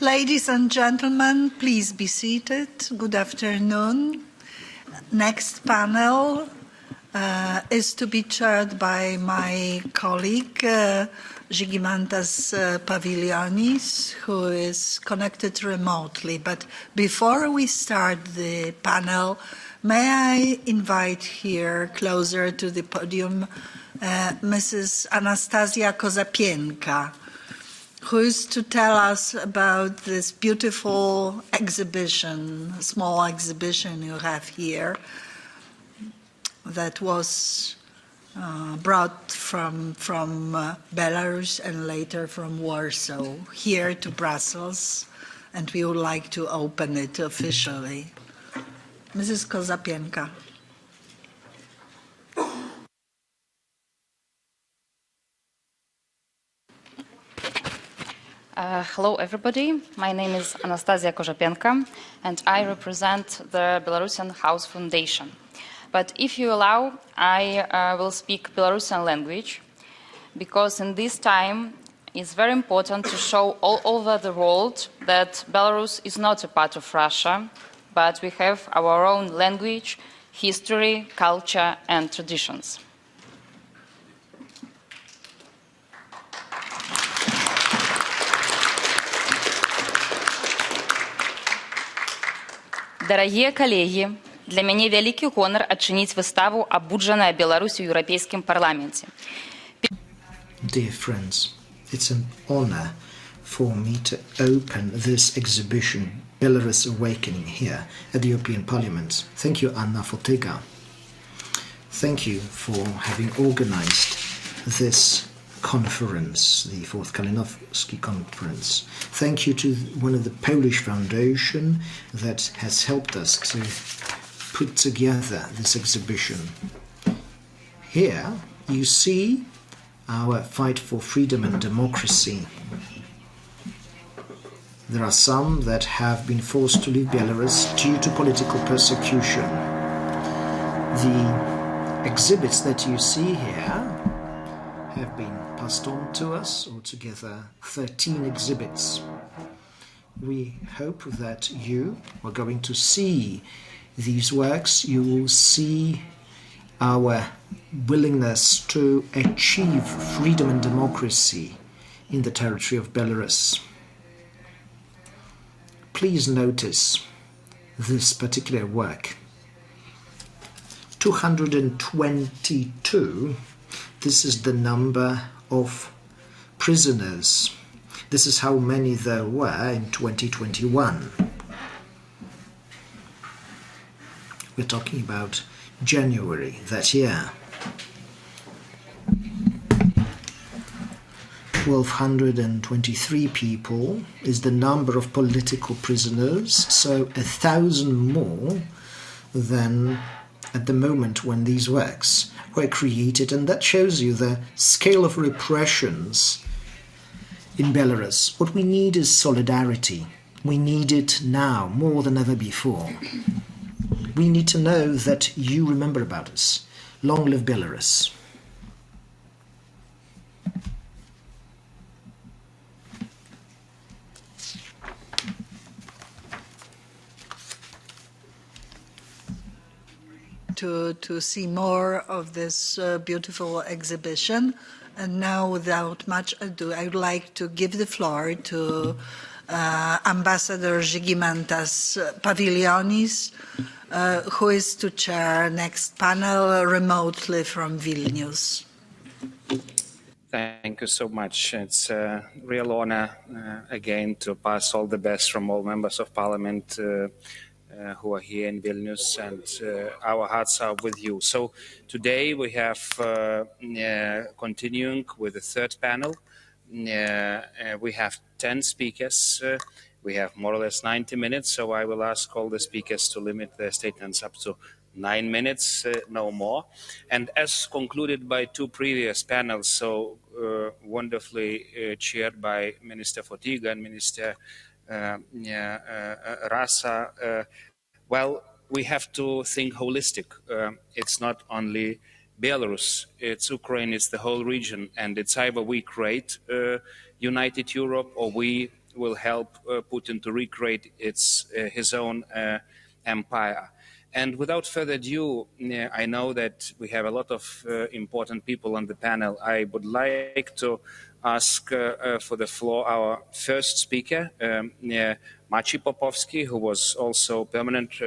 Ladies and gentlemen, please be seated. Good afternoon. Next panel is to be chaired by my colleague, Žygimantas Pavilionis, who is connected remotely. But before we start the panel, may I invite here closer to the podium Mrs. Anastasia Kozapienka, who is to tell us about this beautiful exhibition, small exhibition you have here, that was brought from Belarus and later from Warsaw here to Brussels, and we would like to open it officially. Mrs. Kozapienka. Hello, everybody. My name is Anastasia Kozapienka, and I represent the Belarusian House Foundation. But if you allow, I will speak Belarusian language, because in this time it's very important to show all over the world that Belarus is not a part of Russia, but we have our own language, history, culture, and traditions. Дорогие коллеги, для меня великий гонор отчинить выставу «Обудженная Беларусь» в Европейском парламенте. Dear friends, it's an honor for me to open this exhibition, Belarus Awakening, here at the European Parliament. Thank you, Anna Fotyga. Thank you for having organized this conference, the fourth Kalinowski conference. Thank you to one of the Polish foundation that has helped us to put together this exhibition. Here you see our fight for freedom and democracy. There are some that have been forced to leave Belarus due to political persecution. The exhibits that you see here have been passed on to us, altogether 13 exhibits. We hope that you are going to see these works. You will see our willingness to achieve freedom and democracy in the territory of Belarus. Please notice this particular work. 222. This is the number of prisoners. This is how many there were in 2021. We're talking about January that year. 1,223 people is the number of political prisoners, so 1,000 more than at the moment when these works were created, and that shows you the scale of repressions in Belarus. What we need is solidarity. We need it now more than ever before. We need to know that you remember about us. Long live Belarus. To see more of this beautiful exhibition. And now, without much ado, I would like to give the floor to Ambassador Žygimantas Pavilionis, who is to chair next panel remotely from Vilnius. Thank you so much. It's a real honor again to pass all the best from all members of parliament who are here in Vilnius, and our hearts are with you. So today we have continuing with the third panel. We have 10 speakers. We have more or less 90 minutes, so I will ask all the speakers to limit their statements up to 9 minutes, no more. And as concluded by two previous panels, so wonderfully chaired by Minister Fotyga and Minister Rasa, well, we have to think holistic. It's not only Belarus, it's Ukraine, it's the whole region, and it's either we create united Europe or we will help Putin to recreate his own empire. And without further ado, I know that we have a lot of important people on the panel. I would like to ask for the floor our first speaker, Maciej Popowski, who was also permanent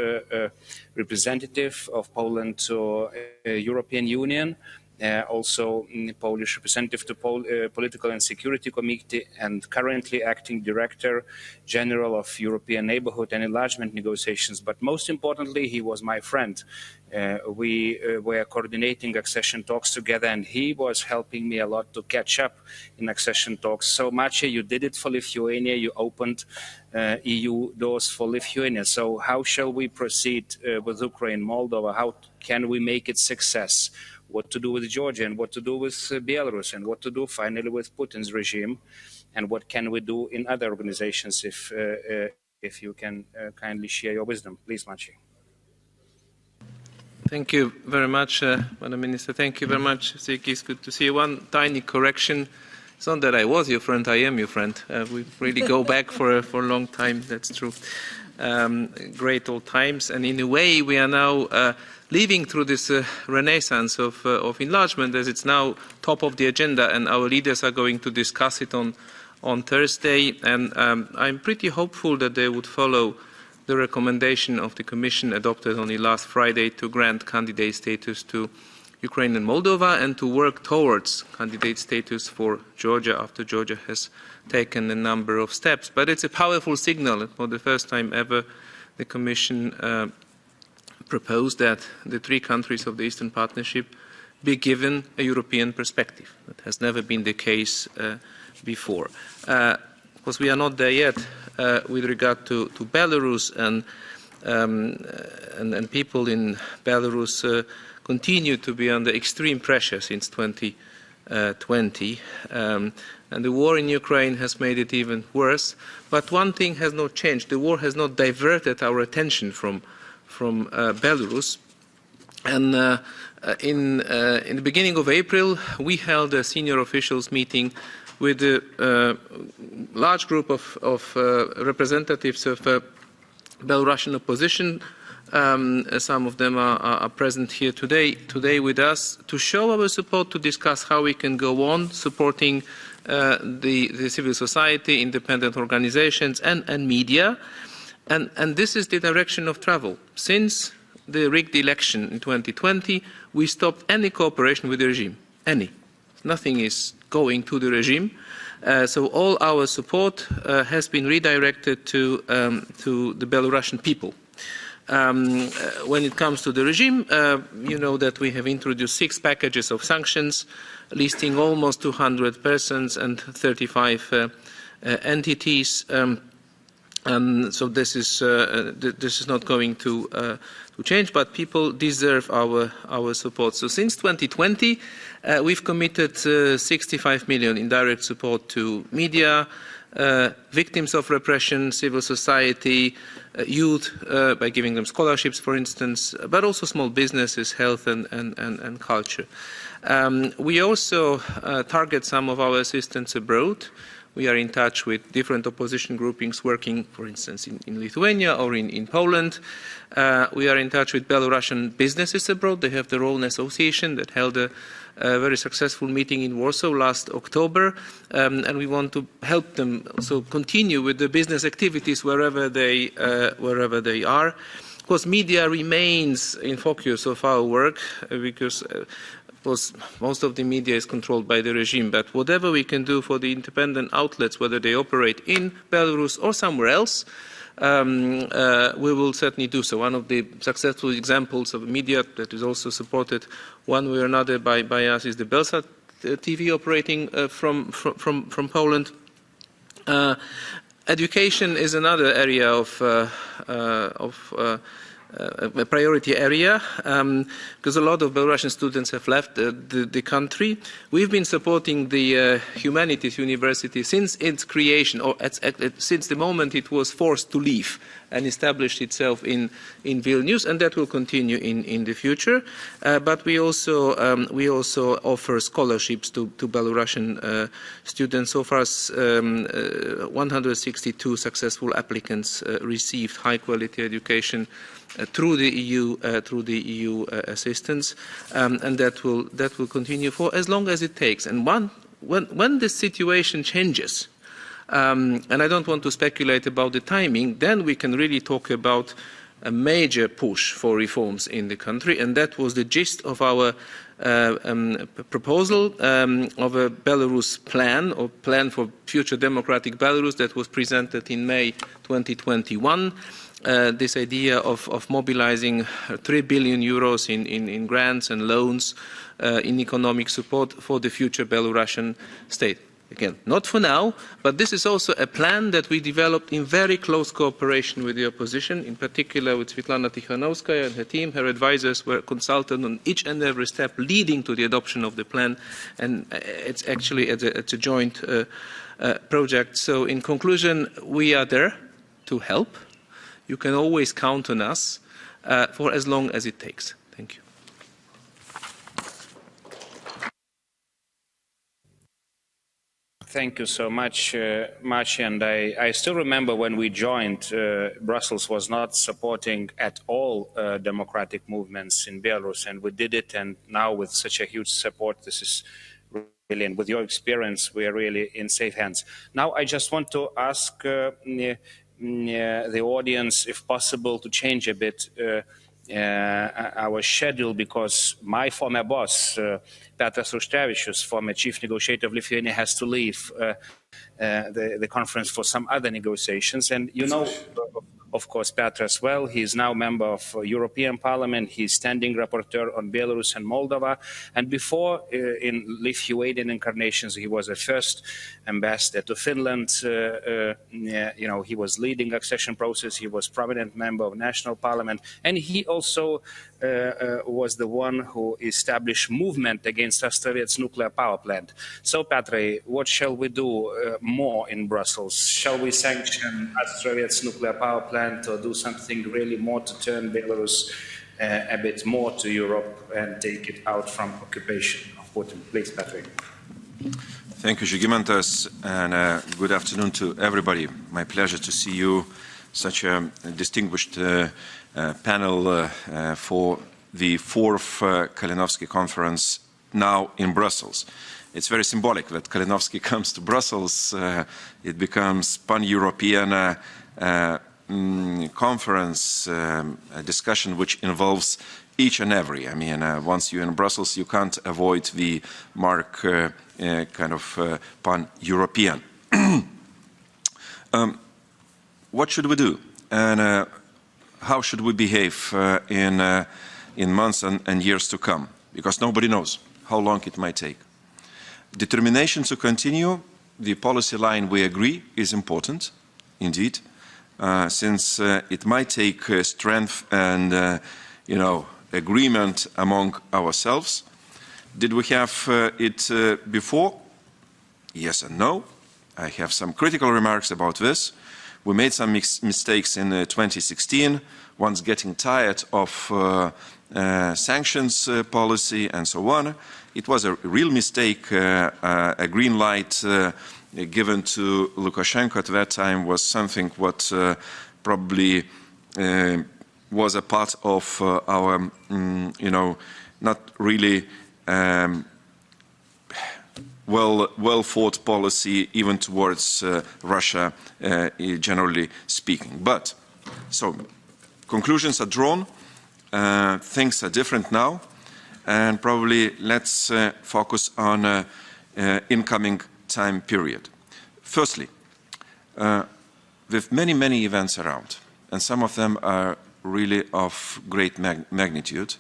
representative of Poland to European Union, also Polish representative to Political and Security Committee, and currently acting Director General of European Neighborhood and Enlargement negotiations. But most importantly, he was my friend. We were coordinating accession talks together, and he was helping me a lot to catch up in accession talks. So Maciej, you did it for Lithuania, you opened EU doors for Lithuania. So how shall we proceed with Ukraine, Moldova? How can we make it success? What to do with Georgia, and what to do with Belarus, and what to do finally with Putin's regime, and what can we do in other organizations if you can kindly share your wisdom. Please, Maciej. Thank you very much, Madam Minister. Thank you very much, Ziki. It's good to see you. One tiny correction. It's not that I was your friend, I am your friend. We really go back for a long time, that's true. Great old times. And in a way, we are now living through this renaissance of enlargement, as it's now top of the agenda, and our leaders are going to discuss it on Thursday. And I'm pretty hopeful that they would follow the recommendation of the Commission adopted only last Friday to grant candidate status to Ukraine and Moldova, and to work towards candidate status for Georgia after Georgia has taken a number of steps. But it's a powerful signal. For the first time ever, the Commission proposed that the three countries of the Eastern Partnership be given a European perspective. That has never been the case before. Of course, we are not there yet with regard to Belarus, and people in Belarus continue to be under extreme pressure since 2020. And the war in Ukraine has made it even worse. But one thing has not changed. The war has not diverted our attention from Belarus. And in the beginning of April, we held a senior officials meeting with a large group of representatives of Belarusian opposition. Some of them are present here today with us, to show our support, to discuss how we can go on supporting the civil society, independent organizations, and media. And this is the direction of travel. Since the rigged election in 2020, we stopped any cooperation with the regime. Any. Nothing is going to the regime. So all our support has been redirected to the Belarusian people. When it comes to the regime, you know that we have introduced 6 packages of sanctions, listing almost 200 persons and 35 entities. So this is not going to change, but people deserve our support. So since 2020, we've committed 65 million in direct support to media, victims of repression, civil society, youth, by giving them scholarships, for instance, but also small businesses, health and culture. We also target some of our assistance abroad. We are in touch with different opposition groupings working, for instance, in Lithuania or in Poland. We are in touch with Belarusian businesses abroad. They have their own association that held a very successful meeting in Warsaw last October, and we want to help them also continue with the business activities wherever they are. Of course, media remains in focus of our work because most of the media is controlled by the regime, but whatever we can do for the independent outlets, whether they operate in Belarus or somewhere else, we will certainly do so. One of the successful examples of media that is also supported one way or another by us is the Belsat TV operating from Poland. Education is another area of a priority area because a lot of Belarusian students have left the country. We've been supporting the humanities university since its creation, or since the moment it was forced to leave and established itself in Vilnius, and that will continue in the future. But we also offer scholarships to Belarusian students. So far, 162 successful applicants received high-quality education through the EU assistance, and that will continue for as long as it takes. And when the situation changes, and I don't want to speculate about the timing, then we can really talk about a major push for reforms in the country, and that was the gist of our proposal of a Belarus plan, or plan for future democratic Belarus, that was presented in May 2021. This idea of mobilizing 3 billion euros in grants and loans in economic support for the future Belarusian state. Again, not for now, but this is also a plan that we developed in very close cooperation with the opposition, in particular with Svetlana Tikhanovskaya and her team. Her advisors were consulted on each and every step leading to the adoption of the plan, and it's actually it's a joint project. So in conclusion, we are there to help. You can always count on us for as long as it takes. Thank you. Thank you so much, Maciej. And I still remember when we joined, Brussels was not supporting at all democratic movements in Belarus, and we did it. And now with such a huge support, this is really, and with your experience, we are really in safe hands. Now, I just want to ask the audience, if possible, to change a bit our schedule, because my former boss, Petras Auštrevičius, former chief negotiator of Lithuania, has to leave the conference for some other negotiations. And you know, of course, Petras well. He is now member of European Parliament. He is standing rapporteur on Belarus and Moldova. And before, in Lithuanian incarnations, he was a first ambassador to Finland. You know, he was leading accession process. He was prominent member of National Parliament. And he also was the one who established movement against Astrovets nuclear power plant. So, Petrai, what shall we do more in Brussels? Shall we sanction Astrovets nuclear power plant, or do something really more to turn Belarus a bit more to Europe and take it out from occupation of Putin? Please, Petrai. Thank you, Žygimantas, and good afternoon to everybody. My pleasure to see you, such a distinguished panel for the fourth Kalinowski conference now in Brussels. It's very symbolic that Kalinowski comes to Brussels. It becomes pan-European conference, a discussion which involves each and every. I mean, once you're in Brussels, you can't avoid the mark kind of pan-European. What should we do? And how should we behave in months and years to come? Because nobody knows how long it might take. Determination to continue the policy line we agree is important, indeed, since it might take strength and, agreement among ourselves. Did we have it before? Yes and no. I have some critical remarks about this. We made some mistakes in 2016, once getting tired of sanctions policy and so on. It was a real mistake. A green light given to Lukashenko at that time was something what probably was a part of our, not really well thought policy, even towards Russia, generally speaking. But, so, conclusions are drawn, things are different now, and probably let's focus on incoming time period. Firstly, with many events around, and some of them are really of great magnitude,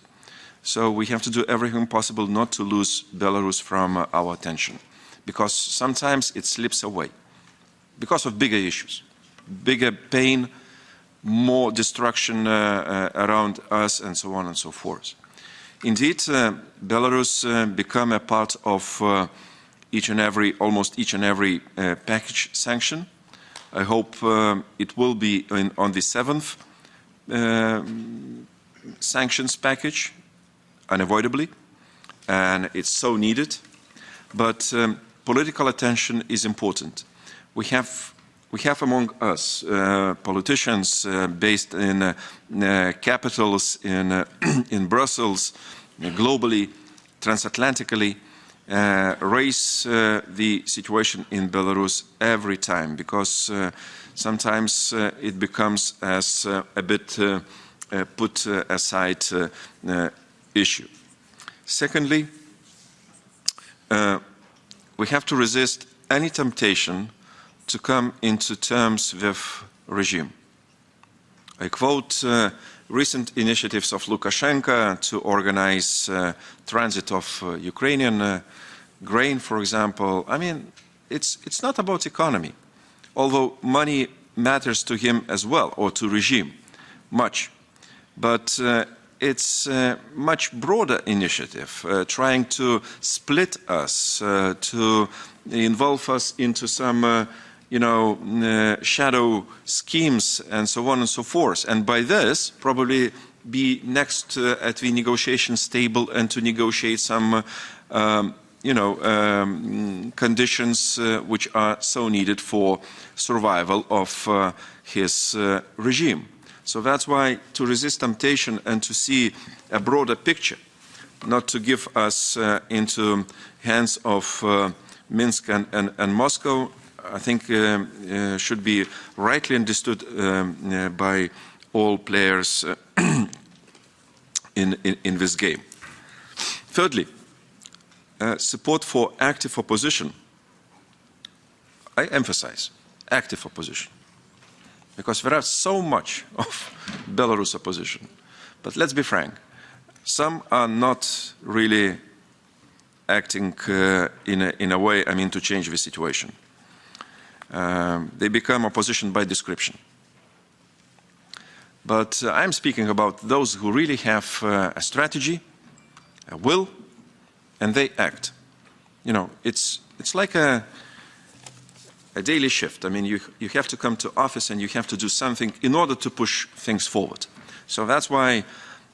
so we have to do everything possible not to lose Belarus from our attention, because sometimes it slips away because of bigger issues, bigger pain, more destruction around us, and so on and so forth. Indeed, Belarus become a part of almost each and every package sanction. I hope it will be on the 7th sanctions package, unavoidably, and it's so needed. But political attention is important. We have among us politicians based in capitals in Brussels, globally, transatlantically, raise the situation in Belarus every time, because sometimes it becomes as a bit put aside issue. Secondly, we have to resist any temptation to come into terms with regime. I quote recent initiatives of Lukashenko to organize transit of Ukrainian grain, for example. I mean, it's not about economy, although money matters to him as well, or to regime, much. But it's a much broader initiative, trying to split us, to involve us into some shadow schemes and so on and so forth. And by this, probably be next at the negotiations table and to negotiate some, conditions which are so needed for survival of his regime. So that's why to resist temptation and to see a broader picture, not to give us into hands of Minsk and Moscow, I think should be rightly understood by all players in this game. Thirdly, support for active opposition. I emphasize active opposition, because there are so much of Belarus opposition. But let's be frank, some are not really acting in a way, to change the situation. They become opposition by description. But I'm speaking about those who really have a strategy, a will, and they act. It's like a daily shift. You have to come to office and you have to do something in order to push things forward. So that's why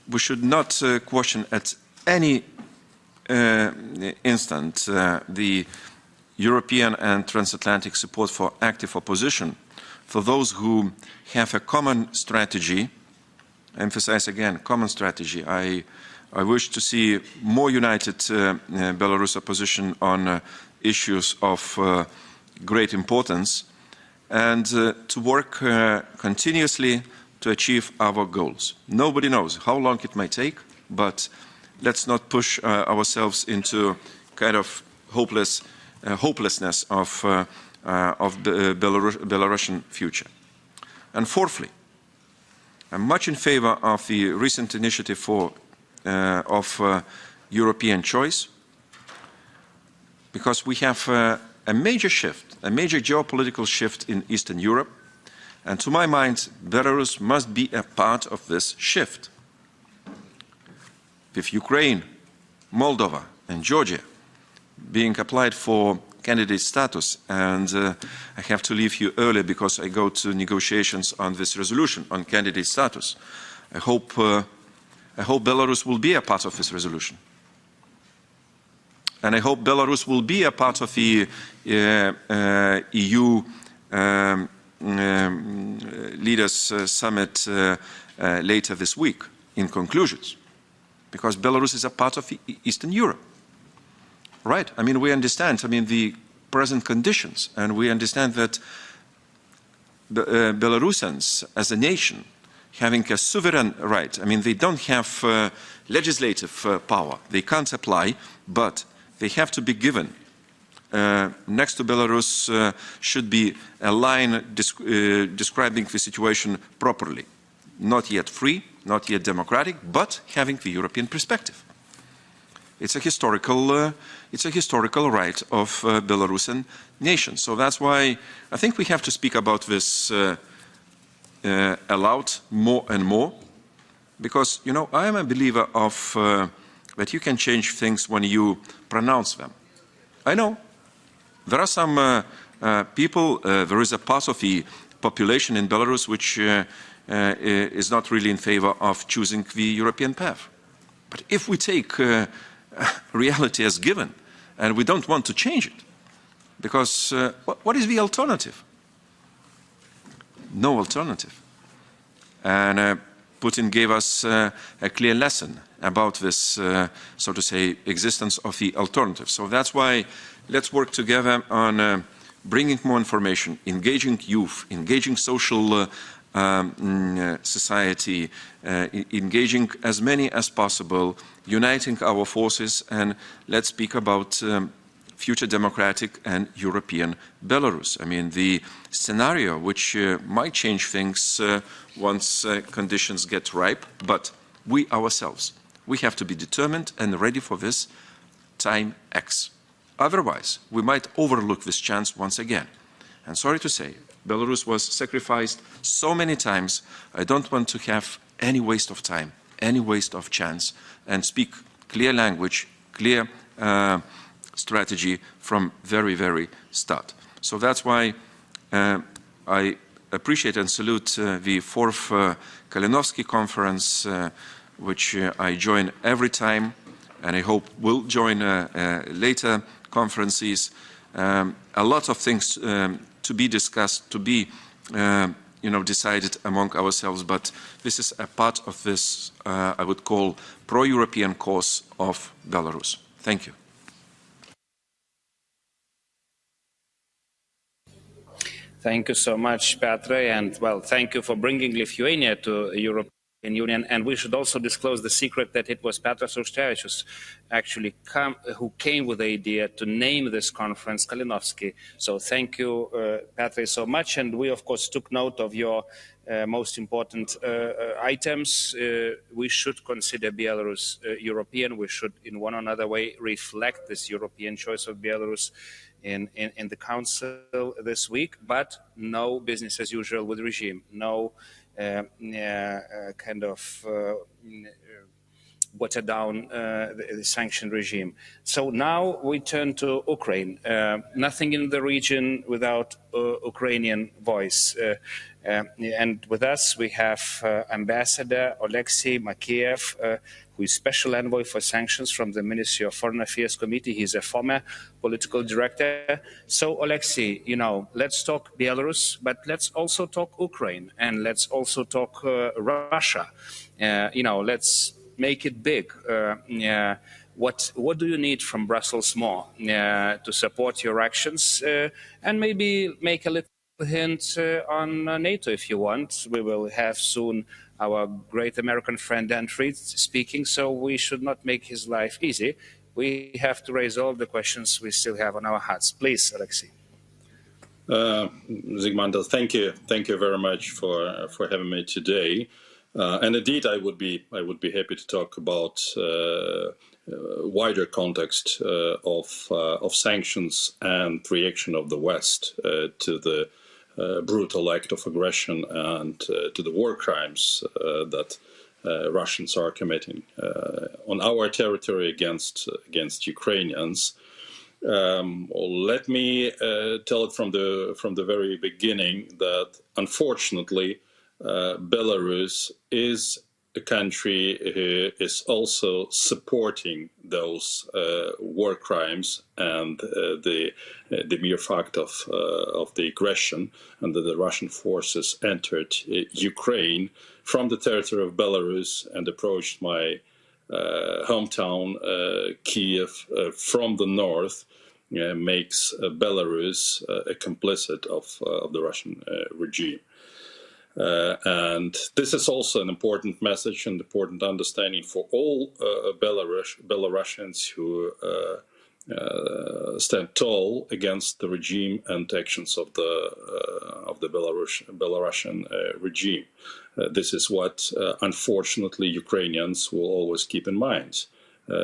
we should not question at any instant the European and transatlantic support for active opposition, for those who have a common strategy. I emphasize again, common strategy. I wish to see more united Belarus opposition on issues of great importance, and to work continuously to achieve our goals. Nobody knows how long it may take, but let's not push ourselves into kind of hopelessness of Belarusian future. And fourthly, I'm much in favor of the recent initiative of European choice, because we have a major shift, a major geopolitical shift in Eastern Europe, and to my mind, Belarus must be a part of this shift. With Ukraine, Moldova, and Georgia being applied for candidate status, and I have to leave you early because I go to negotiations on this resolution on candidate status. I hope Belarus will be a part of this resolution. And I hope Belarus will be a part of the EU leaders summit later this week in conclusions, because Belarus is a part of Eastern Europe. Right? We understand, the present conditions, and we understand that Belarusians as a nation having a sovereign right, they don't have legislative power. They can't apply, but they have to be given. Next to Belarus should be a line describing the situation properly. Not yet free, not yet democratic, but having the European perspective. It's a historical right of Belarusian nation. So that's why I think we have to speak about this allowed more and more, because, you know, I am a believer of that you can change things when you pronounce them. I know there are some people, there is a part of the population in Belarus which is not really in favor of choosing the European path. But if we take reality as given and we don't want to change it, because what is the alternative? No alternative. And Putin gave us a clear lesson about this, so to say, existence of the alternative. So that's why let's work together on bringing more information, engaging youth, engaging social society, engaging as many as possible, uniting our forces, and let's speak about future democratic and European Belarus. I mean, the scenario which might change things once conditions get ripe, but we ourselves, we have to be determined and ready for this time X. Otherwise, we might overlook this chance once again. And sorry to say, Belarus was sacrificed so many times. I don't want to have any waste of time, any waste of chance, and speak clear language, clear strategy from very, very start. So that's why I appreciate and salute the fourth Kalinowski conference, which I join every time, and I hope will join later conferences. A lot of things to be discussed, to be decided among ourselves, but this is a part of this, I would call, pro-European cause of Belarus. Thank you. Thank you so much, Petr, and well, thank you for bringing Lithuania to the European Union. And we should also disclose the secret that it was Petras Auštrevičius actually who came with the idea to name this conference Kalinowski. So thank you, Petr, so much. And we, of course, took note of your most important items. We should consider Belarus European. We should, in one or another way, reflect this European choice of Belarus in the Council this week, but no business as usual with regime, no kind of water down the sanction regime. So now we turn to Ukraine. Nothing in the region without Ukrainian voice. And with us we have Ambassador Oleksiy Makiev, who is Special Envoy for Sanctions from the Ministry of Foreign Affairs Committee. He's a former political director. So, Oleksiy, let's talk Belarus, but let's also talk Ukraine, and let's also talk Russia. Let's make it big. What do you need from Brussels more to support your actions, and maybe make a little hint on NATO if you want. We will have soon our great American friend Dan Fried speaking, so we should not make his life easy. We have to raise all the questions we still have on our hearts. Please, Oleksiy. Zygmunt, thank you very much for having me today. And indeed, I would be happy to talk about wider context of sanctions and reaction of the West to the brutal act of aggression and to the war crimes that Russians are committing on our territory against Ukrainians. Let me tell it from the very beginning that unfortunately Belarus is a country who is also supporting those war crimes and the mere fact of the aggression, and that the Russian forces entered Ukraine from the territory of Belarus and approached my hometown, Kiev, from the north, makes Belarus a complicit of the Russian regime. And this is also an important message and important understanding for all Belarusians who stand tall against the regime and actions of the Belarusian regime. This is what, unfortunately, Ukrainians will always keep in mind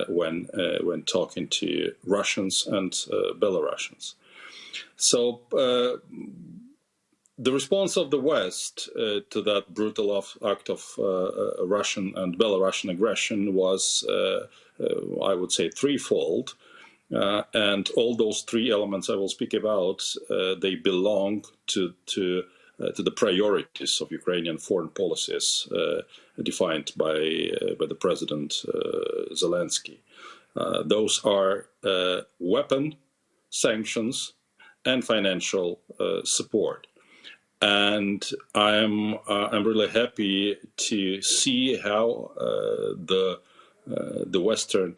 when talking to Russians and Belarusians. So. The response of the West to that brutal act of Russian and Belarusian aggression was, I would say, threefold. And all those three elements I will speak about, they belong to the priorities of Ukrainian foreign policies defined by the President Zelensky. Those are weapon, sanctions, and financial support. And I'm really happy to see how the Western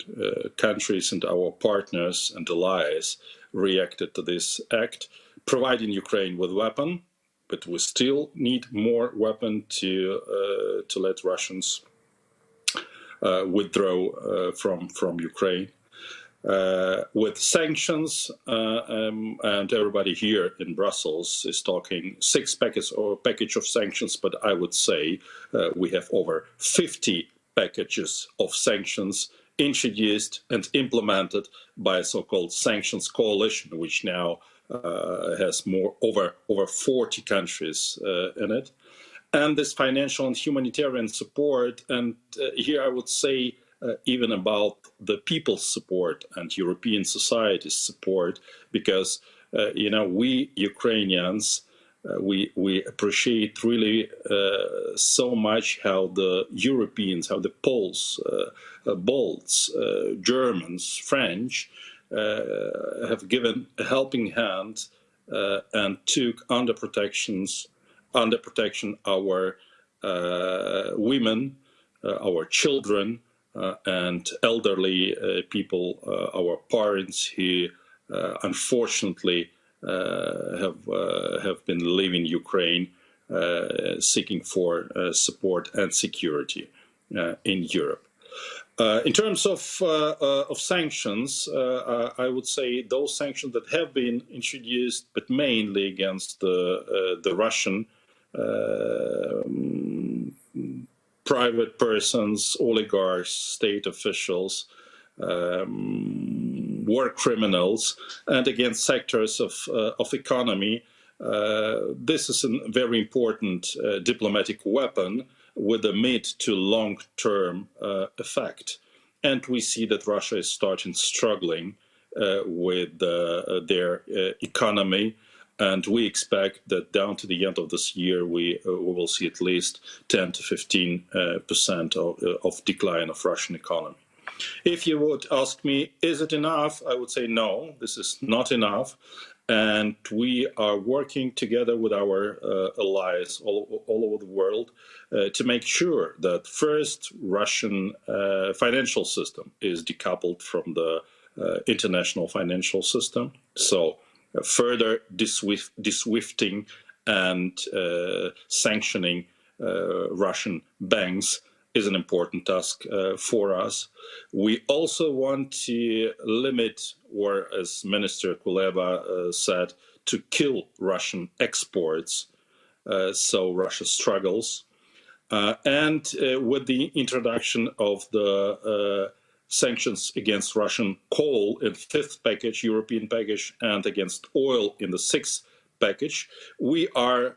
countries and our partners and allies reacted to this act, providing Ukraine with weapon, but we still need more weapon to let Russians withdraw from Ukraine. With sanctions, and everybody here in Brussels is talking package of sanctions, but I would say we have over 50 packages of sanctions introduced and implemented by a so-called sanctions coalition, which now has over 40 countries in it. And this financial and humanitarian support, and here I would say even about the people's support and European society's support, because we Ukrainians, we appreciate really so much how the Europeans, how the Poles, Balts, Germans, French have given a helping hand and took under protection our women, our children, and elderly people, our parents who unfortunately have been leaving Ukraine, seeking for support and security in Europe. In terms of sanctions, I would say those sanctions that have been introduced, but mainly against the Russian private persons, oligarchs, state officials, war criminals, and against sectors of economy. This is a very important diplomatic weapon with a mid to long-term effect. And we see that Russia is struggling with their economy. And we expect that down to the end of this year, we will see at least 10 to 15% of decline of Russian economy. If you would ask me, is it enough? I would say no, this is not enough. And we are working together with our allies all over the world to make sure that first Russian financial system is decoupled from the international financial system. So further diswifting and sanctioning Russian banks is an important task for us. We also want to limit, or as Minister Kuleba said, to kill Russian exports, so Russia struggles. And with the introduction of the sanctions against Russian coal in fifth package, European package, and against oil in the sixth package, we are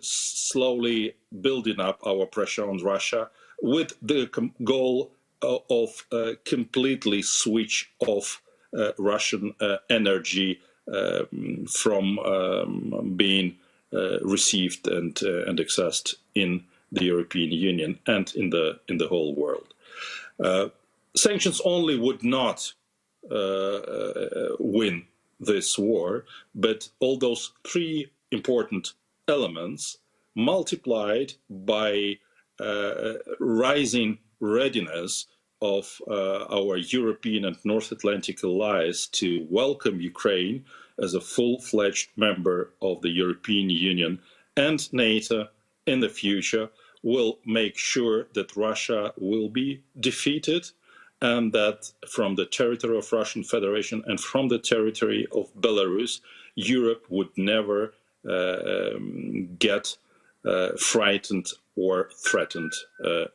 slowly building up our pressure on Russia with the goal of completely switch off Russian energy from being received and accessed in the European Union and in the whole world. Sanctions only would not win this war, but all those three important elements multiplied by rising readiness of our European and North Atlantic allies to welcome Ukraine as a full-fledged member of the European Union and NATO in the future will make sure that Russia will be defeated, and that from the territory of Russian Federation and from the territory of Belarus, Europe would never get frightened or threatened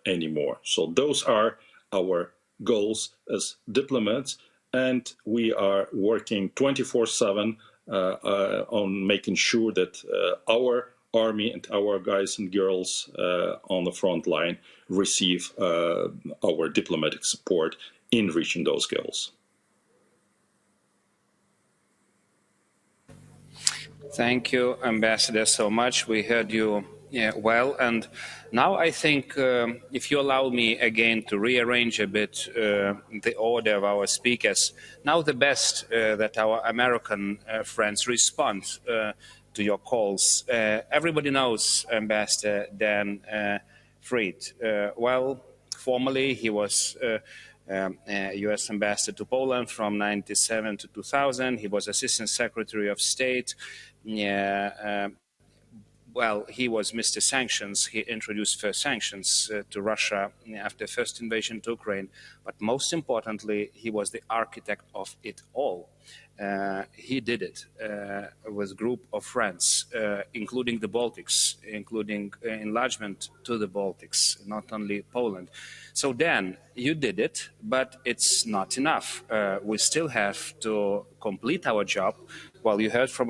anymore. So those are our goals as diplomats, and we are working 24/7 on making sure that our army and our guys and girls on the front line receive our diplomatic support in reaching those goals. Thank you, Ambassador, so much. We heard you well. And now I think, if you allow me again to rearrange a bit the order of our speakers, now the best that our American friends respond to your calls. Everybody knows Ambassador Dan Fried. Well, formerly he was U.S. Ambassador to Poland from 1997 to 2000. He was Assistant Secretary of State. Well, he was Mr. Sanctions. He introduced first sanctions to Russia after first invasion to Ukraine. But most importantly, he was the architect of it all. He did it with a group of friends, including the Baltics, including enlargement to the Baltics, not only Poland. So Dan, you did it, but it's not enough. We still have to complete our job. Well, you heard from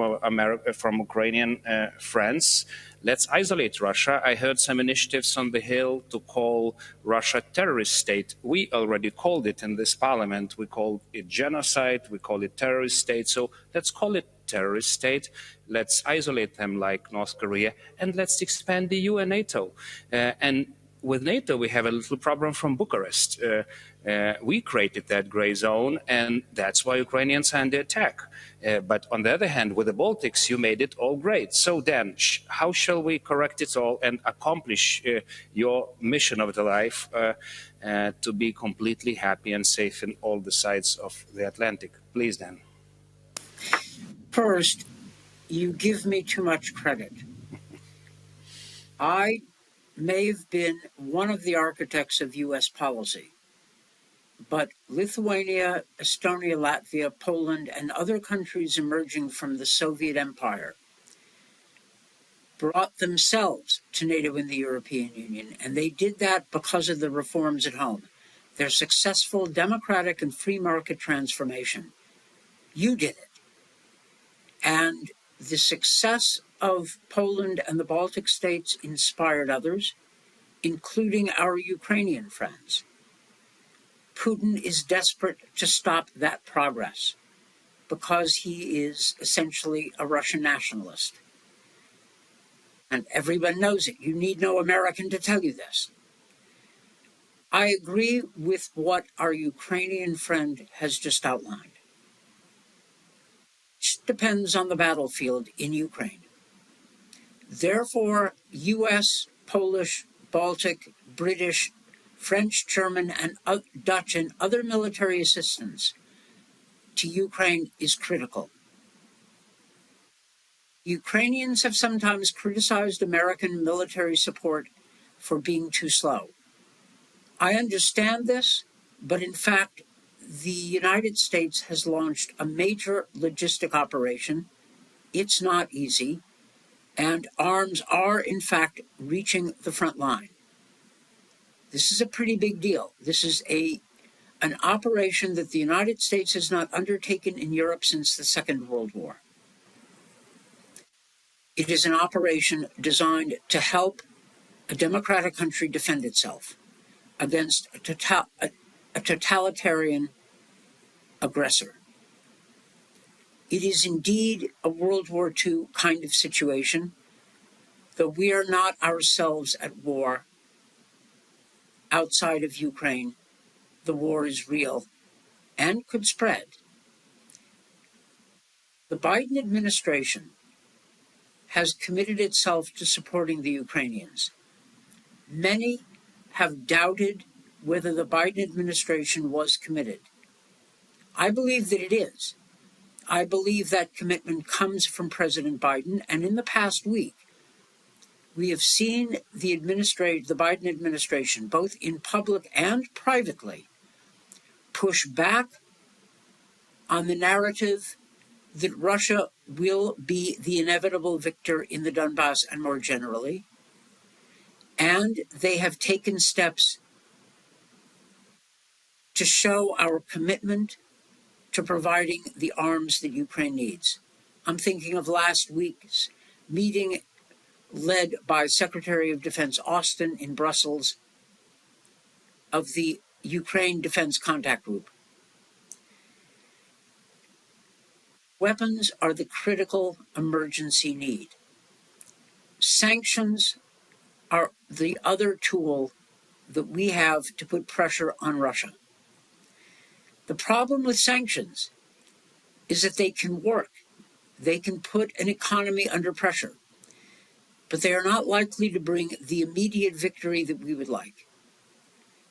from Ukrainian friends. Let's isolate Russia. I heard some initiatives on the Hill to call Russia a terrorist state. We already called it in this parliament. We called it genocide. We call it terrorist state. So let's call it terrorist state. Let's isolate them like North Korea, and let's expand the EU and NATO. And with NATO, we have a little problem from Bucharest. We created that gray zone, and that's why Ukrainians are under attack. But on the other hand, with the Baltics, you made it all great. So then, how shall we correct it all and accomplish your mission of the life to be completely happy and safe in all the sides of the Atlantic? Please, Dan. First, you give me too much credit. I may have been one of the architects of U.S. policy, but Lithuania, Estonia, Latvia, Poland, and other countries emerging from the Soviet Empire brought themselves to NATO and the European Union, and they did that because of the reforms at home, their successful democratic and free market transformation. You did it. And the success of Poland and the Baltic states inspired others, including our Ukrainian friends. Putin is desperate to stop that progress because he is essentially a Russian nationalist. And everyone knows it. You need no American to tell you this. I agree with what our Ukrainian friend has just outlined. It depends on the battlefield in Ukraine. Therefore, U.S., Polish, Baltic, British, French, German, and Dutch and other military assistance to Ukraine is critical. Ukrainians have sometimes criticized American military support for being too slow. I understand this, but in fact, the United States has launched a major logistic operation. It's not easy, and arms are, in fact, reaching the front line. This is a pretty big deal. This is an operation that the United States has not undertaken in Europe since the Second World War. It is an operation designed to help a democratic country defend itself against a totalitarian aggressor. It is indeed a World War II kind of situation, though we are not ourselves at war. Outside of Ukraine, the war is real and could spread. The Biden administration has committed itself to supporting the Ukrainians. Many have doubted whether the Biden administration was committed. I believe that it is. I believe that commitment comes from President Biden, and in the past week, we have seen the Biden administration, both in public and privately, push back on the narrative that Russia will be the inevitable victor in the Donbass and more generally, and they have taken steps to show our commitment to providing the arms that Ukraine needs. I'm thinking of last week's meeting led by Secretary of Defense Austin in Brussels, of the Ukraine Defense Contact Group. Weapons are the critical emergency need. Sanctions are the other tool that we have to put pressure on Russia. The problem with sanctions is that they can work. They can put an economy under pressure, but they are not likely to bring the immediate victory that we would like.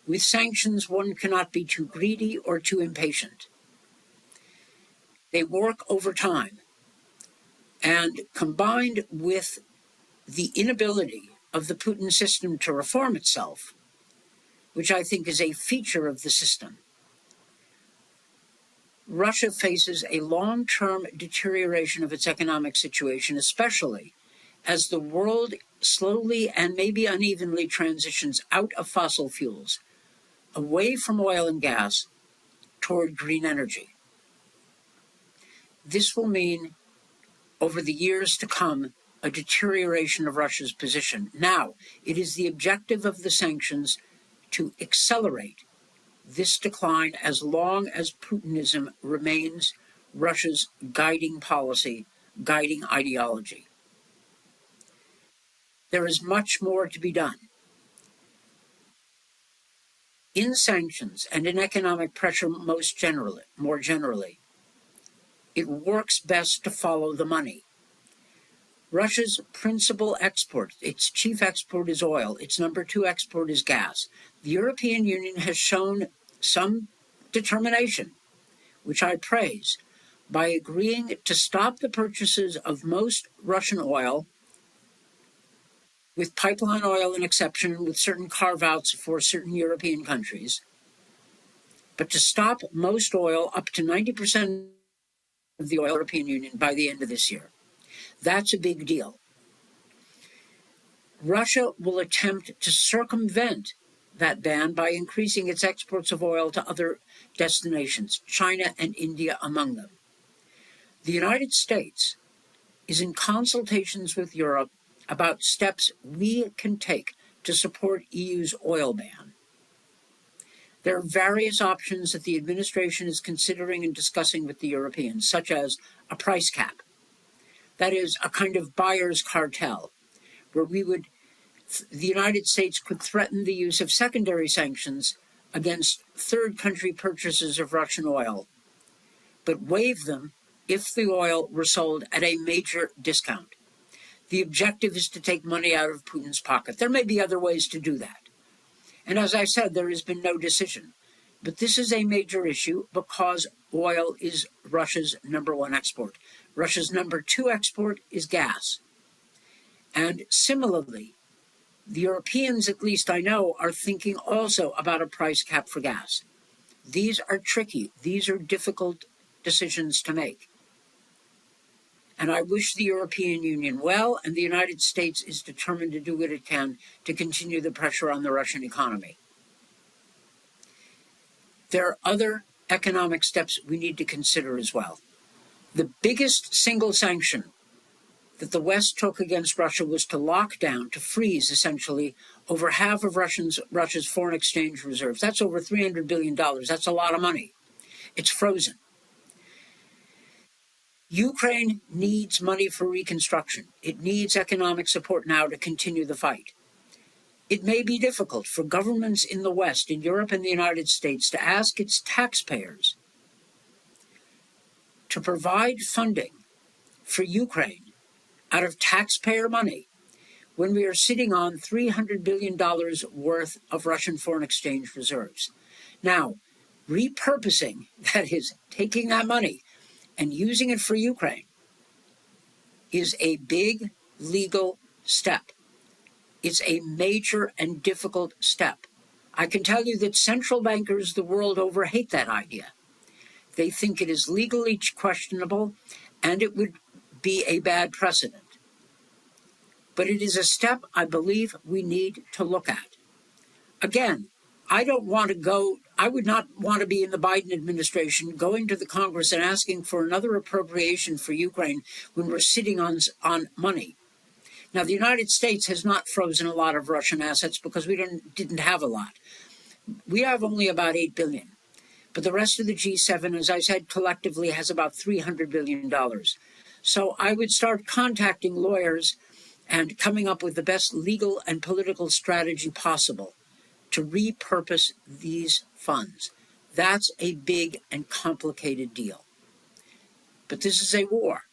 With sanctions, one cannot be too greedy or too impatient. They work over time, and combined with the inability of the Putin system to reform itself, which I think is a feature of the system, Russia faces a long-term deterioration of its economic situation, especially as the world slowly and maybe unevenly transitions out of fossil fuels, away from oil and gas, toward green energy. This will mean, over the years to come, a deterioration of Russia's position. Now, it is the objective of the sanctions to accelerate this decline as long as Putinism remains Russia's guiding policy, guiding ideology. There is much more to be done. In sanctions and in economic pressure more generally, it works best to follow the money. Russia's principal export, its chief export is oil, its number 2 export is gas. The European Union has shown some determination, which I praise, by agreeing to stop the purchases of most Russian oil, with pipeline oil an exception, with certain carve-outs for certain European countries, but to stop most oil up to 90% of the oil European Union by the end of this year. That's a big deal. Russia will attempt to circumvent that ban by increasing its exports of oil to other destinations, China and India among them. The United States is in consultations with Europe about steps we can take to support EU's oil ban. There are various options that the administration is considering and discussing with the Europeans, such as a price cap. That is, a kind of buyer's cartel, where the United States could threaten the use of secondary sanctions against third country purchases of Russian oil, but waive them if the oil were sold at a major discount. The objective is to take money out of Putin's pocket. There may be other ways to do that. And as I said, there has been no decision. But this is a major issue because oil is Russia's number 1 export. Russia's number 2 export is gas. And similarly, the Europeans, at least I know, are thinking also about a price cap for gas. These are tricky. These are difficult decisions to make. And I wish the European Union well, and the United States is determined to do what it can to continue the pressure on the Russian economy. There are other economic steps we need to consider as well. The biggest single sanction that the West took against Russia was to lock down, to freeze, essentially, over half of Russia's foreign exchange reserves. That's over $300 billion. That's a lot of money. It's frozen. Ukraine needs money for reconstruction. It needs economic support now to continue the fight. It may be difficult for governments in the West, in Europe and the United States, to ask its taxpayers to provide funding for Ukraine out of taxpayer money when we are sitting on $300 billion worth of Russian foreign exchange reserves. Now, repurposing, that is, taking that money and using it for Ukraine, is a big legal step. It's a major and difficult step. I can tell you that central bankers the world over hate that idea. They think it is legally questionable and it would be a bad precedent. But it is a step I believe we need to look at. Again, I would not want to be in the Biden administration going to the Congress and asking for another appropriation for Ukraine when we're sitting on money. Now, the United States has not frozen a lot of Russian assets because we didn't have a lot. We have only about $8 billion. But the rest of the G7, as I said, collectively has about $300 billion. So I would start contacting lawyers and coming up with the best legal and political strategy possible to repurpose these funds. That's a big and complicated deal. But this is a war.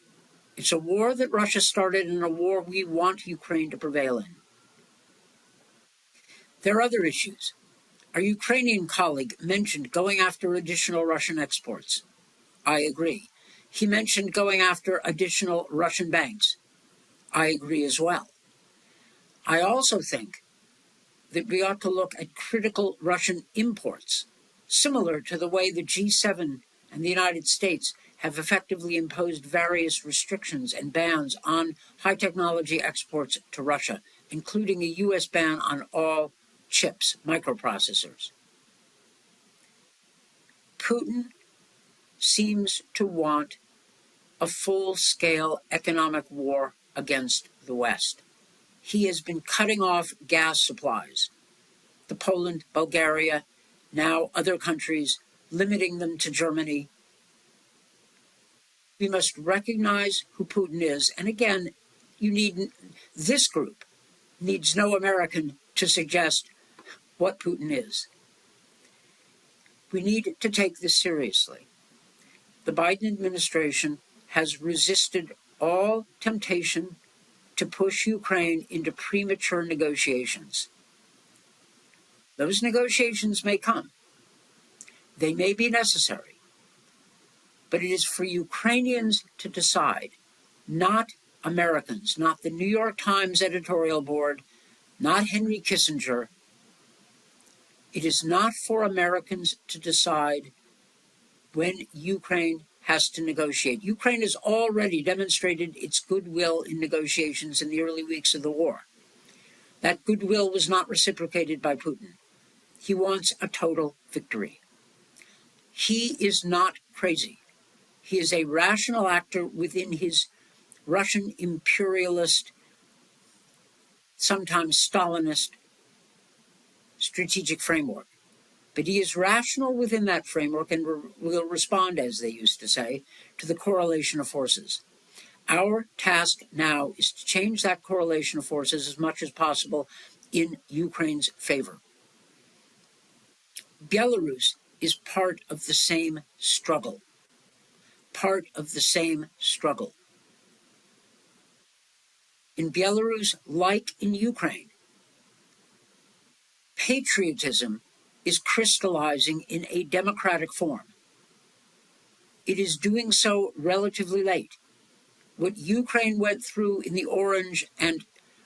It's a war that Russia started and a war we want Ukraine to prevail in. There are other issues. Our Ukrainian colleague mentioned going after additional Russian exports. I agree. He mentioned going after additional Russian banks. I agree as well. I also think that we ought to look at critical Russian imports, similar to the way the G7 and the United States have effectively imposed various restrictions and bans on high-technology exports to Russia, including a U.S. ban on all chips, microprocessors. Putin seems to want a full-scale economic war against the West. He has been cutting off gas supplies to Poland, Bulgaria, now other countries, limiting them to Germany. We must recognize who Putin is. And again, this group needs no American to suggest what Putin is. We need to take this seriously. The Biden administration has resisted all temptation to push Ukraine into premature negotiations. Those negotiations may come. They may be necessary. But it is for Ukrainians to decide, not Americans, not the New York Times editorial board, not Henry Kissinger. It is not for Americans to decide when Ukraine has to negotiate. Ukraine has already demonstrated its goodwill in negotiations in the early weeks of the war. That goodwill was not reciprocated by Putin. He wants a total victory. He is not crazy. He is a rational actor within his Russian imperialist, sometimes Stalinist strategic framework. But he is rational within that framework and will respond, as they used to say, to the correlation of forces. Our task now is to change that correlation of forces as much as possible in Ukraine's favor. Belarus is part of the same struggle. Part of the same struggle. In Belarus, like in Ukraine, patriotism is crystallizing in a democratic form. It is doing so relatively late. What Ukraine went through in the Orange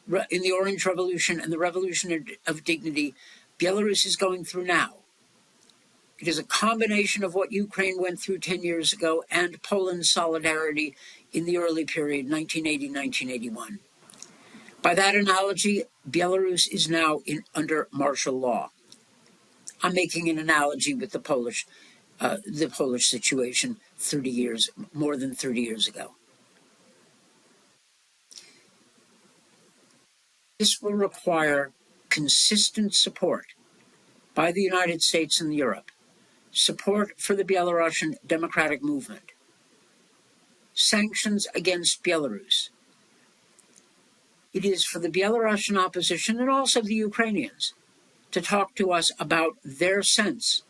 Revolution and the Revolution of Dignity, Belarus is going through now. It is a combination of what Ukraine went through 10 years ago and Poland's solidarity in the early period, 1980-1981. By that analogy, Belarus is now under martial law. I'm making an analogy with the Polish situation more than 30 years ago. This will require consistent support by the United States and Europe, support for the Belarusian democratic movement, sanctions against Belarus. It is for the Belarusian opposition and also the Ukrainians to talk to us about their sense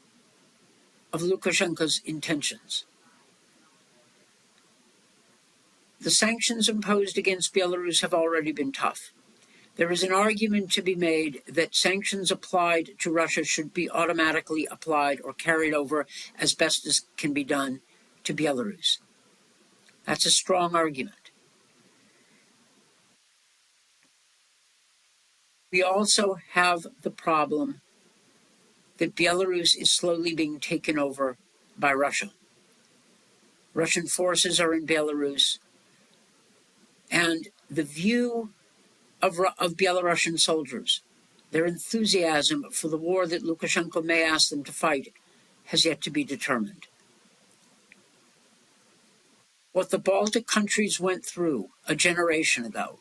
of Lukashenko's intentions. The sanctions imposed against Belarus have already been tough. There is an argument to be made that sanctions applied to Russia should be automatically applied or carried over as best as can be done to Belarus. That's a strong argument. We also have the problem that Belarus is slowly being taken over by Russia. Russian forces are in Belarus, and the view of Belarusian soldiers, their enthusiasm for the war that Lukashenko may ask them to fight, has yet to be determined. What the Baltic countries went through a generation ago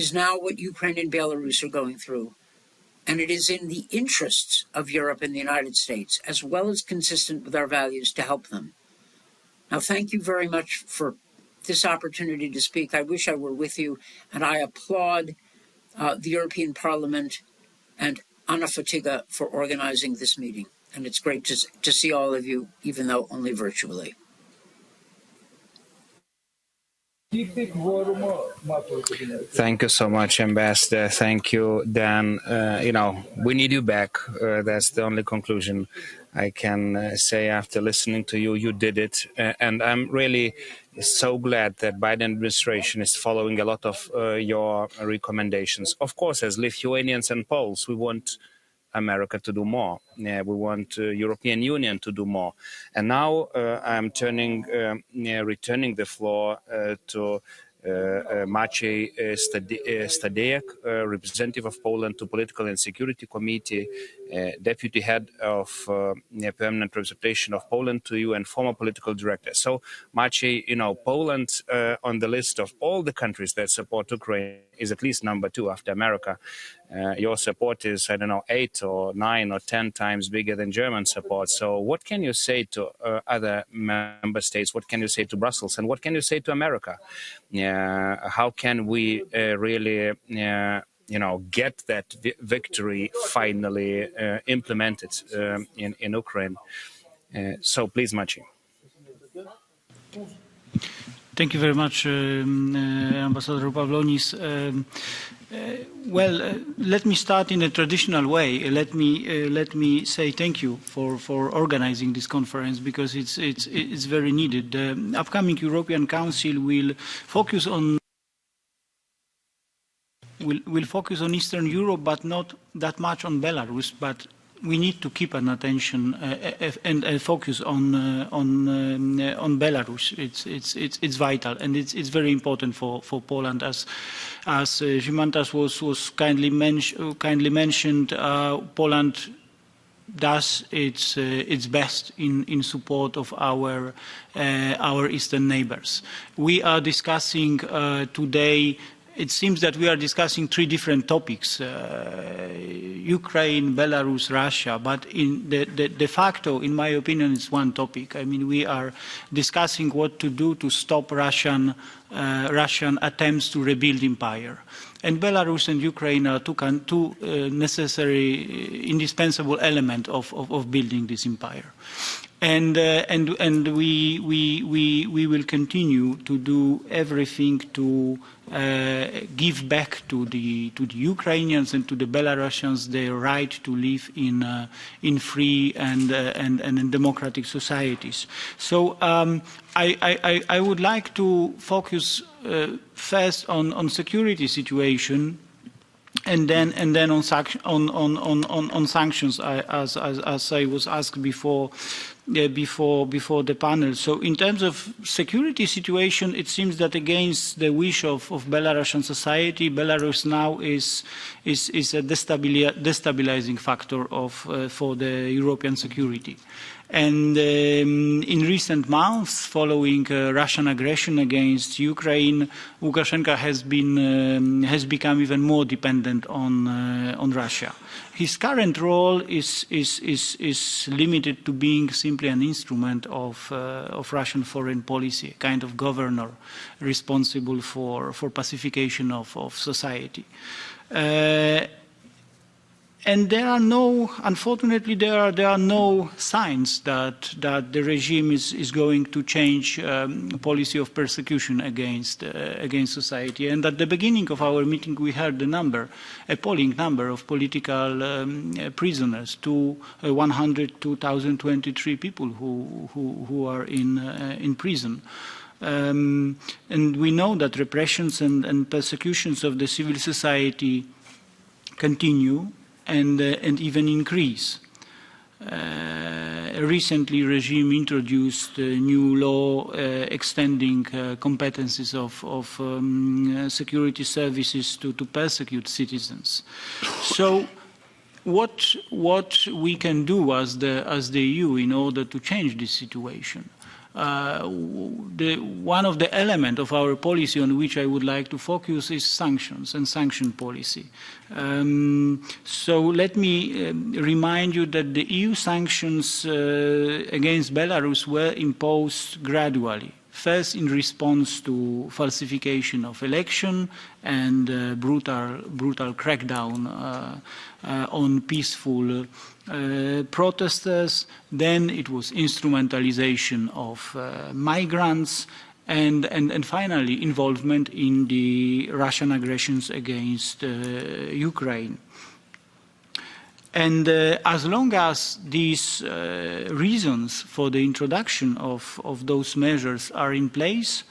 is now what Ukraine and Belarus are going through. And it is in the interests of Europe and the United States, as well as consistent with our values, to help them. Now, thank you very much for this opportunity to speak. I wish I were with you, and I applaud the European Parliament and Anna Fotyga for organizing this meeting. And it's great to see all of you, even though only virtually. Thank you so much, Ambassador. Thank you, Dan. We need you back. That's the only conclusion I can say after listening to you. You did it. And I'm really so glad that Biden administration is following a lot of your recommendations. Of course, as Lithuanians and Poles, we want America to do more. We want European Union to do more. And now I'm returning the floor to Maciej Stadejek, representative of Poland to Political and Security Committee, deputy head of permanent representation of Poland to you, and former political director. So, Maciej, Poland on the list of all the countries that support Ukraine is at least number 2 after America. Your support is, 8 or 9 or 10 times bigger than German support. So what can you say to other member states? What can you say to Brussels? And what can you say to America? How can we really, get that victory finally implemented in Ukraine? So please, Maciej. Thank you very much, Ambassador Pavlonis. Let me start in a traditional way. Let me say thank you for organizing this conference, because it's very needed. The upcoming European Council will focus on Eastern Europe, but not that much on Belarus. But we need to keep an attention and focus on Belarus. It's vital, and it's very important for Poland. As Szymantas was kindly mentioned, Poland does its best in support of our eastern neighbors. We are discussing today. It seems that we are discussing 3 different topics: Ukraine, Belarus, Russia. But in de facto, in my opinion, it's one topic. I mean, we are discussing what to do to stop Russian attempts to rebuild empire. And Belarus and Ukraine are two necessary, indispensable elements of building this empire. And we will continue to do everything to give back to the Ukrainians and to the Belarusians their right to live in free and democratic societies. So I would like to focus first on security situation, and then on sanctions, as I was asked before the panel. So in terms of security situation, it seems that against the wish of Belarusian society, Belarus now is a destabilizing factor for the European security. And in recent months, following Russian aggression against Ukraine, Lukashenko has become even more dependent on Russia. His current role is limited to being simply an instrument of Russian foreign policy, a kind of governor responsible for pacification of society. And unfortunately, there are no signs that the regime is going to change policy of persecution against society. And at the beginning of our meeting, we heard a appalling number of political prisoners, 102,023 people who are in prison. And we know that repressions and persecutions of the civil society continue and even increase. Recently, regime introduced a new law extending competencies of security services to persecute citizens. So, what we can do as the EU in order to change this situation? one of the elements of our policy on which I would like to focus is sanctions and sanction policy. So let me remind you that the EU sanctions against Belarus were imposed gradually. First, in response to falsification of election and brutal crackdown on peaceful protesters. Then it was instrumentalization of migrants, and finally involvement in the Russian aggressions against Ukraine. And as long as these reasons for the introduction of those measures are in place,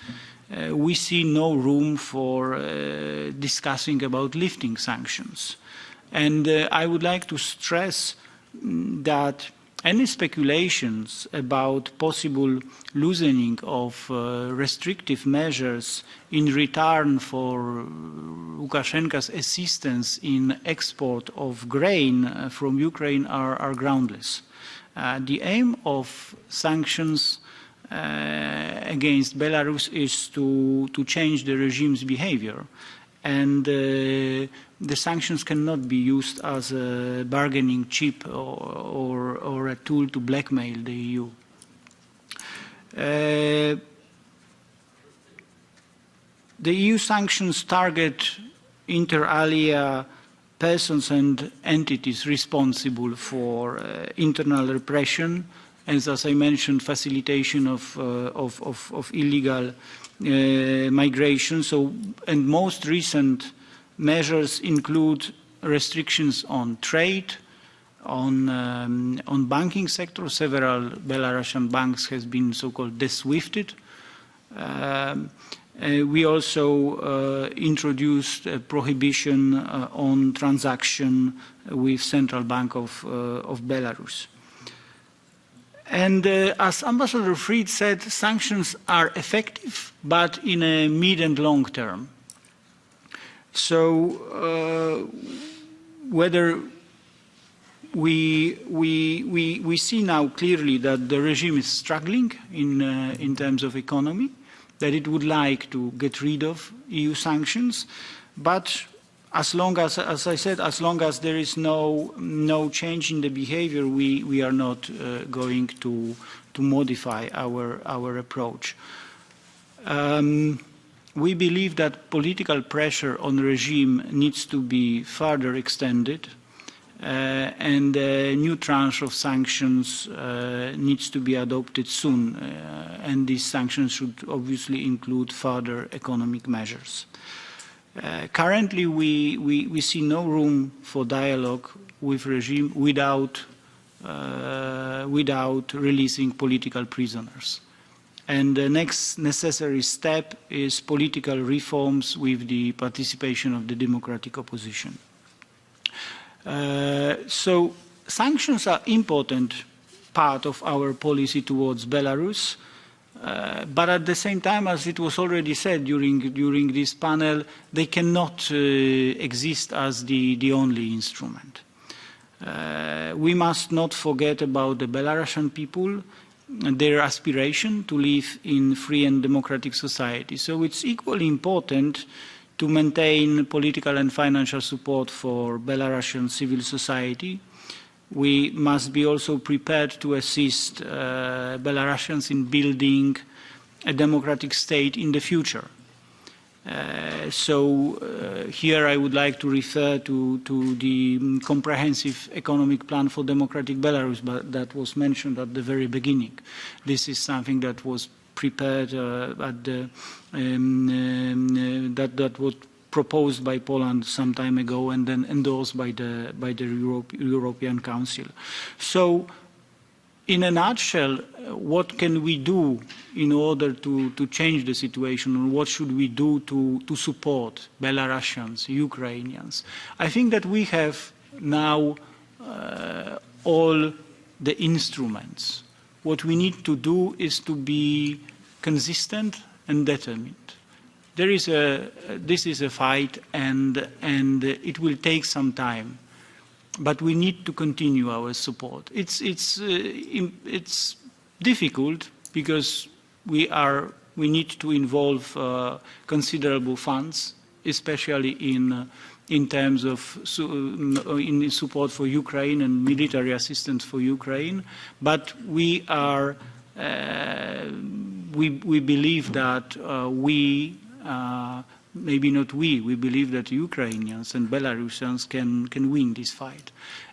we see no room for discussing about lifting sanctions. And I would like to stress that any speculations about possible loosening of restrictive measures in return for Lukashenko's assistance in export of grain from Ukraine are groundless. The aim of sanctions against Belarus is to change the regime's behavior, and the sanctions cannot be used as a bargaining chip or a tool to blackmail the EU. The EU sanctions target inter alia persons and entities responsible for internal repression, and as I mentioned, facilitation of illegal migration. So, and most recent measures include restrictions on trade, on banking sector. Several Belarusian banks has been so-called de-swifted. We also introduced a prohibition on transaction with Central Bank of Belarus. And as Ambassador Fried said, sanctions are effective, but in a mid and long term. So whether we see now clearly that the regime is struggling in terms of economy, that it would like to get rid of EU sanctions, but as long as I said, as long as there is no change in the behavior, we are not going to modify our approach. We believe that political pressure on the regime needs to be further extended, and a new tranche of sanctions needs to be adopted soon, and these sanctions should obviously include further economic measures. Currently, we see no room for dialogue with regime without releasing political prisoners. And the next necessary step is political reforms with the participation of the democratic opposition. So sanctions are important part of our policy towards Belarus, but at the same time, as it was already said during this panel, they cannot exist as the only instrument. We must not forget about the Belarusian people and their aspiration to live in free and democratic society. So it's equally important to maintain political and financial support for Belarusian civil society. We must be also prepared to assist Belarusians in building a democratic state in the future. Here I would like to refer to the comprehensive economic plan for democratic Belarus, but that was mentioned at the very beginning. This is something that was prepared that was proposed by Poland some time ago and then endorsed by the European Council. So, in a nutshell, what can we do in order to change the situation, and what should we do to support Belarusians, Ukrainians? I think that we have now all the instruments. What we need to do is to be consistent and determined. This is a fight, and it will take some time. But we need to continue our support. It's difficult because we need to involve considerable funds, especially in terms of in support for Ukraine and military assistance for Ukraine. But we believe that maybe not we believe that Ukrainians and Belarusians can win this fight.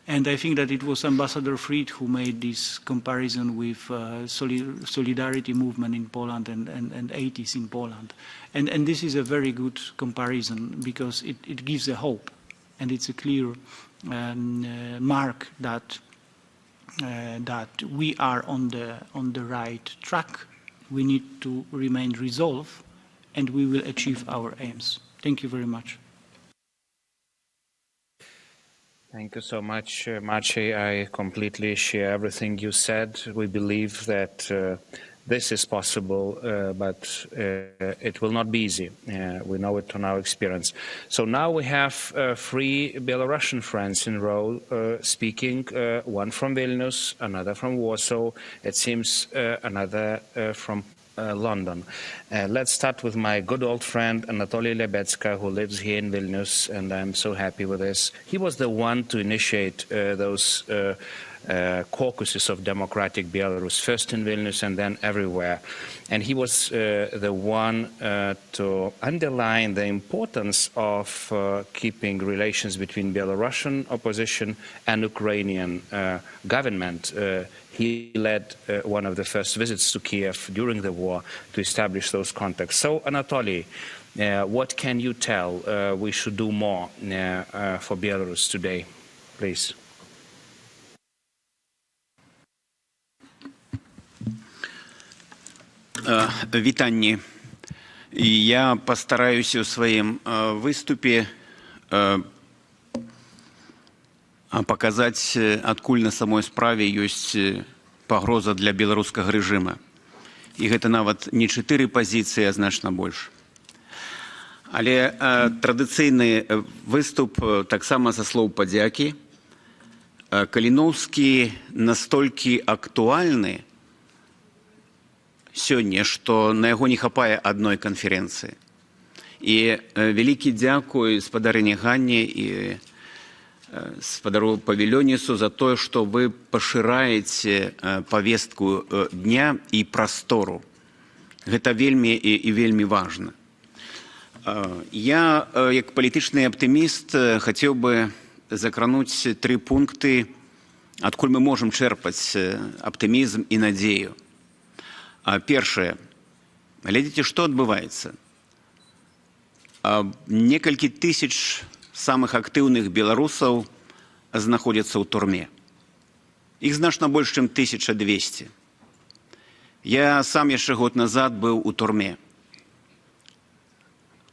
And I think that it was Ambassador Fried who made this comparison with Solidarity movement in Poland and 80s in Poland. And this is a very good comparison because it gives a hope, and it's a clear mark that we are on the right track. We need to remain resolved, and we will achieve our aims. Thank you very much. Thank you so much, Maciej. I completely share everything you said. We believe that this is possible, but it will not be easy. We know it from our experience. So now we have 3 Belarusian friends in a row speaking, one from Vilnius, another from Warsaw, it seems another from London. Let's start with my good old friend Anatoly Lebedska, who lives here in Vilnius, and I'm so happy with this. He was the one to initiate those caucuses of democratic Belarus, first in Vilnius and then everywhere. And he was the one to underline the importance of keeping relations between Belarusian opposition and Ukrainian government. He led one of the first visits to Kiev during the war to establish those contacts. So, Anatoly, what can you tell we should do more for Belarus today, please? Вітанні. Я постараюсь у своем выступе показать, адкуль на самой справе ёсць пагроза для беларускага рэжыма. І гэта нават не 4 пазіцыі, а значна больш. Але традыцыйны выступ таксама са слоў падзякі. Каліноўскі настолькі актуальны сёння, што на яго не хапае адной канферэнцыі. І вялікі дзякуй спадарыне Ганне і спадару Павілёнісу за тое, што вы пашыраеце павестку дня і прастору. Гэта вельмі і вельмі важна. Я, як палітычны аптыміст, хацеў бы закрануць 3 пункты, адкуль мы можам чэрпаць аптымізм і надзею. Першае. Глядзіце, што адбываецца. Некалькі тысяч самых актыўных беларусаў знаходзяцца ў турме. Іх значна больш, чым 1200. Я сам яшчэ год назад быў у турме.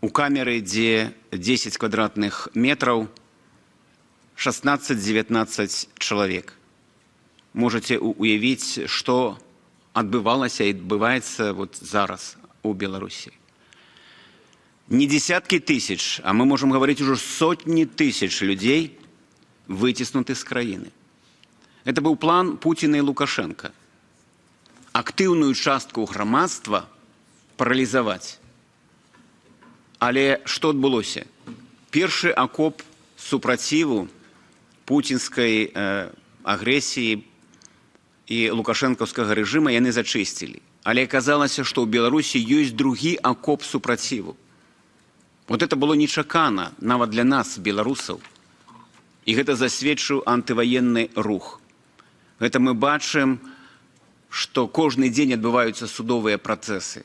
У камеры, дзе 10 квадратных метраў, 16-19 чалавек. Можаце уявіць, што адбывалася і адбываецца вот зараз у Беларусі. Не десяткі тысяч, а мы можам гаварыць ужо сотні тысяч людзей выціснуты з краіны. Это быў план Пуціна і Лукашенка. Актыўную частку грамадства паралізаваць. Але што адбылося? Першы акоп супраціву пуцінскай агрэсіі і лукашэнкаўскага рэжыма яны зачысцілі. Але аказалася, што ў Беларусі ёсць другі акоп супраціву. Вот это было нечакана нават для нас, беларусаў. І гэта засведчыў антываенны рух. Гэта мы бачым, што кожны дзень адбываюцца судовыя працэсы.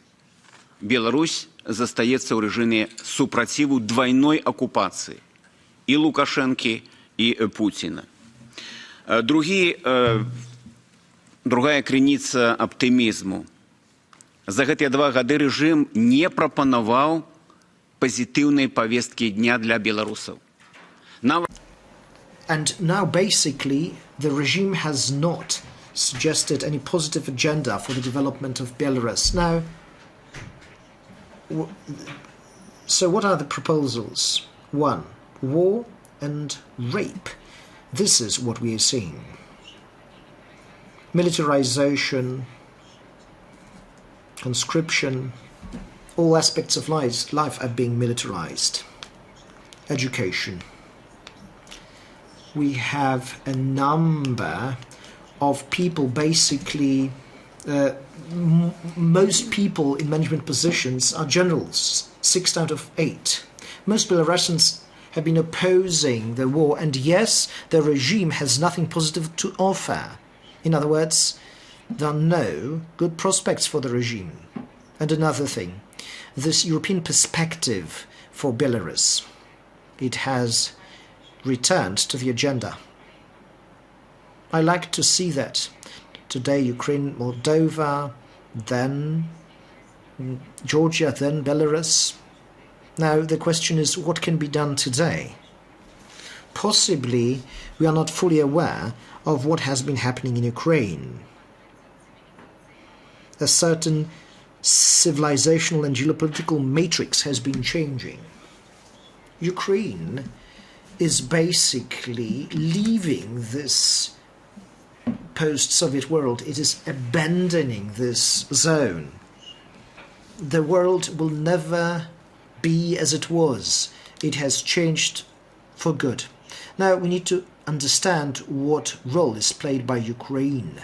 Беларусь застаецца ў рэжыме супраціву двайной акупацыі. І Лукашэнкі, і Пуціна. Другая крыніца аптымізму. За гэтыя 2 гады рэжым не прапанаваў пазітыўнай павесткі дня для беларусаў. And now basically the regime has not suggested any positive agenda for the development of Belarus. Now, so what are the proposals? 1, war and rape. This is what we are seeing. Militarization, conscription, all aspects of life are being militarized. Education. We have a number of people, basically, most people in management positions are generals, 6 out of 8. Most Belarusians have been opposing the war, and yes, the regime has nothing positive to offer. In other words, there are no good prospects for the regime. And another thing, this European perspective for Belarus, it has returned to the agenda. I like to see that. Today, Ukraine, Moldova, then Georgia, then Belarus. Now, the question is, what can be done today? Possibly, we are not fully aware of what has been happening in Ukraine. A certain civilizational and geopolitical matrix has been changing. Ukraine is basically leaving this post-Soviet world. It is abandoning this zone. The world will never be as it was. It has changed for good. Now we need to understand what role is played by Ukraine.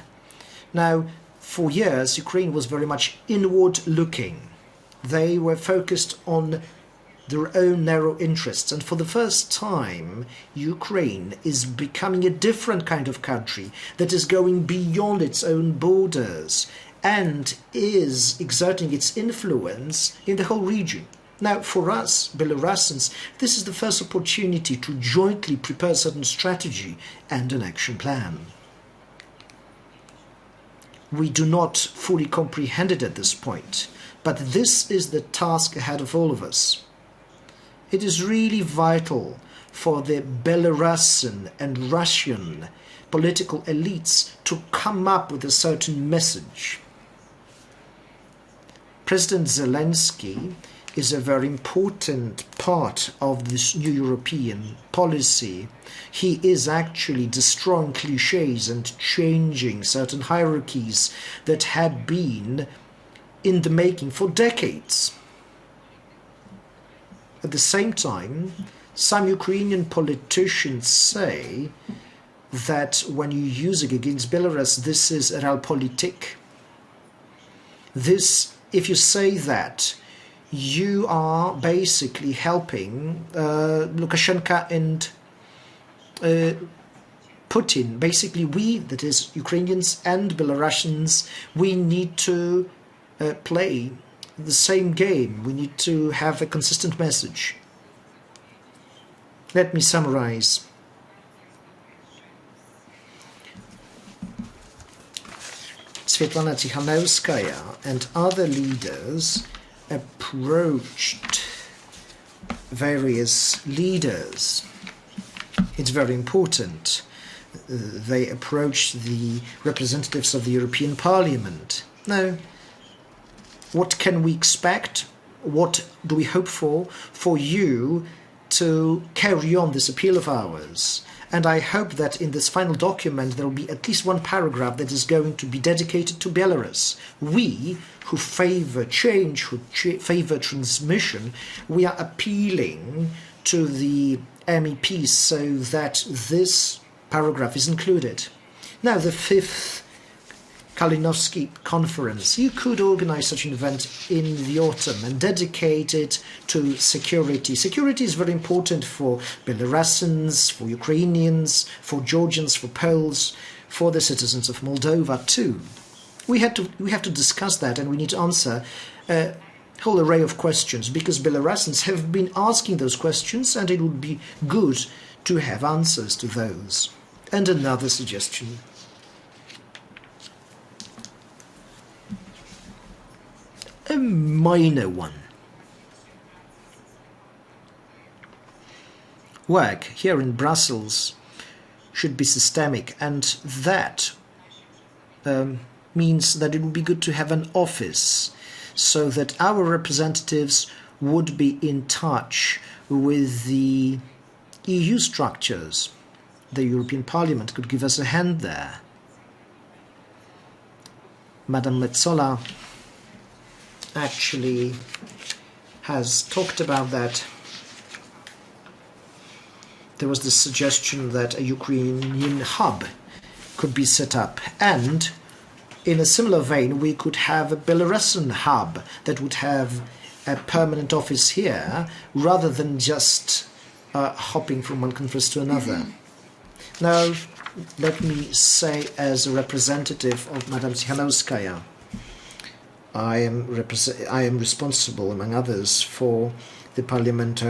Now, for years, Ukraine was very much inward-looking. They were focused on their own narrow interests. And for the first time, Ukraine is becoming a different kind of country that is going beyond its own borders and is exerting its influence in the whole region. Now, for us, Belarusians, this is the first opportunity to jointly prepare a certain strategy and an action plan. We do not fully comprehend it at this point, but this is the task ahead of all of us. It is really vital for the Belarusian and Russian political elites to come up with a certain message. President Zelensky is a very important part of this new European policy. He is actually destroying cliches and changing certain hierarchies that had been in the making for decades. At the same time, some Ukrainian politicians say that when you use it against Belarus, this is realpolitik. This, if you say that, you are basically helping Lukashenko and Putin. Basically, we, that is Ukrainians and Belarusians, we need to play the same game. We need to have a consistent message. Let me summarize. Svetlana Tikhanovskaya and other leaders approached various leaders. It's very important. They approached the representatives of the European Parliament. Now, what can we expect? What do we hope for? For you to carry on this appeal of ours. And I hope that in this final document there will be at least one paragraph that is going to be dedicated to Belarus. We, who favor change, who favor transmission, we are appealing to the MEPs so that this paragraph is included. Now, the 5th Kalinowski conference. You could organize such an event in the autumn and dedicate it to security. Security is very important for Belarusians, for Ukrainians, for Georgians, for Poles, for the citizens of Moldova too. We have to discuss that, and we need to answer a whole array of questions, because Belarusians have been asking those questions, and it would be good to have answers to those. And another suggestion. A minor one. Work here in Brussels should be systemic, and that means that it would be good to have an office so that our representatives would be in touch with the EU structures. The European Parliament could give us a hand there. Madam Metsola actually has talked about that. There was the suggestion that a Ukrainian hub could be set up, and in a similar vein we could have a Belarusian hub that would have a permanent office here rather than just hopping from one conference to another. Now, let me say, as a representative of Madam Kalinowska, I am responsible, among others, for the parliament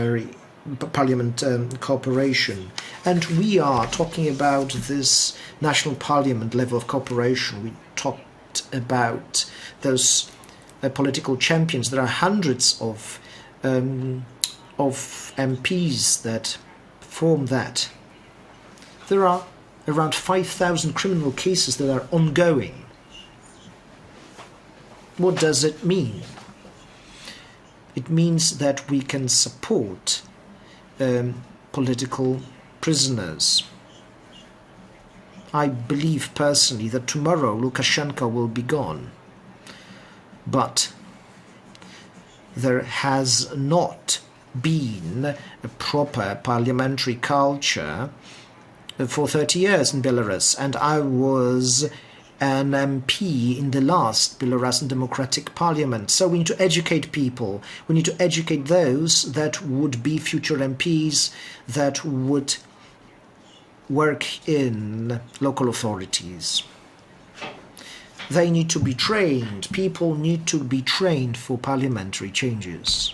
cooperation, and we are talking about this national parliament level of cooperation. We talked about those political champions. There are hundreds of MPs that form that. There are around 5,000 criminal cases that are ongoing. What does it mean? It means that we can support political prisoners. I believe personally that tomorrow Lukashenko will be gone, but there has not been a proper parliamentary culture for 30 years in Belarus, and I was an MP in the last Belarusian Democratic Parliament. So we need to educate people. We need to educate those that would be future MPs, that would work in local authorities. They need to be trained. People need to be trained for parliamentary changes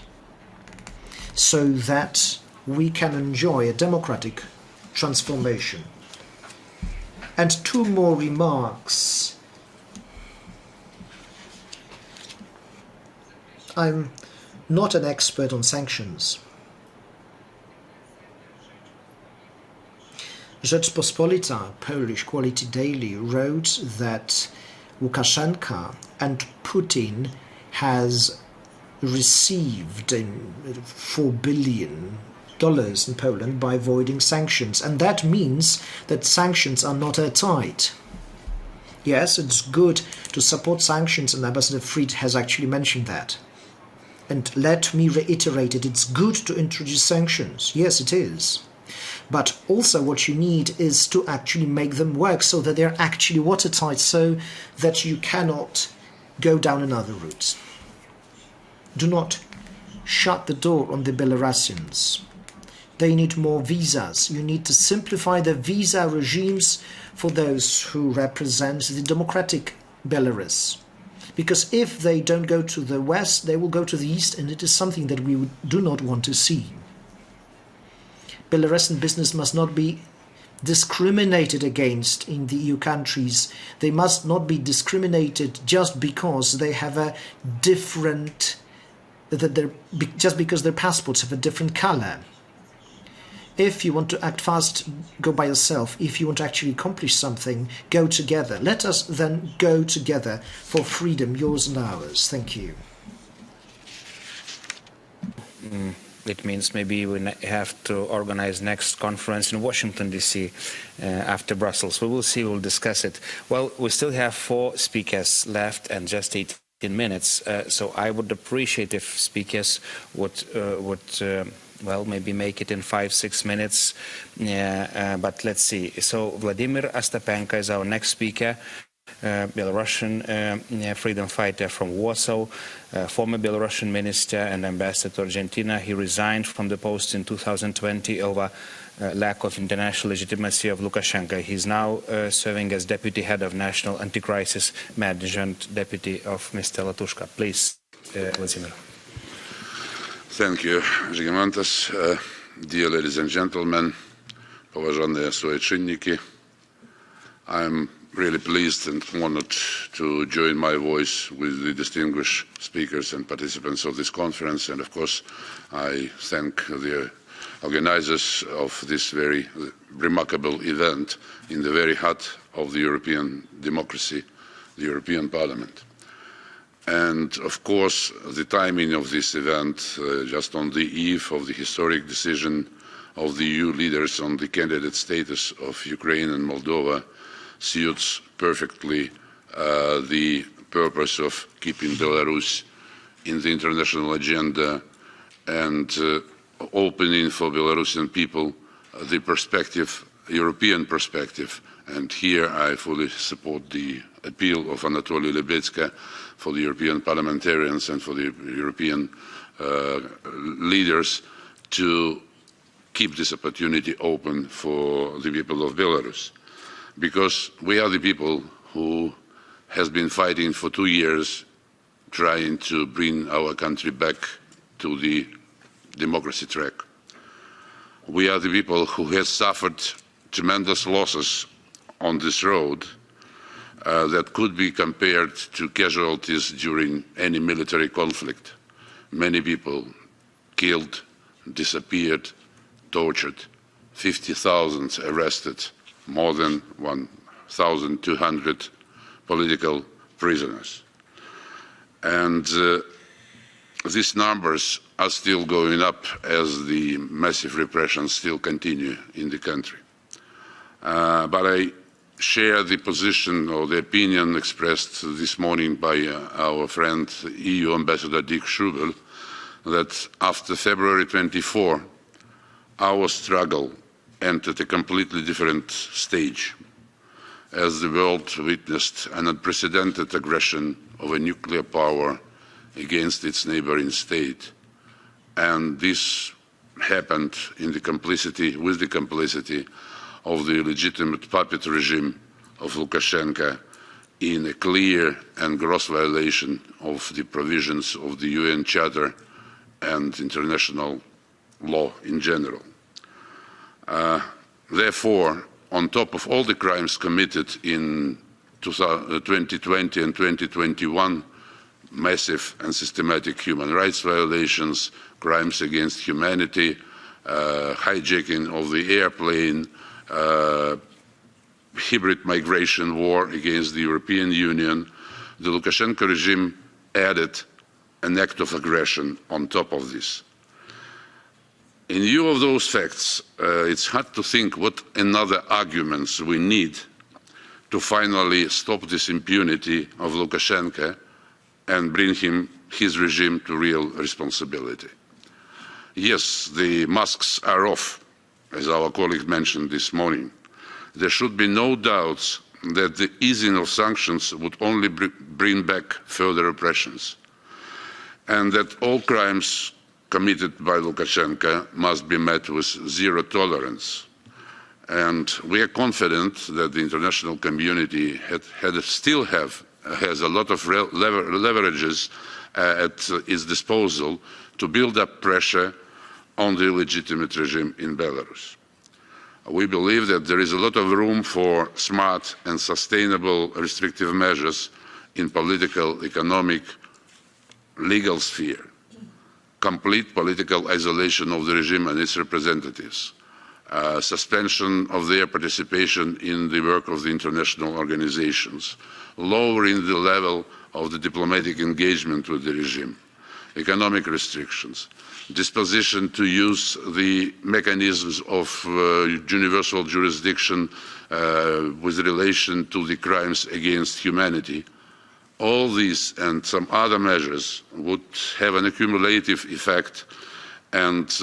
so that we can enjoy a democratic transformation. And two more remarks. I'm not an expert on sanctions. Rzeczpospolita, Polish Quality Daily, wrote that Lukashenko and Putin has received $4 billion in Poland by avoiding sanctions, and that means that sanctions are not airtight. Yes, it's good to support sanctions, and Ambassador Fried has actually mentioned that. And let me reiterate it, it's good to introduce sanctions. Yes, it is. But also what you need is to actually make them work so that they're actually watertight, so that you cannot go down another route. Do not shut the door on the Belarusians. They need more visas. You need to simplify the visa regimes for those who represent the democratic Belarus. Because if they don't go to the west, they will go to the east, and it is something that we do not want to see. Belarusian business must not be discriminated against in the EU countries. They must not be discriminated just because they have a different, just because their passports have a different color. If you want to act fast, go by yourself. If you want to actually accomplish something, go together. Let us then go together for freedom, yours and ours. Thank you. It means maybe we have to organize next conference in Washington, D.C. After Brussels. We will see, we'll discuss it. Well, we still have 4 speakers left and just 18 minutes. So I would appreciate if speakers would well, maybe make it in 5-6 minutes, but let's see. So Vladimir Ostapenko is our next speaker, Belarusian freedom fighter from Warsaw, former Belarusian minister and ambassador to Argentina. He resigned from the post in 2020 over lack of international legitimacy of Lukashenko. He's now serving as deputy head of National Anti-Crisis Management, deputy of Mr. Latushka. Please, Vladimir. Thank you, Žygimantas. Dear ladies and gentlemen, poważane sojusznicy, I'm really pleased and honored to join my voice with the distinguished speakers and participants of this conference, and of course I thank the organizers of this very remarkable event in the very heart of the European democracy, the European Parliament. And of course, the timing of this event, just on the eve of the historic decision of the EU leaders on the candidate status of Ukraine and Moldova, suits perfectly the purpose of keeping Belarus in the international agenda and opening for Belarusian people the perspective, European perspective. And here I fully support the appeal of Anatoly Lebedska for the European parliamentarians and for the European leaders to keep this opportunity open for the people of Belarus. Because we are the people who has been fighting for 2 years trying to bring our country back to the democracy track. We are the people who have suffered tremendous losses on this road that could be compared to casualties during any military conflict. Many people killed, disappeared, tortured, 50,000 arrested, more than 1,200 political prisoners. And these numbers are still going up as the massive repression still continue in the country. But I share the position or the opinion expressed this morning by our friend EU Ambassador Dick Schubel that after February 24, our struggle entered a completely different stage as the world witnessed an unprecedented aggression of a nuclear power against its neighboring state. And this happened in the complicity, with the complicity of the legitimate puppet regime of Lukashenko in a clear and gross violation of the provisions of the UN Charter and international law in general. Therefore, on top of all the crimes committed in 2020 and 2021, massive and systematic human rights violations, crimes against humanity, hijacking of the airplane, hybrid migration war against the European Union, the Lukashenko regime added an act of aggression on top of this. In view of those facts, it's hard to think what another arguments we need to finally stop this impunity of Lukashenko and bring his regime to real responsibility. Yes, the masks are off, as our colleague mentioned this morning. There should be no doubts that the easing of sanctions would only bring back further oppressions, and that all crimes committed by Lukashenko must be met with zero tolerance. And we are confident that the international community still has a lot of leverages at its disposal to build up pressure on the illegitimate regime in Belarus. We believe that there is a lot of room for smart and sustainable restrictive measures in political, economic, legal sphere, complete political isolation of the regime and its representatives, suspension of their participation in the work of the international organizations, lowering the level of the diplomatic engagement with the regime, economic restrictions, disposition to use the mechanisms of universal jurisdiction with relation to the crimes against humanity. All these and some other measures would have an accumulative effect and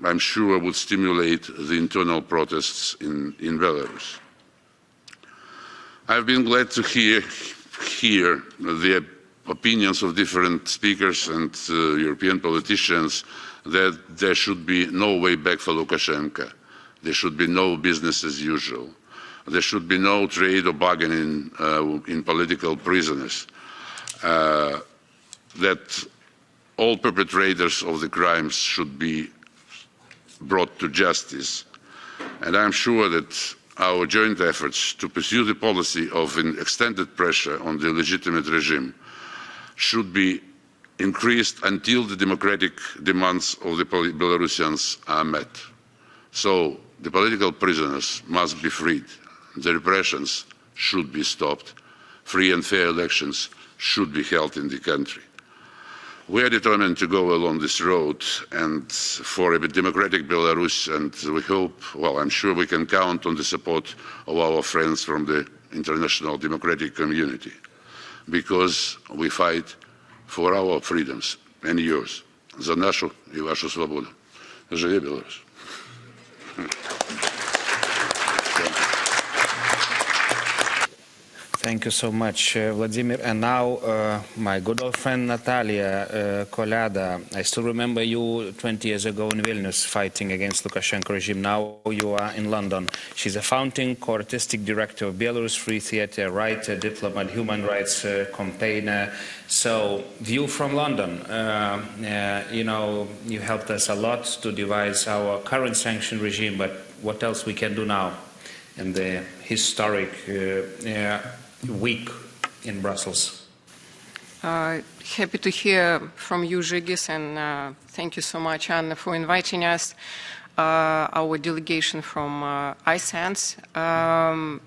I'm sure would stimulate the internal protests in Belarus. I've been glad to hear the opinions of different speakers and European politicians that there should be no way back for Lukashenko. There should be no business as usual. There should be no trade or bargaining in political prisoners. That all perpetrators of the crimes should be brought to justice. And I'm sure that our joint efforts to pursue the policy of an extended pressure on the legitimate regime should be increased until the democratic demands of the Belarusians are met. So the political prisoners must be freed. The repressions should be stopped. Free and fair elections should be held in the country. We are determined to go along this road and for a democratic Belarus, and we hope, well, I'm sure we can count on the support of our friends from the international democratic community, because we fight for our freedoms and yours. За нашу и вашу свободу. Живи Беларусь! Thank you so much, Vladimir. And now, my good old friend Natalia Kolada. I still remember you 20 years ago in Vilnius fighting against Lukashenko regime. Now you are in London. She's a founding co-artistic director of Belarus Free Theatre, writer, diplomat, human rights campaigner. So, view from London. You know, you helped us a lot to devise our current sanction regime, but what else we can do now in the historic week in Brussels? Happy to hear from you, Žygis, and thank you so much, Anna, for inviting us, our delegation from iSense.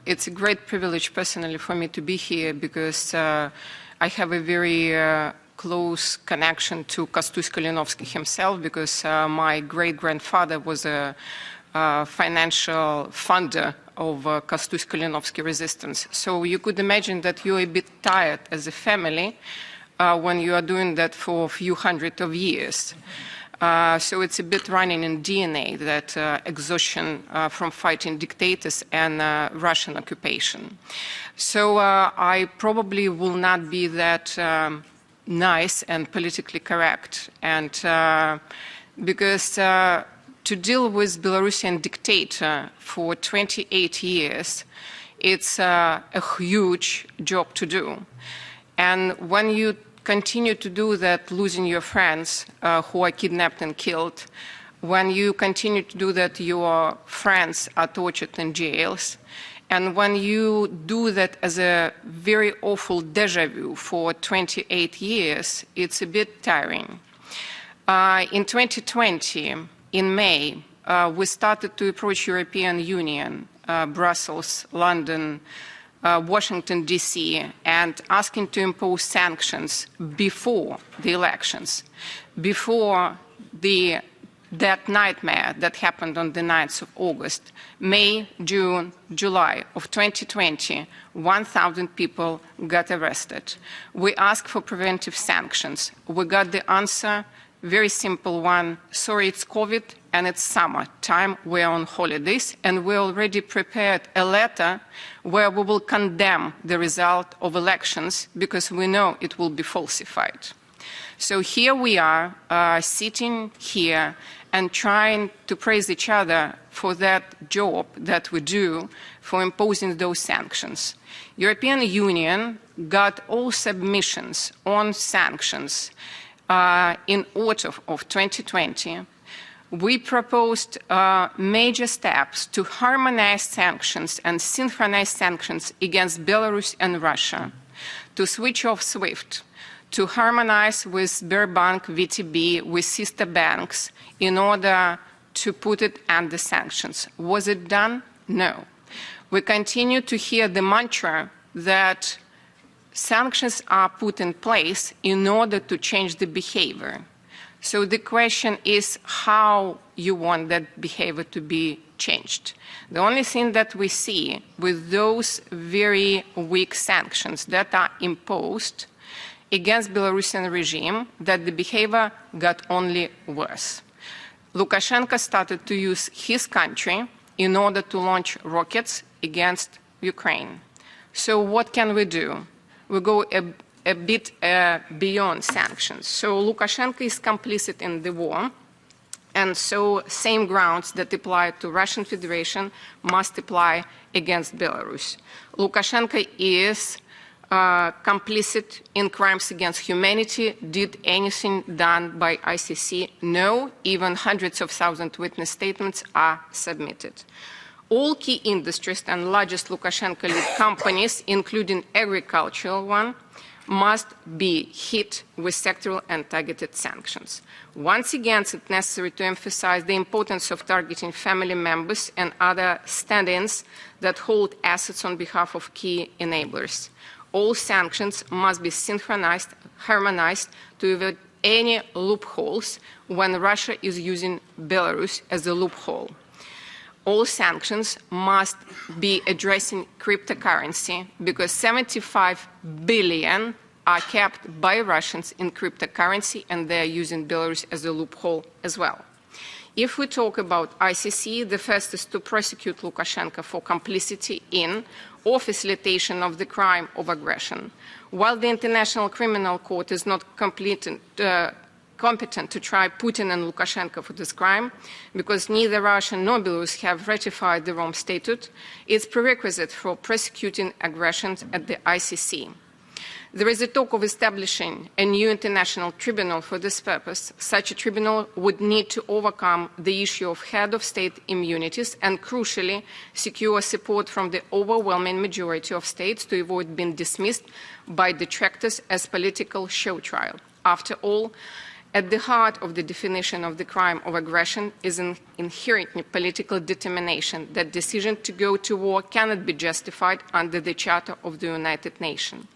It's a great privilege personally for me to be here because I have a very close connection to Kostus Kalinowski himself, because my great-grandfather was a financial funder of Kostus Kalinowski resistance. So you could imagine that you're a bit tired as a family when you are doing that for a few hundred of years. So it's a bit running in DNA, that exhaustion from fighting dictators and Russian occupation. So I probably will not be that nice and politically correct, and because to deal with Belarusian dictator for 28 years, it's a huge job to do. And when you continue to do that, losing your friends who are kidnapped and killed, when you continue to do that, your friends are tortured in jails, and when you do that as a very awful déjà vu for 28 years, it's a bit tiring. In 2020, in May, we started to approach European Union, Brussels, London, Washington, D.C., and asking to impose sanctions before the elections, before that nightmare that happened on the 9th of August. May, June, July of 2020, 1,000 people got arrested. We asked for preventive sanctions. We got the answer, very simple one: sorry, it's COVID and it's summer time, we're on holidays, and we already prepared a letter where we will condemn the result of elections because we know it will be falsified. So here we are, sitting here and trying to praise each other for that job that we do for imposing those sanctions. European Union got all submissions on sanctions in autumn of 2020. We proposed major steps to harmonize sanctions and synchronize sanctions against Belarus and Russia, to switch off SWIFT, to harmonize with Sberbank, VTB, with sister banks, in order to put it under sanctions. Was it done? No. We continue to hear the mantra that sanctions are put in place in order to change the behavior. So the question is how you want that behavior to be changed. The only thing that we see with those very weak sanctions that are imposed against Belarusian regime, that the behavior got only worse. Lukashenko started to use his country in order to launch rockets against Ukraine. So what can we do? We go a bit beyond sanctions. So Lukashenko is complicit in the war, and so same grounds that apply to Russian Federation must apply against Belarus. Lukashenko is complicit in crimes against humanity. Did anything done by ICC? No. Even hundreds of thousands witness statements are submitted. All key industries and largest Lukashenko-led companies, including agricultural one, must be hit with sectoral and targeted sanctions. Once again, it's necessary to emphasize the importance of targeting family members and other stand-ins that hold assets on behalf of key enablers. All sanctions must be synchronized, harmonized to avoid any loopholes when Russia is using Belarus as a loophole. All sanctions must be addressing cryptocurrency because 75 billion are kept by Russians in cryptocurrency, and they are using Belarus as a loophole as well. If we talk about ICC, the first is to prosecute Lukashenko for complicity in or facilitation of the crime of aggression. While the International Criminal Court is not competent to try Putin and Lukashenko for this crime, because neither Russia nor Belarus have ratified the Rome Statute, it's prerequisite for prosecuting aggressions at the ICC. There is a talk of establishing a new international tribunal for this purpose. Such a tribunal would need to overcome the issue of head of state immunities and, crucially, secure support from the overwhelming majority of states to avoid being dismissed by detractors as political show trial. After all, at the heart of the definition of the crime of aggression is an inherent political determination that decision to go to war cannot be justified under the Charter of the United Nations.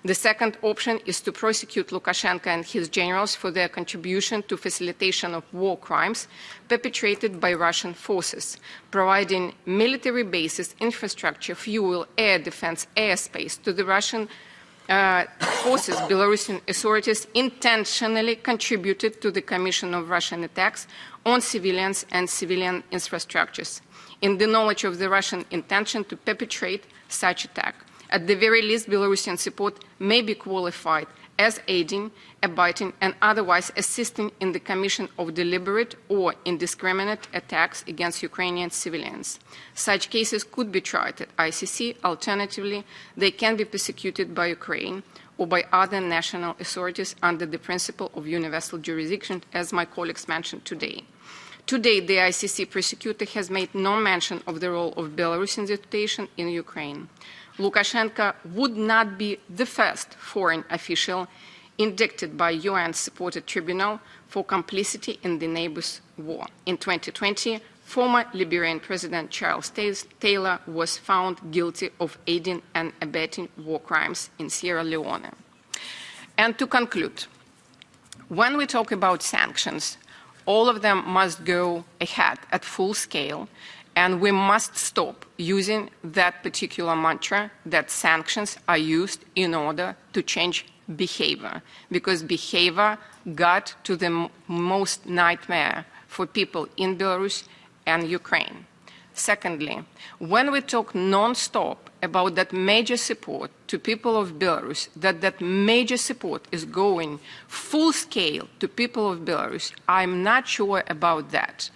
The second option is to prosecute Lukashenko and his generals for their contribution to facilitation of war crimes perpetrated by Russian forces, providing military bases, infrastructure, fuel, air defense, airspace to the Russian forces. Belarusian authorities intentionally contributed to the commission of Russian attacks on civilians and civilian infrastructures, in the knowledge of the Russian intention to perpetrate such attack. At the very least, Belarusian support may be qualified as aiding, abetting, and otherwise assisting in the commission of deliberate or indiscriminate attacks against Ukrainian civilians. Such cases could be tried at ICC. Alternatively, they can be prosecuted by Ukraine or by other national authorities under the principle of universal jurisdiction, as my colleagues mentioned today. Today, the ICC prosecutor has made no mention of the role of Belarus in the situation in Ukraine. Lukashenko would not be the first foreign official indicted by UN-supported tribunal for complicity in the neighbors' war. In 2020, former Liberian President Charles Taylor was found guilty of aiding and abetting war crimes in Sierra Leone. And to conclude, when we talk about sanctions, all of them must go ahead at full scale, and we must stop using that particular mantra that sanctions are used in order to change behavior, because behavior got to the most nightmare for people in Belarus and Ukraine. Secondly, when we talk non-stop about that major support to people of Belarus, that major support is going full scale to people of Belarus, I'm not sure about that.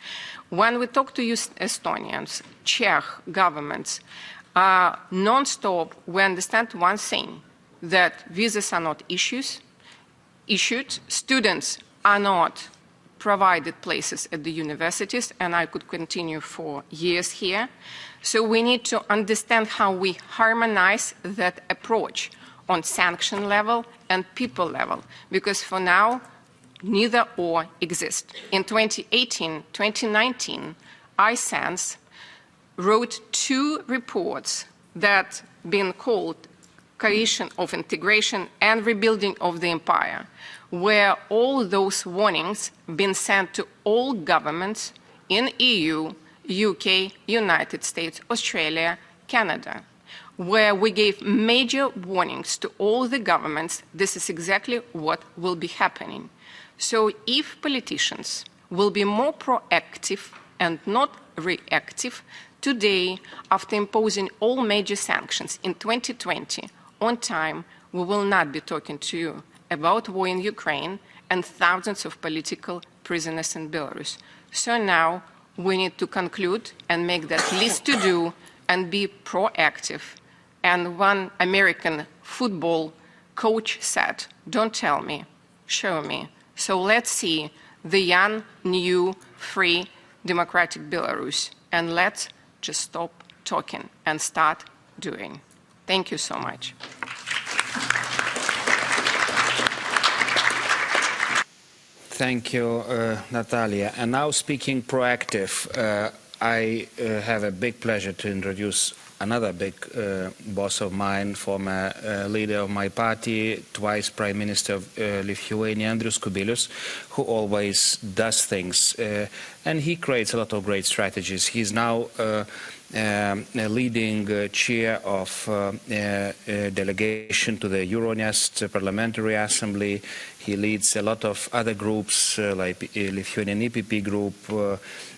When we talk to you Estonians, Czech governments, non-stop, we understand one thing, that visas are not issued, students are not provided places at the universities, and I could continue for years here. So we need to understand how we harmonize that approach on sanction level and people level, because for now, neither or exist. In 2018, 2019, ISANS wrote 2 reports that been called Coalition of Integration and Rebuilding of the Empire, where all those warnings been sent to all governments in EU, UK, United States, Australia, Canada, where we gave major warnings to all the governments. This is exactly what will be happening. So if politicians will be more proactive and not reactive, today, after imposing all major sanctions in 2020 on time, we will not be talking to you about war in Ukraine and thousands of political prisoners in Belarus. So now we need to conclude and make that list to do and be proactive. And one American football coach said, "Don't tell me, show me." So let's see the young, new, free, democratic Belarus, and let's just stop talking and start doing. Thank you so much. Thank you, Natalia. And now speaking proactive, I have a big pleasure to introduce another big boss of mine, former leader of my party, twice Prime Minister of Lithuania, Andrius Kubilius, who always does things, and he creates a lot of great strategies. He's now leading chair of delegation to the Euronest Parliamentary Assembly. He leads a lot of other groups like Lithuanian EPP group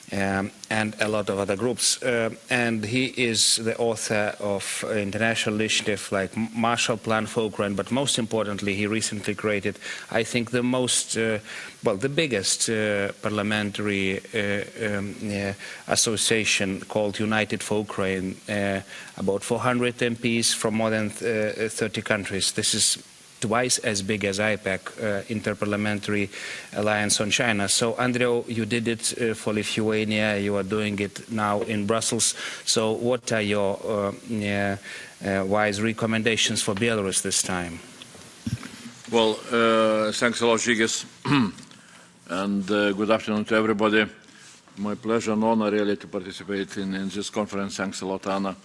and a lot of other groups. And he is the author of international initiative like Marshall Plan for Ukraine, but most importantly, he recently created, I think, the most, well, the biggest parliamentary association called United for Ukraine, about 400 MPs from more than 30 countries. This is twice as big as IPAC, Interparliamentary Alliance on China. So, Andriau, you did it for Lithuania, you are doing it now in Brussels. So what are your wise recommendations for Belarus this time? Well, thanks a lot, Žygis, and good afternoon to everybody. My pleasure and honor really to participate in this conference. Thanks a lot, Anna.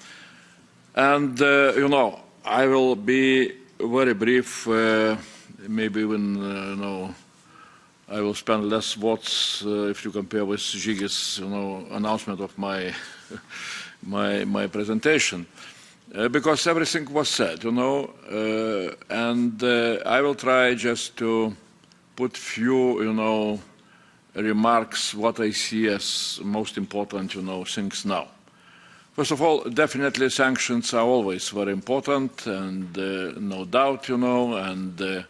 And, you know, I will be very brief, maybe even, you know, I will spend less words if you compare with Žygis, you know, announcement of my my presentation, because everything was said, you know, and I will try just to put few, you know, remarks what I see as most important, you know, things now. First of all, definitely sanctions are always very important, and no doubt, you know, and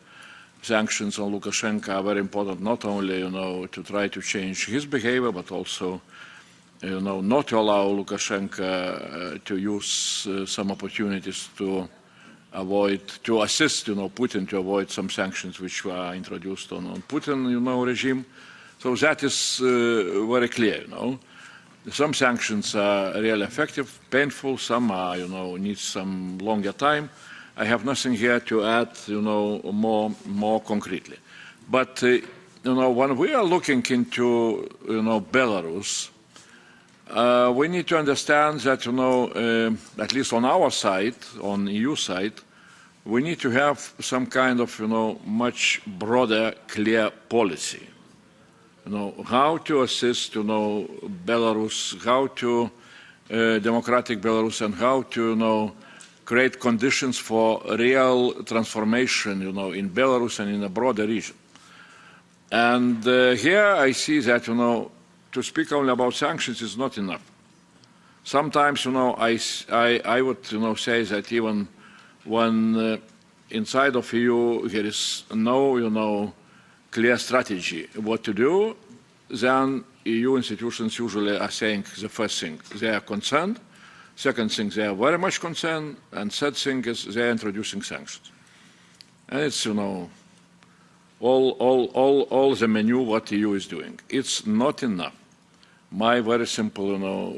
sanctions on Lukashenko are very important, not only, you know, to try to change his behavior, but also, you know, not to allow Lukashenko to use some opportunities to avoid, to assist, you know, Putin to avoid some sanctions which were introduced on Putin, you know, regime. So that is very clear, you know. Some sanctions are really effective, painful, some are, you know, need some longer time. I have nothing here to add, you know, more concretely. But, you know, when we are looking into, you know, Belarus, we need to understand that, you know, at least on our side, on EU side, we need to have some kind of, you know, much broader, clear policy. You know, how to assist, you know, Belarus, how to democratic Belarus, and how to, you know, create conditions for real transformation, you know, in Belarus and in a broader region. And here I see that, you know, to speak only about sanctions is not enough. Sometimes, you know, I would, you know, say that even when inside of EU there is no, you know, clear strategy what to do, then EU institutions usually are saying the first thing, they are concerned, second thing, they are very much concerned, and third thing is they are introducing sanctions. And it's, you know, all the menu what EU is doing. It's not enough. My very simple, you know,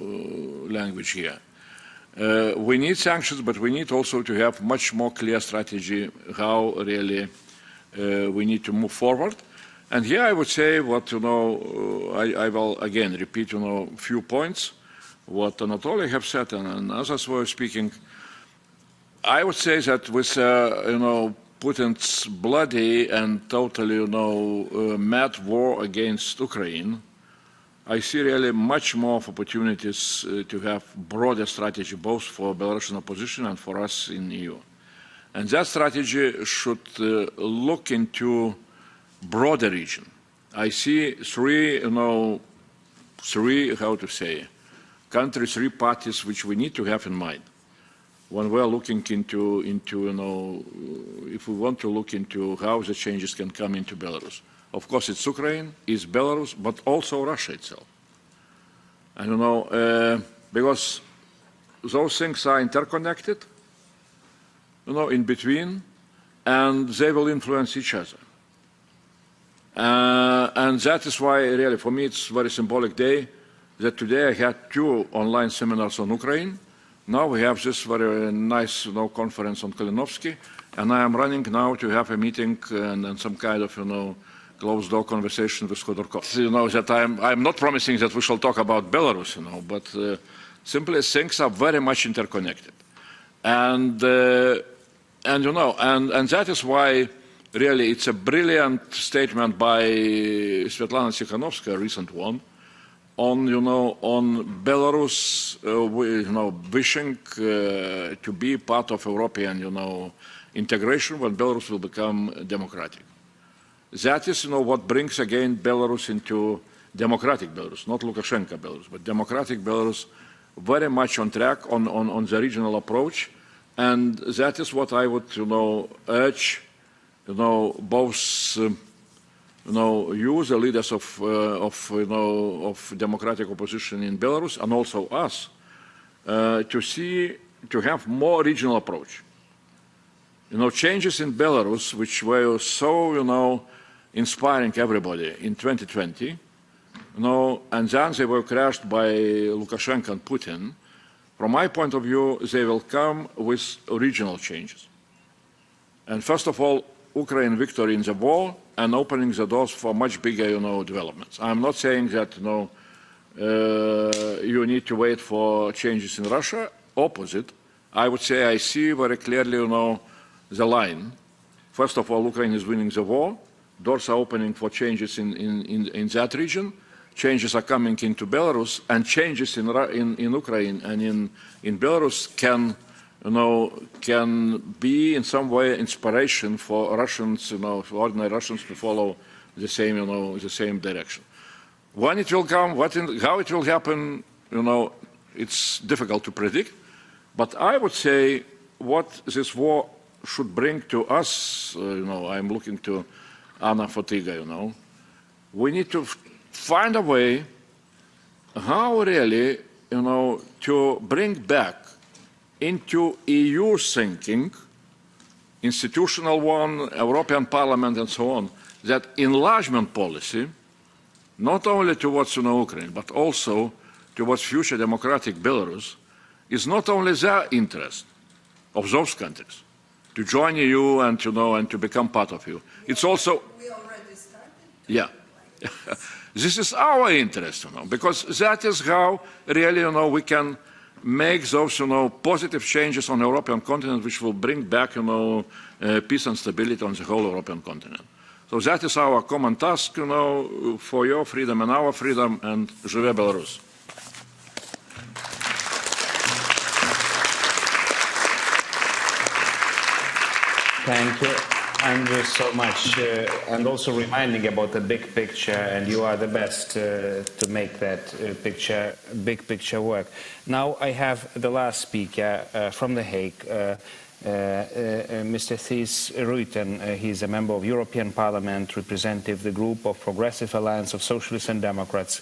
language here. We need sanctions, but we need also to have much more clear strategy how really we need to move forward. And here I would say what, you know, I will again repeat, you know, a few points, what Anatoly have said and others were speaking. I would say that with, you know, Putin's bloody and totally, you know, mad war against Ukraine, I see really much more of opportunities to have broader strategy, both for Belarusian opposition and for us in the EU. And that strategy should look into broader region. I see three, you know, how to say, countries, three parties which we need to have in mind when we are looking into, you know, if we want to look into how the changes can come into Belarus. Of course, it's Ukraine, it's Belarus, but also Russia itself. And, you know, because those things are interconnected, you know, in between, and they will influence each other. And that is why, really, for me, it's a very symbolic day that today I had 2 online seminars on Ukraine. Now we have this very nice, you know, conference on Kalinowski, and I am running now to have a meeting and some kind of, you know, closed-door conversation with Khodorkovsky. You know, that I'm not promising that we shall talk about Belarus, you know, but simply things are very much interconnected. And you know, and that is why, really, it's a brilliant statement by Svetlana Tikhanovskaya, a recent one, on Belarus, wishing to be part of European, integration when Belarus will become democratic. That is, what brings again Belarus into democratic Belarus, not Lukashenko Belarus, but democratic Belarus, very much on track on the regional approach, and that is what I would, urge, both. You, the leaders of democratic opposition in Belarus, and also us, to have more regional approach. Changes in Belarus, which were so, inspiring everybody in 2020, and then they were crashed by Lukashenko and Putin. From my point of view, they will come with regional changes. And first of all, Ukraine victory in the war and opening the doors for much bigger, developments. I'm not saying that, you need to wait for changes in Russia. Opposite. I would say I see very clearly, the line. First of all, Ukraine is winning the war. Doors are opening for changes in that region. Changes are coming into Belarus, and changes in Ukraine and in Belarus can be in some way inspiration for Russians, for ordinary Russians to follow the same direction. When it will come, how it will happen, it's difficult to predict. But I would say what this war should bring to us, I'm looking to Anna Fotyga, we need to find a way how really, to bring back into EU thinking, institutional one, European Parliament and so on, that enlargement policy, not only towards Ukraine, but also towards future democratic Belarus, is not only their interest of those countries to join EU and to become part of EU. It's also we already started. Yeah. This is our interest, because that is how really, we can make those, positive changes on the European continent which will bring back, peace and stability on the whole European continent. So that is our common task, for your freedom and our freedom, and Живе Belarus. Thank you, Andrew, so much, and also reminding about the big picture, and you are the best to make that big picture work. Now I have the last speaker from The Hague, Mr. Thijs Ruijten. He's a member of European Parliament, representative of the group of Progressive Alliance of Socialists and Democrats,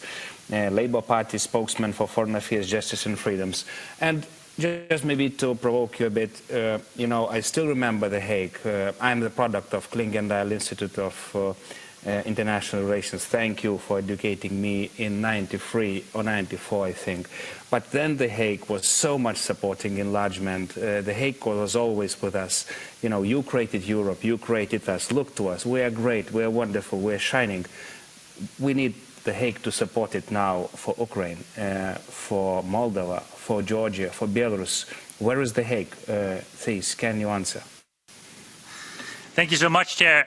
Labour Party spokesman for Foreign Affairs, Justice and Freedoms. And just maybe to provoke you a bit, I still remember The Hague. I'm the product of Klingendael Institute of International Relations. Thank you for educating me in 93 or 94, I think. But then The Hague was so much supporting enlargement. The Hague was always with us. You created Europe, you created us. Look to us. We are great, we are wonderful, we are shining. We need The Hague to support it now for Ukraine, for Moldova, for Georgia, for Belarus. Where is The Hague? Thijs, can you answer? Thank you so much, Chair.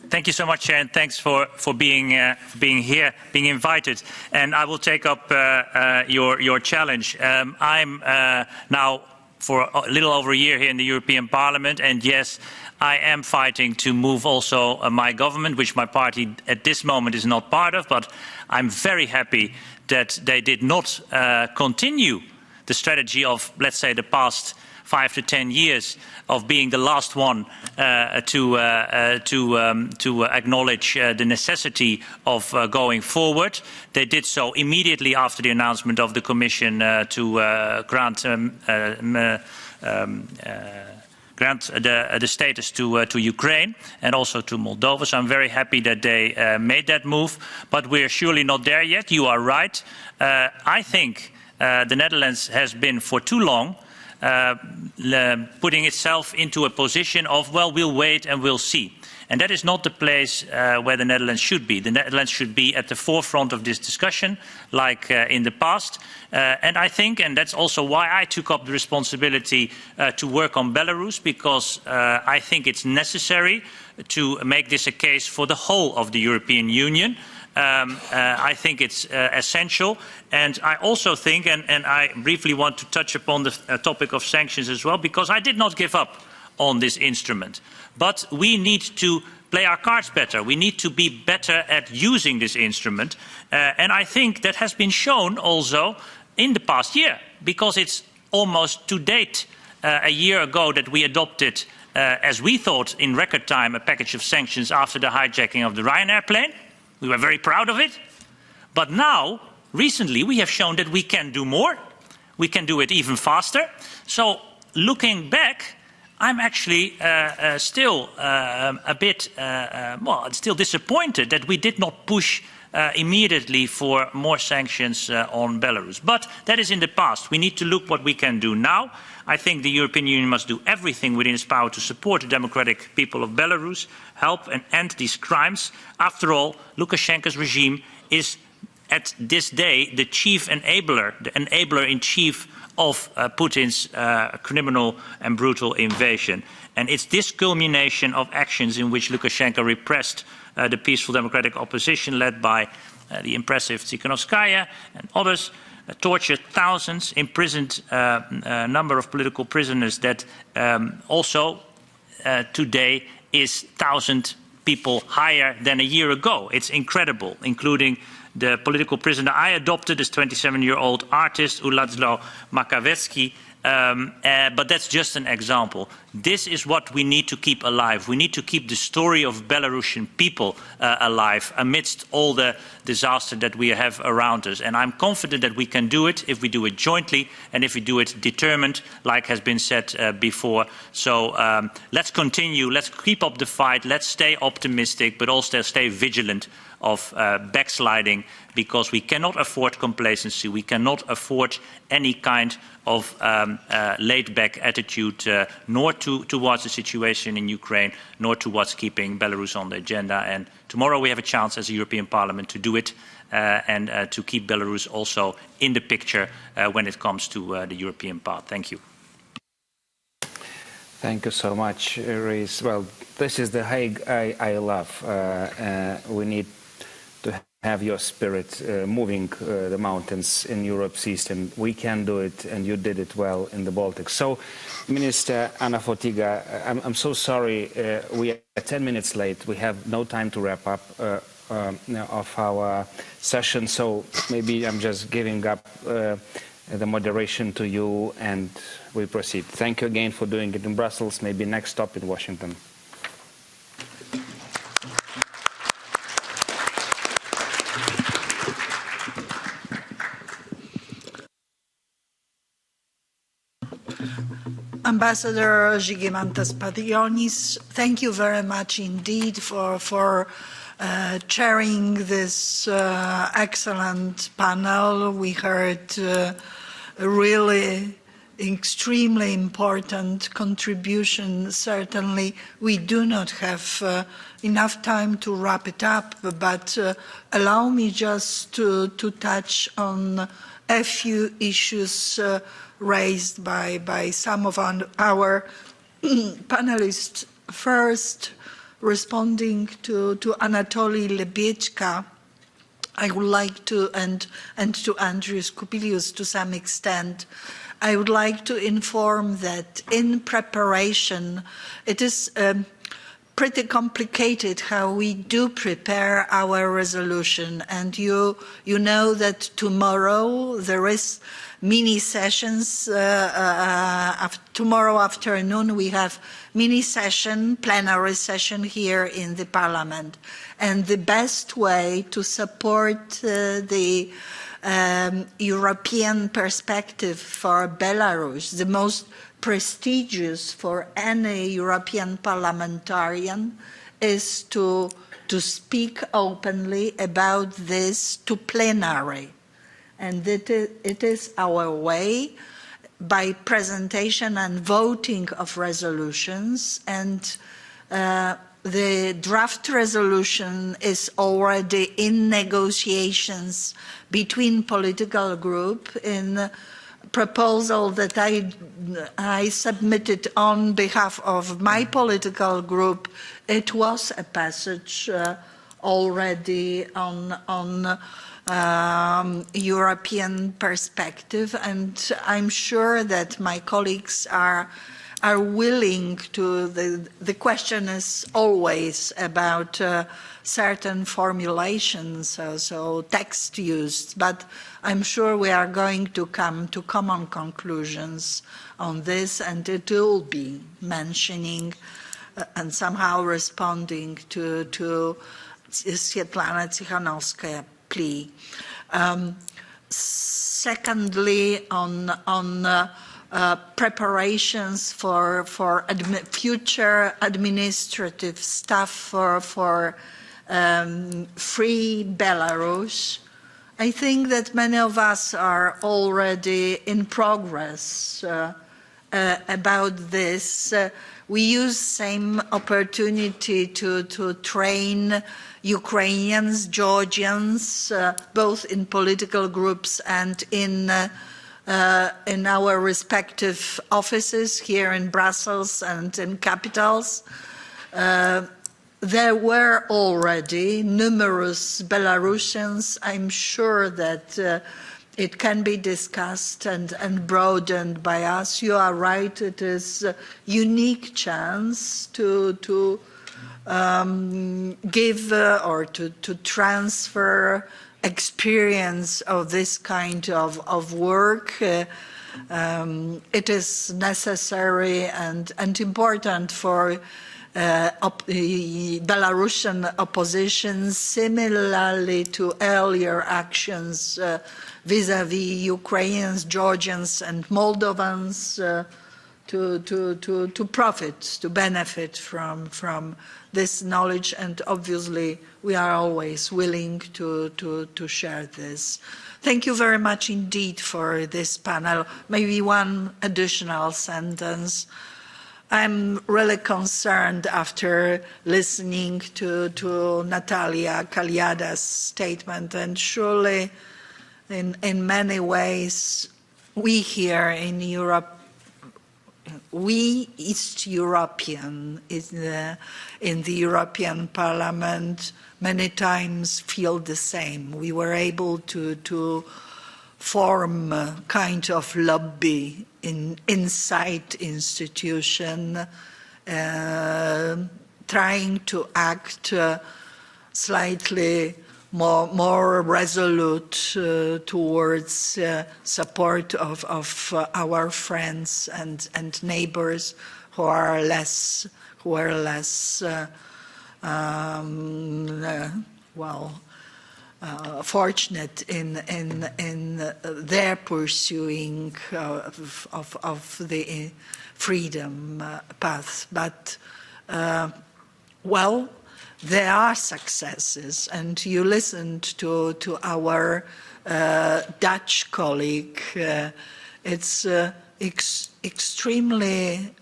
Thank you so much, Chair, and thanks for being here, being invited. And I will take up your challenge. I'm now for a little over a year here in the European Parliament, and yes, I am fighting to move also my government, which my party at this moment is not part of, but I'm very happy that they did not continue the strategy of, let's say, the past 5 to 10 years of being the last one to acknowledge the necessity of going forward. They did so immediately after the announcement of the Commission to grant the status to Ukraine and also to Moldova. So I'm very happy that they made that move. But we're surely not there yet. You are right. I think the Netherlands has been for too long putting itself into a position of, well, we'll wait and we'll see. And that is not the place where the Netherlands should be. The Netherlands should be at the forefront of this discussion, like in the past. And I think, and that's also why I took up the responsibility to work on Belarus, because I think it's necessary to make this a case for the whole of the European Union. I think it's essential. And I also think, and I briefly want to touch upon the topic of sanctions as well, because I did not give up on this instrument. But we need to play our cards better. We need to be better at using this instrument. And I think that has been shown also in the past year, because it's almost to date a year ago that we adopted, as we thought, in record time, a package of sanctions after the hijacking of the Ryanair plane. We were very proud of it. But now, recently, we have shown that we can do more. We can do it even faster. So, looking back, I'm actually still a bit, still disappointed that we did not push immediately for more sanctions on Belarus. But that is in the past. We need to look what we can do now. I think the European Union must do everything within its power to support the democratic people of Belarus, help and end these crimes. After all, Lukashenko's regime is at this day the chief enabler, the enabler-in-chief of Putin's criminal and brutal invasion. And it's this culmination of actions in which Lukashenko repressed the peaceful democratic opposition led by the impressive Tikhanovskaya and others, tortured thousands, imprisoned a number of political prisoners that also today is 1,000 people higher than a year ago. It's incredible, including the political prisoner I adopted, this 27-year-old artist, Uladzlo Makavetsky, but that's just an example. This is what we need to keep alive. We need to keep the story of Belarusian people alive amidst all the disaster that we have around us. And I'm confident that we can do it if we do it jointly and if we do it determined, like has been said before. So let's continue, let's keep up the fight, let's stay optimistic, but also stay vigilant of backsliding, because we cannot afford complacency, we cannot afford any kind of laid-back attitude, nor towards the situation in Ukraine, nor towards keeping Belarus on the agenda. And tomorrow we have a chance as a European Parliament to do it and to keep Belarus also in the picture when it comes to the European path. Thank you. Thank you so much, Rees. Well, this is the Hague I love. We need to have your spirit moving the mountains in Europe's east, and we can do it, and you did it well in the Baltic. So, Minister Anna Fotyga, I'm so sorry we are 10 minutes late. We have no time to wrap up of our session, so maybe I'm just giving up the moderation to you, and we proceed. Thank you again for doing it in Brussels. Maybe next stop in Washington. Ambassador Žygimantas Patrionis, thank you very much indeed for chairing this excellent panel. We heard really extremely important contribution. Certainly, we do not have enough time to wrap it up, but allow me just to touch on a few issues raised by some of our panelists. First, responding to Anatoly Lebiedka, I would like to, and to Andrius Kubilius to some extent, I would like to inform that in preparation, it is pretty complicated how we do prepare our resolution. And you know that tomorrow there is mini sessions. Tomorrow afternoon we have mini session, plenary session here in the Parliament. And the best way to support the European perspective for Belarus, the most prestigious for any European parliamentarian, is to speak openly about this to plenary. And it is our way by presentation and voting of resolutions. And the draft resolution is already in negotiations between political groups. In proposal that I submitted on behalf of my political group, it was a passage already on European perspective, and I'm sure that my colleagues are willing to. The question is always about certain formulations, so text used, but I'm sure we are going to come to common conclusions on this, and it will be mentioning and somehow responding to Svetlana Tsikhanouskaya plea. Secondly, on preparations for future administrative stuff for free Belarus, I think that many of us are already in progress about this. We use same opportunity to train Ukrainians, Georgians, both in political groups and in our respective offices here in Brussels and in capitals. There were already numerous Belarusians. I'm sure that it can be discussed and broadened by us. You are right, it is a unique chance to give or to transfer experience of this kind of work. It is necessary and important for Belarusian opposition, similarly to earlier actions vis-à-vis Ukrainians, Georgians, and Moldovans, to profit, to benefit from this knowledge, and obviously we are always willing to share this. Thank you very much indeed for this panel. Maybe one additional sentence. I'm really concerned after listening to Natalia Kaliada's statement, and surely in many ways we here in Europe, we East European in the European Parliament many times feel the same. We were able to form a kind of lobby inside institution, trying to act slightly more resolute towards support of our friends and neighbors who are less fortunate in their pursuing of the freedom path. But well, there are successes, and you listened to our Dutch colleague. It's extremely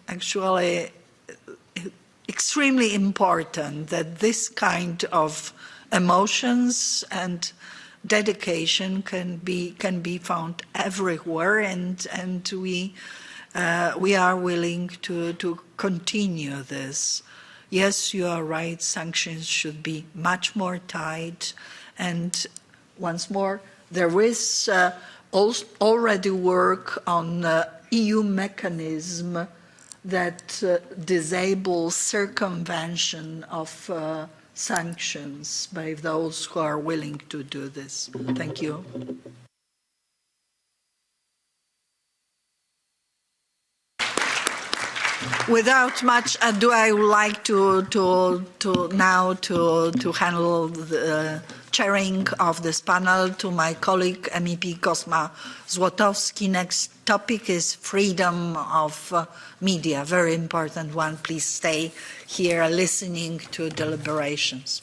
important that this kind of emotions and dedication can be found everywhere, and we are willing to continue this. Yes, you are right, sanctions should be much more tight, and once more, there is already work on EU mechanism that disables circumvention of sanctions by those who are willing to do this. Thank you. Without much ado, I would like to handle the chairing of this panel to my colleague MEP Kosma Złotowski. Next topic is freedom of media, very important one. Please stay here listening to deliberations.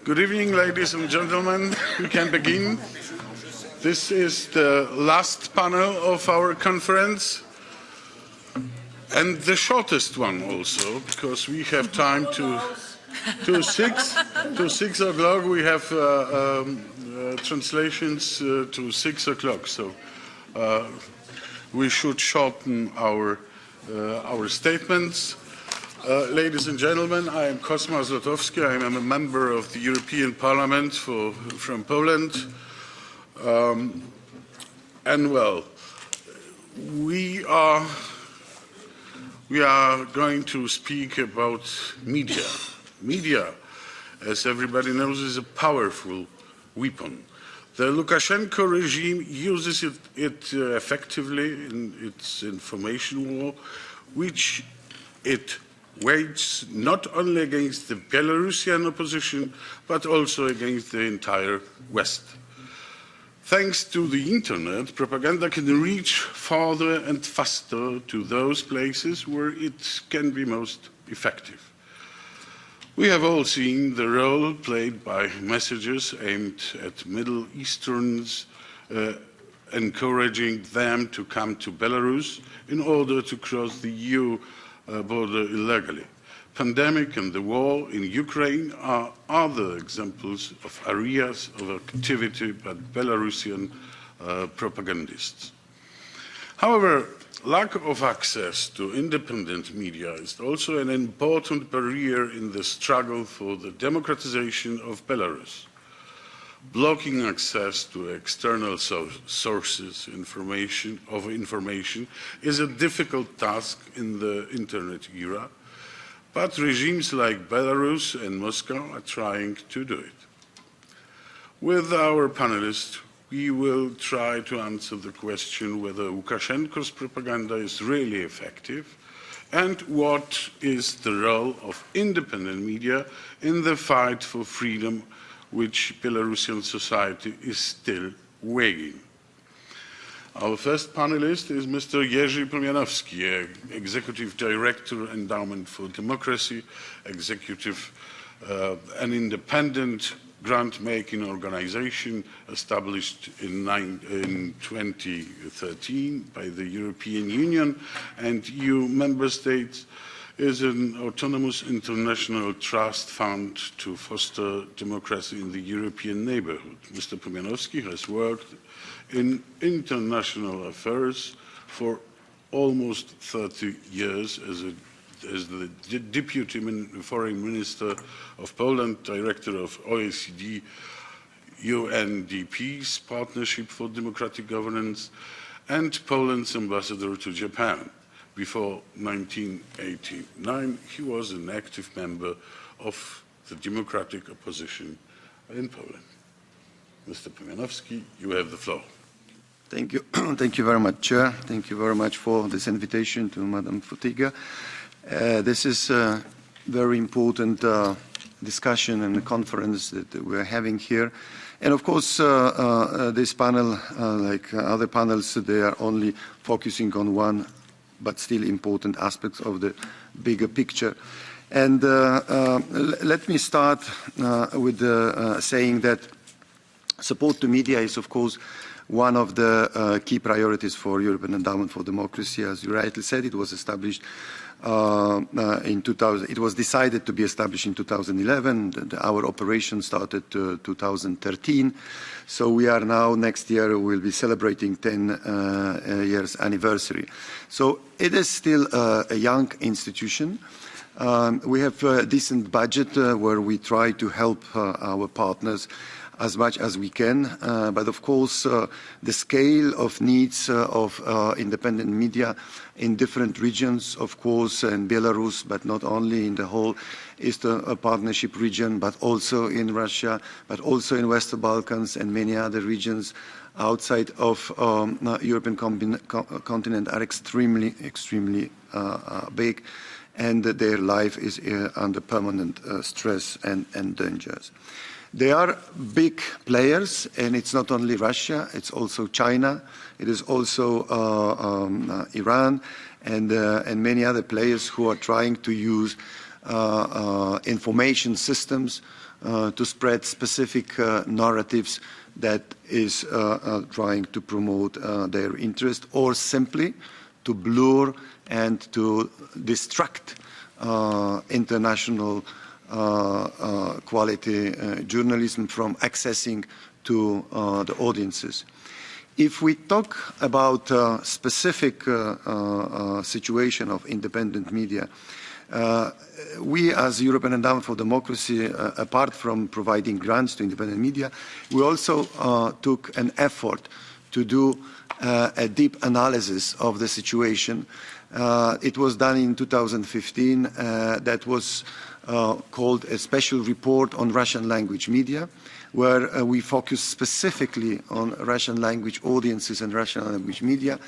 Good evening, ladies and gentlemen. We can begin. This is the last panel of our conference, and the shortest one also, because we have time to 6 o'clock. We have translations to 6 o'clock, so we should shorten our statements. Ladies and gentlemen, I am Kosma Zlotowski. I am a member of the European Parliament from Poland. And well, we are going to speak about media. Media, as everybody knows, is a powerful weapon. The Lukashenko regime uses it effectively in its information war, which it wages not only against the Belarusian opposition, but also against the entire West. Thanks to the internet, propaganda can reach farther and faster to those places where it can be most effective. We have all seen the role played by messages aimed at Middle Easterns, encouraging them to come to Belarus in order to cross the EU border illegally. Pandemic and the war in Ukraine are other examples of areas of activity by Belarusian propagandists. However, lack of access to independent media is also an important barrier in the struggle for the democratization of Belarus. Blocking access to external sources of information is a difficult task in the internet era, but regimes like Belarus and Moscow are trying to do it. With our panelists, we will try to answer the question whether Lukashenko's propaganda is really effective and what is the role of independent media in the fight for freedom which Belarusian society is still waging. Our first panelist is Mr. Jerzy Pomianowski, Executive Director, Endowment for Democracy, an independent grant-making organization established in 2013 by the European Union and EU member states, is an autonomous international trust fund to foster democracy in the European neighborhood. Mr. Pomianowski has worked in international affairs for almost 30 years as the Deputy Foreign Minister of Poland, Director of OECD UNDP's Partnership for Democratic Governance, and Poland's Ambassador to Japan. Before 1989, he was an active member of the democratic opposition in Poland. Mr. Pomianowski, you have the floor. Thank you. Thank you very much, Chair. Thank you very much for this invitation to Madam Fotyga. This is a very important discussion and conference that we're having here. And of course, this panel, like other panels, they are only focusing on one but still important aspects of the bigger picture. And let me start with saying that support to media is, of course, one of the key priorities for European Endowment for Democracy. As you rightly said, it was established in 2000. It was decided to be established in 2011. Our operation started 2013. So we are now, next year, we'll be celebrating 10 years anniversary. So it is still a young institution. We have a decent budget where we try to help our partners as much as we can. But of course, the scale of needs of independent media in different regions, of course, in Belarus, but not only in the whole Eastern Partnership region, but also in Russia, but also in Western Balkans and many other regions outside of European continent are extremely big, and their life is under permanent stress and dangers. They are big players, and it's not only Russia, it's also China, it is also Iran, and many other players who are trying to use information systems to spread specific narratives that is trying to promote their interest, or simply to blur and to distract international quality journalism from accessing to the audiences. If we talk about specific situation of independent media, we as European Endowment for Democracy, apart from providing grants to independent media, we also took an effort to do a deep analysis of the situation. It was done in 2015. That was called a special report on Russian language media, where we focused specifically on Russian language audiences and Russian language media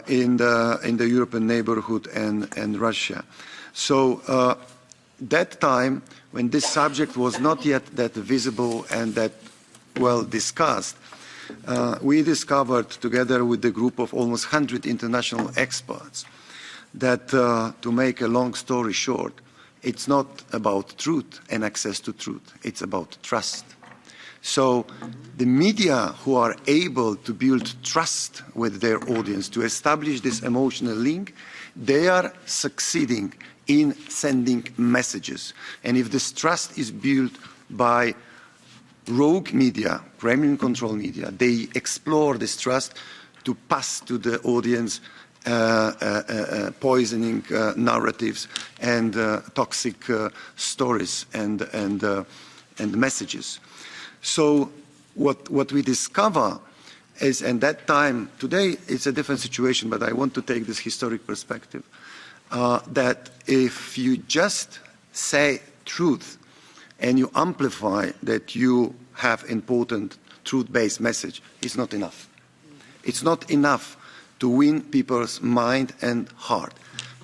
in the European neighborhood and Russia. So that time, when this subject was not yet that visible and that well discussed, we discovered, together with the group of almost 100 international experts, that to make a long story short, it's not about truth and access to truth, it's about trust. So the media who are able to build trust with their audience, to establish this emotional link, they are succeeding in sending messages. And if this trust is built by rogue media, Kremlin-controlled media, they explore this trust to pass to the audience poisoning narratives and toxic stories and messages. So what we discover is, and that time, today it's a different situation, but I want to take this historic perspective, that if you just say truth and you amplify that you have important truth-based message, it's not enough. It's not enough to win people's mind and heart.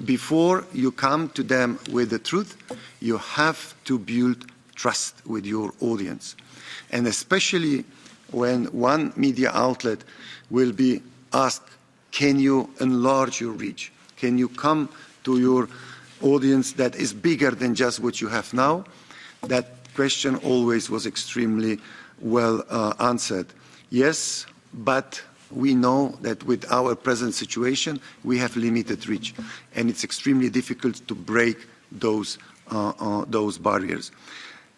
Before you come to them with the truth, you have to build trust with your audience. And especially when one media outlet will be asked, can you enlarge your reach? Can you come to your audience that is bigger than just what you have now? That question always was extremely well answered. Yes, but we know that with our present situation, we have limited reach, and it's extremely difficult to break those barriers.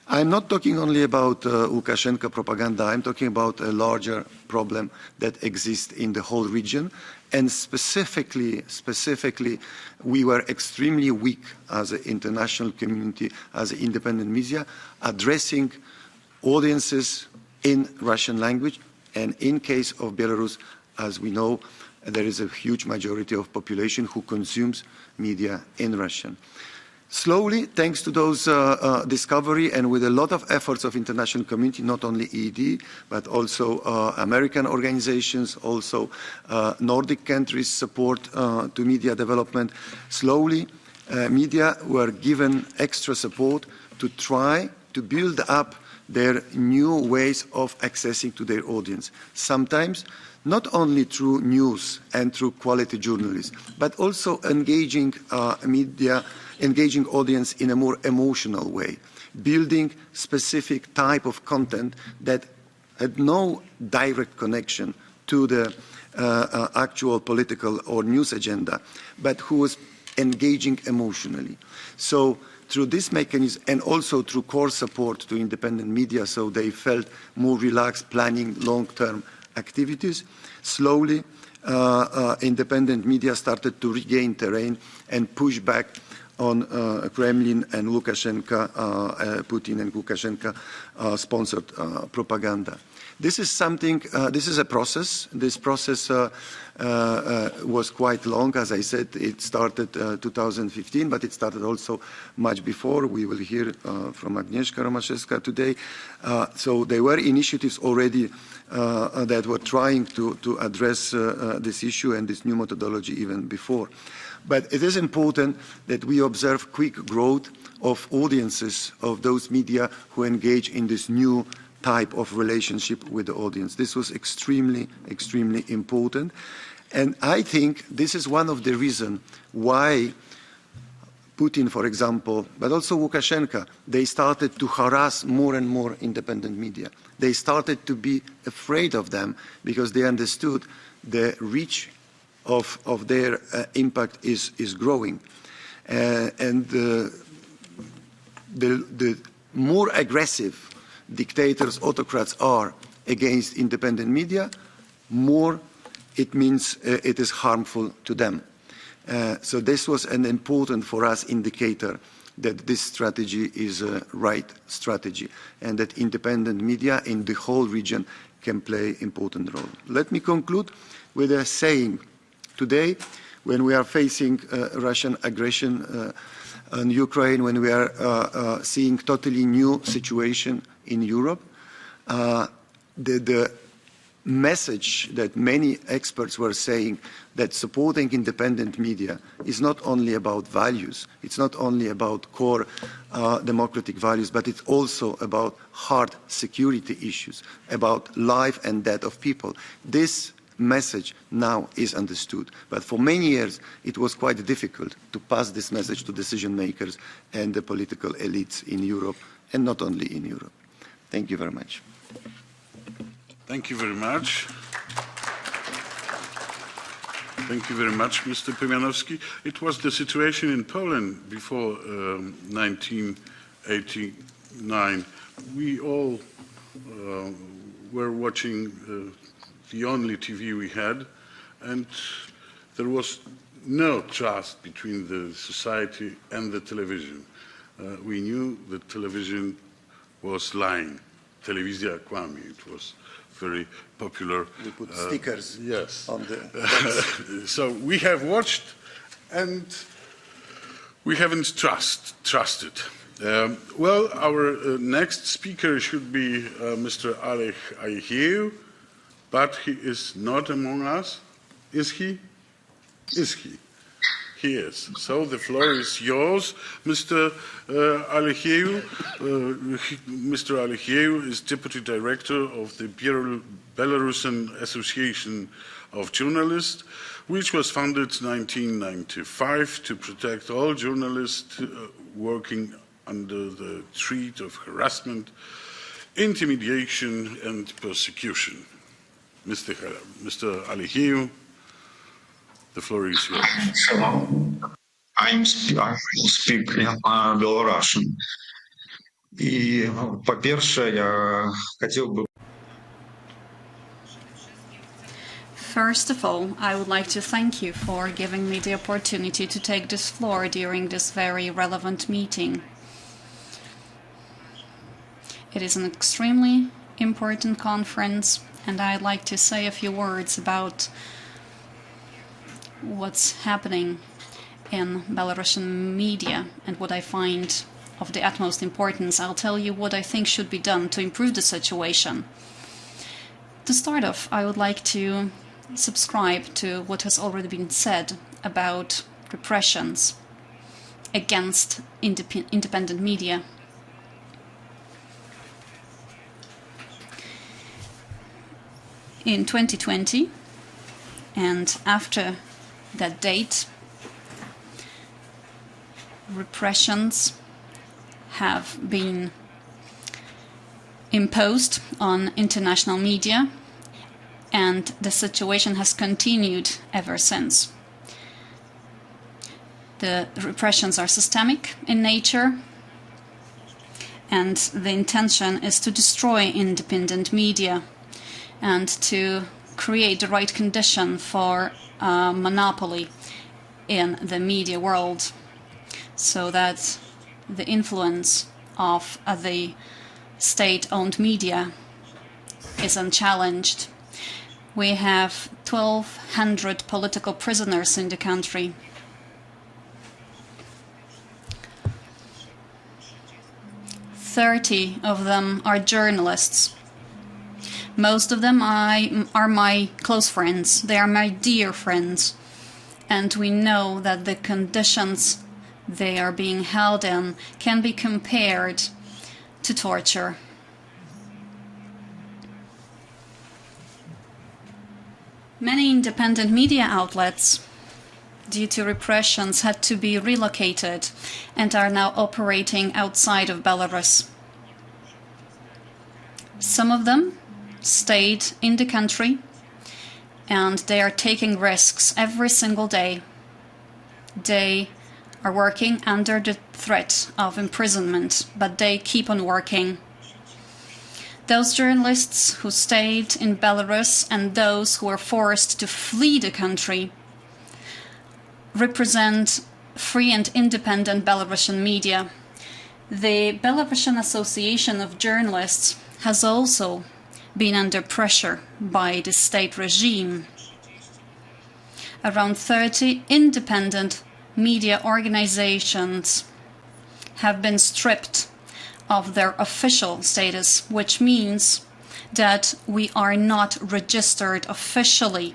I'm not talking only about Lukashenko propaganda. I'm talking about a larger problem that exists in the whole region. And specifically, we were extremely weak as an international community, as an independent media, addressing audiences in Russian language. And in case of Belarus, as we know, there is a huge majority of population who consumes media in Russian. Slowly, thanks to those discovery and with a lot of efforts of international community, not only EED, but also American organizations, also Nordic countries support to media development, slowly media were given extra support to try to build up their new ways of accessing to their audience. Sometimes not only through news and through quality journalism, but also engaging engaging audience in a more emotional way, building specific type of content that had no direct connection to the actual political or news agenda, but who was engaging emotionally. So through this mechanism, and also through core support to independent media, so they felt more relaxed planning long-term activities, slowly independent media started to regain terrain and push back on Kremlin and Lukashenko, Putin and Lukashenko sponsored propaganda. This is something, this is a process. This process was quite long. As I said, it started 2015, but it started also much before. We will hear from Agnieszka Romaszewska today. So there were initiatives already that were trying to address this issue and this new methodology even before. But it is important that we observe quick growth of audiences of those media who engage in this new type of relationship with the audience. This was extremely, extremely important. And I think this is one of the reasons why Putin, for example, but also Lukashenko, they started to harass more and more independent media. They started to be afraid of them because they understood the reach of their impact is growing. And the more aggressive dictators, autocrats are against independent media, more it means it is harmful to them. So this was an important for us indicator that this strategy is a right strategy and that independent media in the whole region can play an important role. Let me conclude with a saying. Today, when we are facing Russian aggression on Ukraine, when we are seeing totally new situation in Europe, the message that many experts were saying that supporting independent media is not only about values, it's not only about core democratic values, but it's also about hard security issues, about life and death of people. This message now is understood, but for many years it was quite difficult to pass this message to decision makers and the political elites in Europe, and not only in Europe. Thank you very much. Thank you very much. Thank you very much, Mr. Pomianowski. It was the situation in Poland before 1989. We all were watching the only TV we had, and there was no trust between the society and the television. We knew that television was lying. Telewizja kłamie. It was very popular. We put stickers yes. on the So we have watched and we haven't trusted. Well, our next speaker should be Mr. Alech Aichiu, but he is not among us. Is he? Is he? He is. So the floor is yours, Mr. Alechieu. Mr. Alechieu is Deputy Director of the Belarusian Association of Journalists, which was founded in 1995 to protect all journalists working under the threat of harassment, intimidation, and persecution. Mr. Alechieu, the floor is yours. Hello. I will speak in Belarusian. И, по-перше, я хотел бы... First of all, I would like to thank you for giving me the opportunity to take this floor during this very relevant meeting. It is an extremely important conference, and I'd like to say a few words about what's happening in Belarusian media and what I find of the utmost importance. I'll tell you what I think should be done to improve the situation. To start off, I would like to subscribe to what has already been said about repressions against independent media. In 2020 and after that date, repressions have been imposed on international media, and the situation has continued ever since. The repressions are systemic in nature, and the intention is to destroy independent media and to create the right condition for monopoly in the media world, so that the influence of the state-owned media is unchallenged. We have 1,200 political prisoners in the country. Thirty of them are journalists. Most of them are my close friends. They are my dear friends. And we know that the conditions they are being held in can be compared to torture. Many independent media outlets due to repressions, had to be relocated and are now operating outside of Belarus. Some of them stayed in the country, and they are taking risks every single day. They are working under the threat of imprisonment, but they keep on working. Those journalists who stayed in Belarus and those who were forced to flee the country represent free and independent Belarusian media. The Belarusian Association of Journalists has also been under pressure by the state regime. Around 30 independent media organizations have been stripped of their official status, which means that we are not registered officially.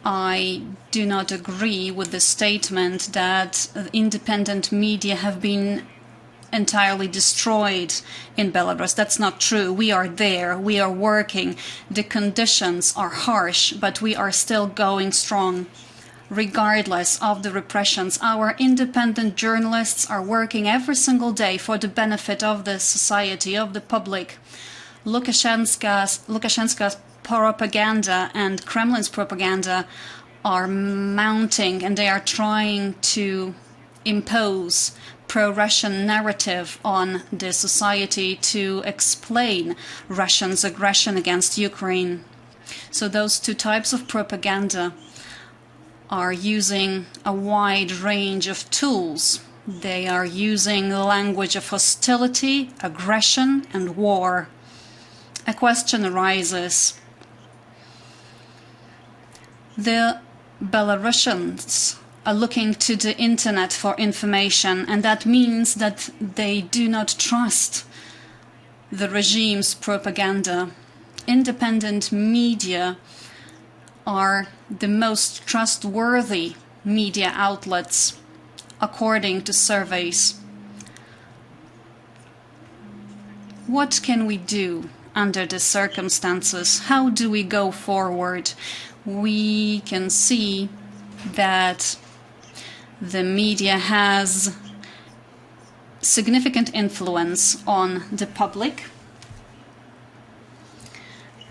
I do not agree with the statement that independent media have been entirely destroyed in Belarus. That's not true. We are there. We are working. The conditions are harsh, but we are still going strong. Regardless of the repressions, our independent journalists are working every single day for the benefit of the society, of the public. Lukashenko's propaganda and Kremlin's propaganda are mounting, and they are trying to impose pro-Russian narrative on the society to explain Russia's aggression against Ukraine. So those two types of propaganda are using a wide range of tools. They are using the language of hostility, aggression, and war. A question arises. The Belarusians are looking to the internet for information, and that means that they do not trust the regime's propaganda. Independent media are the most trustworthy media outlets, according to surveys. What can we do under the circumstances? How do we go forward? We can see that the media has significant influence on the public.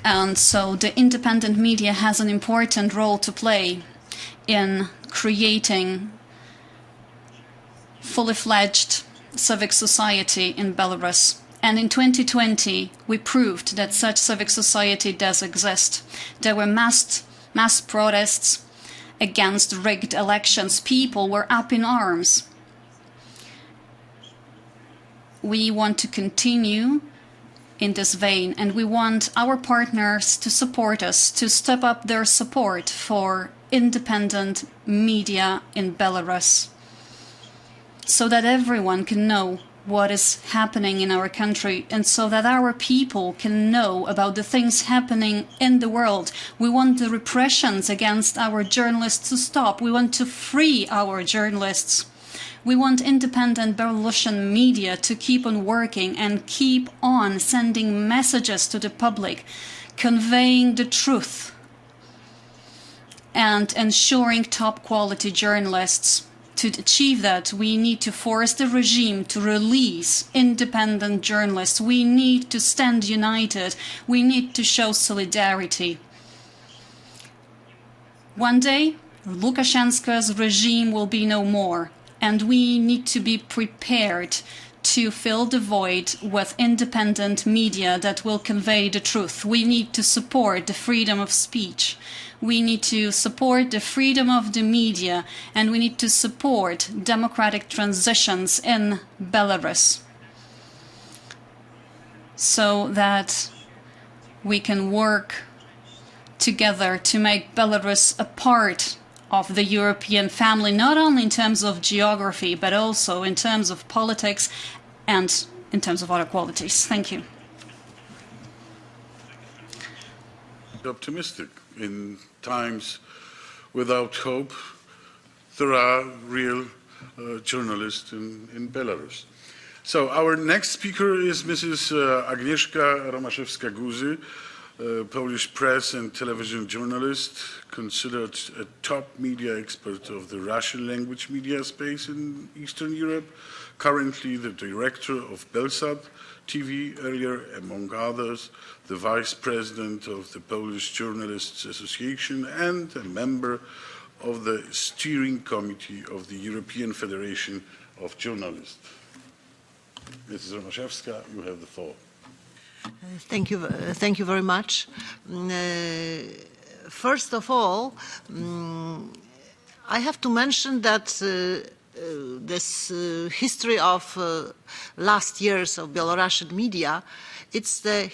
And so the independent media has an important role to play in creating fully fledged civic society in Belarus. And in 2020, we proved that such civic society does exist. There were mass protests against rigged elections. People were up in arms. We want to continue in this vein, and we want our partners to support us, to step up their support for independent media in Belarus, so that everyone can know what is happening in our country, and so that our people can know about the things happening in the world. We want the repressions against our journalists to stop. We want to free our journalists. We want independent Belarusian media to keep on working and keep on sending messages to the public, conveying the truth and ensuring top quality journalists. To achieve that, we need to force the regime to release independent journalists. We need to stand united. We need to show solidarity. One day, Lukashenko's regime will be no more, and we need to be prepared to fill the void with independent media that will convey the truth. We need to support the freedom of speech. We need to support the freedom of the media, and we need to support democratic transitions in Belarus so that we can work together to make Belarus a part of the European family, not only in terms of geography, but also in terms of politics and in terms of other qualities. Thank you. Optimistic. In times without hope, there are real journalists in Belarus. So our next speaker is Mrs. Agnieszka Romaszewska-Guzy, Polish press and television journalist, considered a top media expert of the Russian language media space in Eastern Europe, currently the director of Belsat TV, earlier, among others, the vice president of the Polish Journalists Association and a member of the steering committee of the European Federation of Journalists. Mrs. Romaszewska, you have the floor. Thank you very much. First of all, I have to mention that this history of last years of Belarusian media, it's the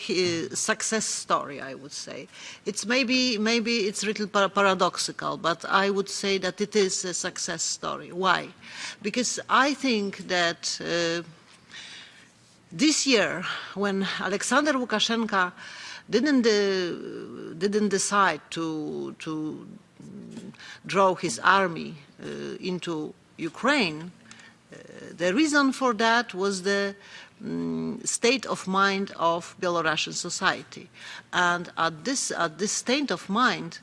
success story, I would say. It's maybe it's a little paradoxical, but I would say that it is a success story. Why? Because I think that this year, when Alexander Lukashenko didn't decide to draw his army into Ukraine, the reason for that was the state of mind of Belarusian society, and at this state of mind,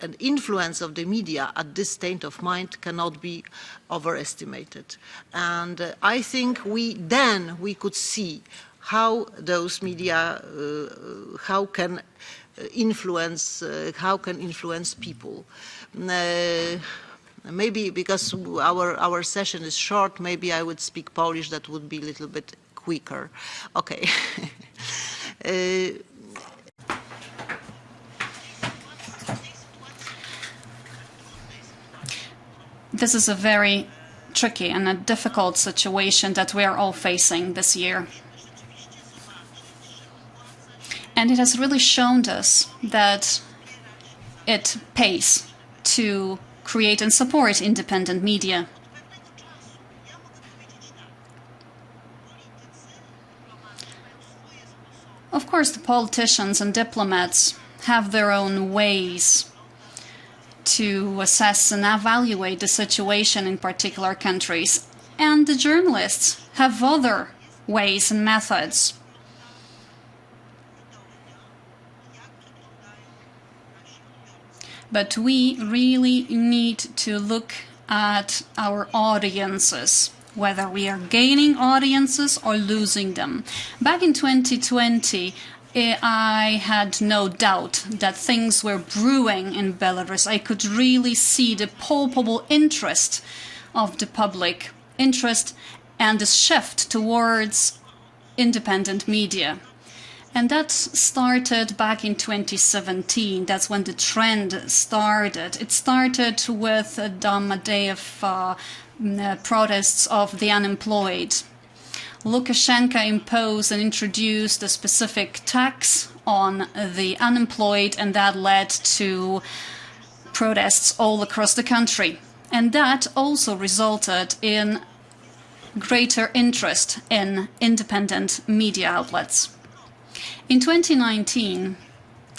an influence of the media at this state of mind cannot be overestimated. And I think we could see how those media how can influence people. Maybe because our session is short, maybe I would speak Polish. That would be a little bit quicker. Okay. This is a very tricky and a difficult situation that we are all facing this year. And it has really shown us that it pays to create and support independent media. Of course, the politicians and diplomats have their own ways to assess and evaluate the situation in particular countries, and the journalists have other ways and methods. But we really need to look at our audiences, whether we are gaining audiences or losing them. Back in 2020, I had no doubt that things were brewing in Belarus. I could really see the palpable interest of the public, interest and the shift towards independent media. And that started back in 2017. That's when the trend started. It started with the Domodeyev protests of the unemployed. Lukashenko imposed and introduced a specific tax on the unemployed, and that led to protests all across the country. And that also resulted in greater interest in independent media outlets. In 2019,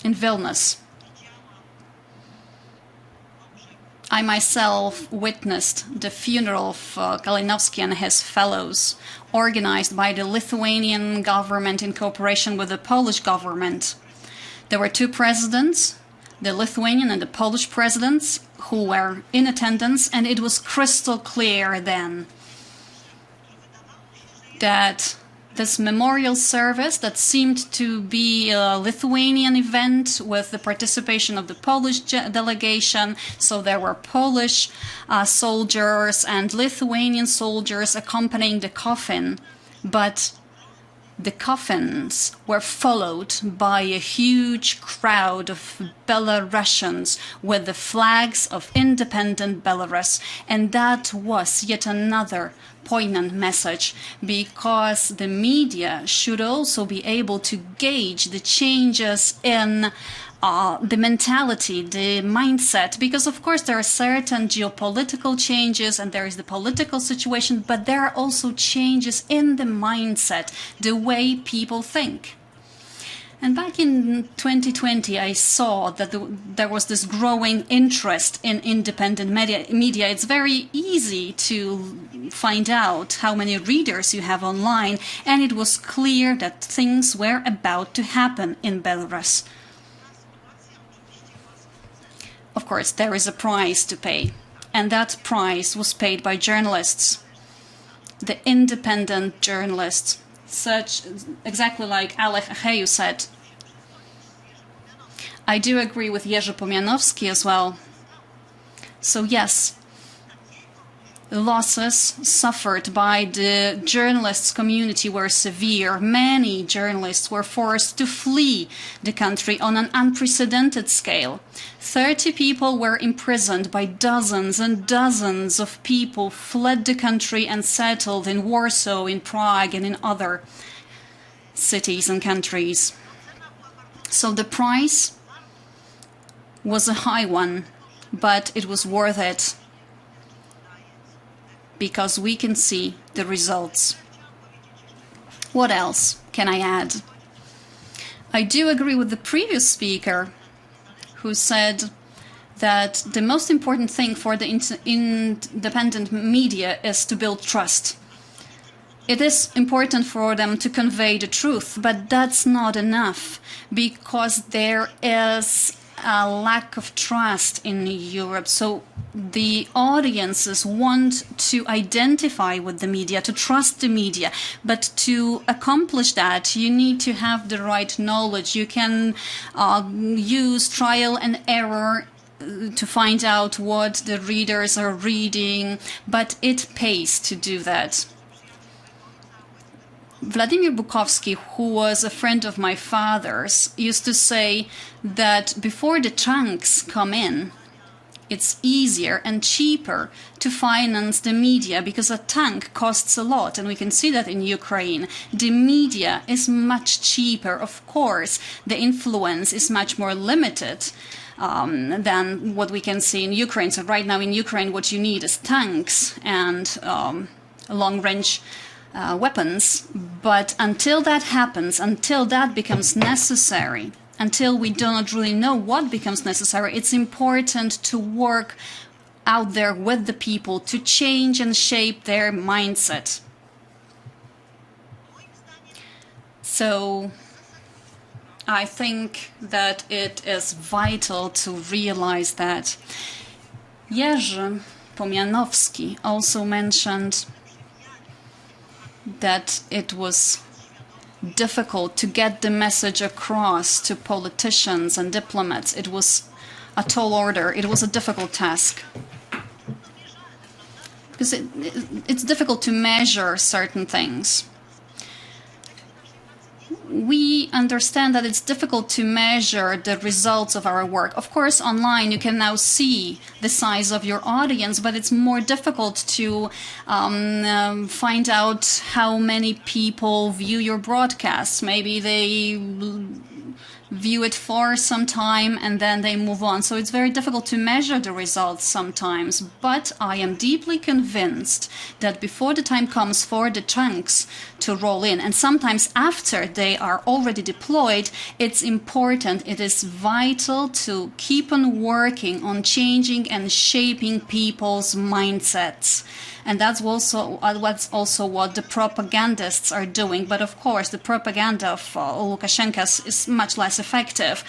in Vilnius, I myself witnessed the funeral of Kalinowski and his fellows, organized by the Lithuanian government in cooperation with the Polish government. There were two presidents, the Lithuanian and the Polish presidents, who were in attendance, and it was crystal clear then that this memorial service that seemed to be a Lithuanian event with the participation of the Polish delegation, so there were Polish soldiers and Lithuanian soldiers accompanying the coffin, but the coffins were followed by a huge crowd of Belarusians with the flags of independent Belarus, and that was yet another poignant message, because the media should also be able to gauge the changes in the mentality, the mindset, because of course there are certain geopolitical changes and there is the political situation, but there are also changes in the mindset, the way people think. And back in 2020, I saw that there was this growing interest in independent media. It's very easy to find out how many readers you have online, and it was clear that things were about to happen in Belarus. Of course, there is a price to pay, and that price was paid by journalists, the independent journalists, such exactly like Alech Acheju said. I do agree with Jerzy Pomianowski as well. So yes, the losses suffered by the journalists' community were severe. Many journalists were forced to flee the country on an unprecedented scale. 30 people were imprisoned, by dozens and dozens of people fled the country and settled in Warsaw, in Prague, and in other cities and countries. So the price was a high one, but it was worth it, because we can see the results. What else can I add? I do agree with the previous speaker who said that the most important thing for the independent media is to build trust. It is important for them to convey the truth, but that's not enough, because there is a lack of trust in Europe. So the audiences want to identify with the media, to trust the media. But to accomplish that, you need to have the right knowledge. You can use trial and error to find out what the readers are reading, but it pays to do that. Vladimir Bukovsky, who was a friend of my father's, used to say that before the tanks come in, it's easier and cheaper to finance the media, because a tank costs a lot, and we can see that in Ukraine. The media is much cheaper. Of course, the influence is much more limited than what we can see in Ukraine. So right now in Ukraine, what you need is tanks and long-range weapons, but until that happens, until that becomes necessary, until we do not really know what becomes necessary, it's important to work out there with the people to change and shape their mindset. So I think that it is vital to realize that. Jerzy Pomianowski also mentioned that it was difficult to get the message across to politicians and diplomats. It was a tall order. It was a difficult task. Because it's difficult to measure certain things. We understand that it's difficult to measure the results of our work. Of course, online you can now see the size of your audience, but it's more difficult to find out how many people view your broadcasts. Maybe they view it for some time and then they move on. So it's very difficult to measure the results sometimes. But I am deeply convinced that before the time comes for the tanks to roll in, and sometimes after they are already deployed, it's important, it is vital to keep on working on changing and shaping people's mindsets. And that's also what the propagandists are doing. But of course, the propaganda of Lukashenko is much less effective.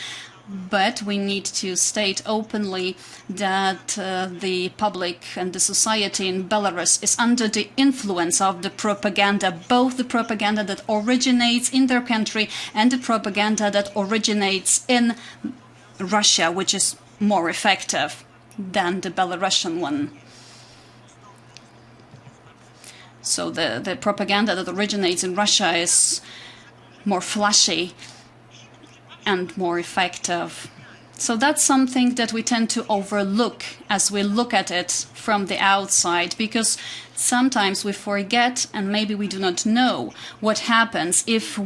But we need to state openly that the public and the society in Belarus is under the influence of the propaganda, both the propaganda that originates in their country and the propaganda that originates in Russia, which is more effective than the Belarusian one. So the propaganda that originates in Russia is more flashy and more effective. So that's something that we tend to overlook as we look at it from the outside, because sometimes we forget and maybe we do not know what happens if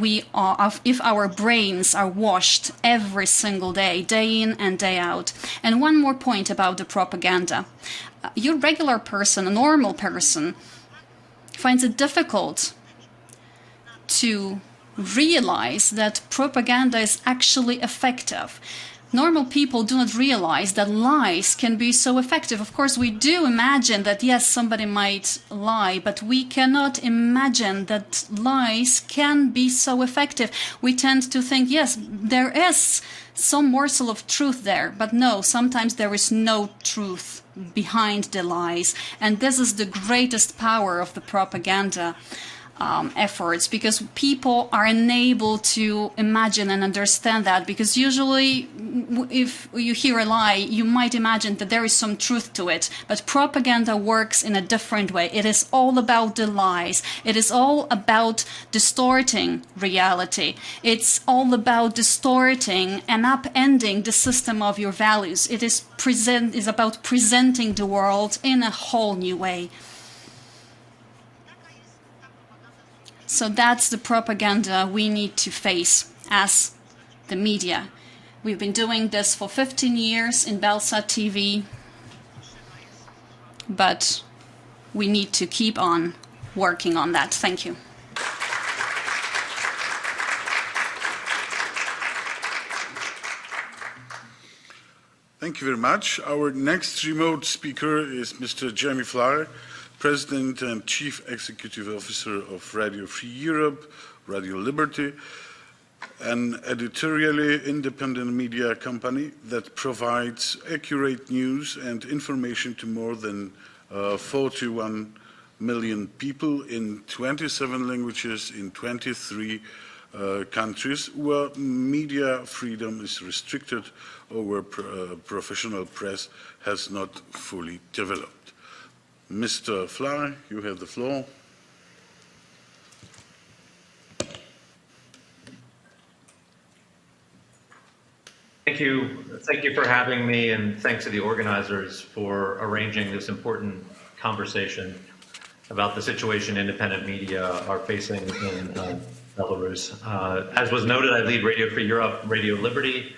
our brains are washed every single day, day in and day out. And one more point about the propaganda. Your regular person, a normal person, finds it difficult to realize that propaganda is actually effective. Normal people do not realize that lies can be so effective. Of course, we do imagine that, yes, somebody might lie, but we cannot imagine that lies can be so effective. We tend to think, yes, there is some morsel of truth there, but no, sometimes there is no truth behind the lies. And this is the greatest power of the propaganda efforts, because people are unable to imagine and understand that, because usually if you hear a lie, you might imagine that there is some truth to it, but propaganda works in a different way. It is all about the lies. It is all about distorting reality. It's all about distorting and upending the system of your values. It is about presenting the world in a whole new way. So that's the propaganda we need to face as the media. We've been doing this for 15 years in Belsat TV, but we need to keep on working on that. Thank you. Thank you very much. Our next remote speaker is Mr. Jeremy Flower, President and Chief Executive Officer of Radio Free Europe, Radio Liberty, an editorially independent media company that provides accurate news and information to more than 41 million people in 27 languages in 23 countries where media freedom is restricted or where professional press has not fully developed. Mr. Fly, you have the floor. Thank you. Thank you for having me, and thanks to the organizers for arranging this important conversation about the situation independent media are facing in Belarus. As was noted, I lead Radio Free Europe, Radio Liberty,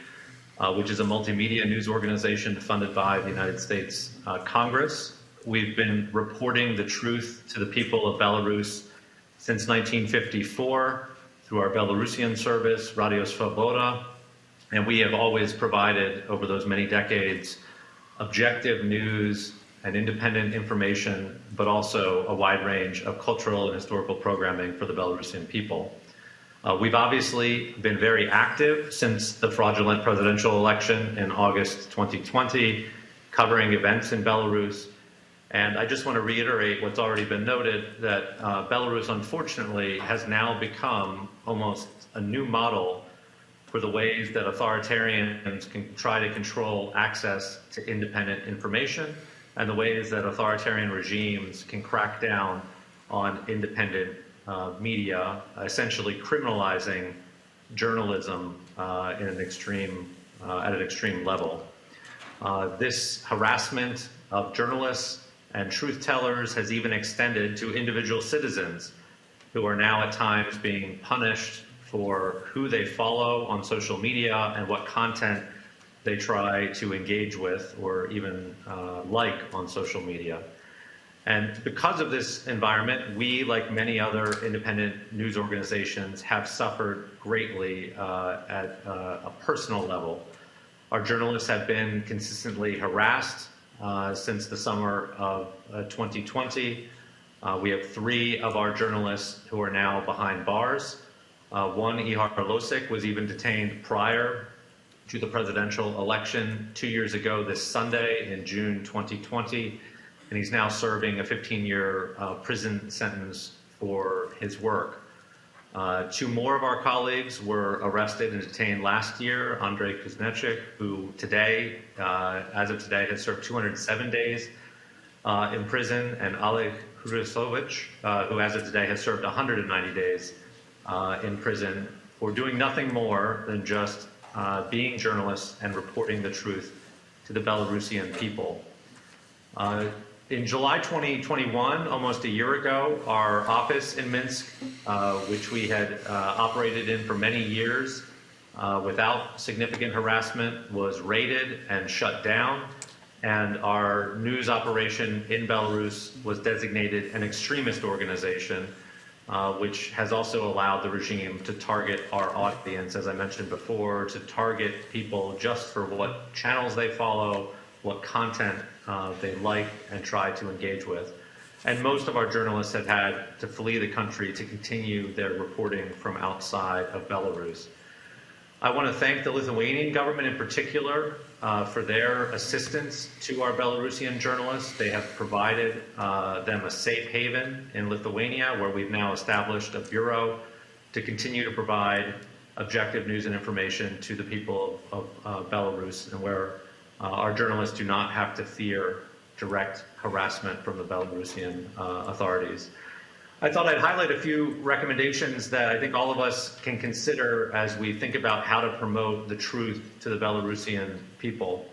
which is a multimedia news organization funded by the United States Congress. We've been reporting the truth to the people of Belarus since 1954 through our Belarusian service, Radio Svoboda, and we have always provided, over those many decades, objective news and independent information, but also a wide range of cultural and historical programming for the Belarusian people. We've obviously been very active since the fraudulent presidential election in August 2020, covering events in Belarus. And I just want to reiterate what's already been noted, that Belarus, unfortunately, has now become almost a new model for the ways that authoritarians can try to control access to independent information and the ways that authoritarian regimes can crack down on independent media, essentially criminalizing journalism at an extreme level. This harassment of journalists and truth tellers has even extended to individual citizens who are now at times being punished for who they follow on social media and what content they try to engage with or even like on social media. And because of this environment, we, like many other independent news organizations, have suffered greatly at a personal level. Our journalists have been consistently harassed since the summer of 2020. We have 3 of our journalists who are now behind bars. One, Ihar Losik, was even detained prior to the presidential election 2 years ago this Sunday in June 2020, and he's now serving a 15-year prison sentence for his work. 2 more of our colleagues were arrested and detained last year. Andrei Kuznechik, who today, as of today, has served 207 days in prison, and Oleg Hryzovich, who as of today has served 190 days in prison for doing nothing more than just being journalists and reporting the truth to the Belarusian people. In July 2021, almost a year ago, our office in Minsk, which we had operated in for many years without significant harassment, was raided and shut down, and our news operation in Belarus was designated an extremist organization which has also allowed the regime to target our audience, as I mentioned before, to target people just for what channels they follow, what content they like and try to engage with. And most of our journalists have had to flee the country to continue their reporting from outside of Belarus. I want to thank the Lithuanian government in particular for their assistance to our Belarusian journalists. They have provided them a safe haven in Lithuania, where we've now established a bureau to continue to provide objective news and information to the people of Belarus, and where our journalists do not have to fear direct harassment from the Belarusian authorities. I thought I'd highlight a few recommendations that I think all of us can consider as we think about how to promote the truth to the Belarusian people.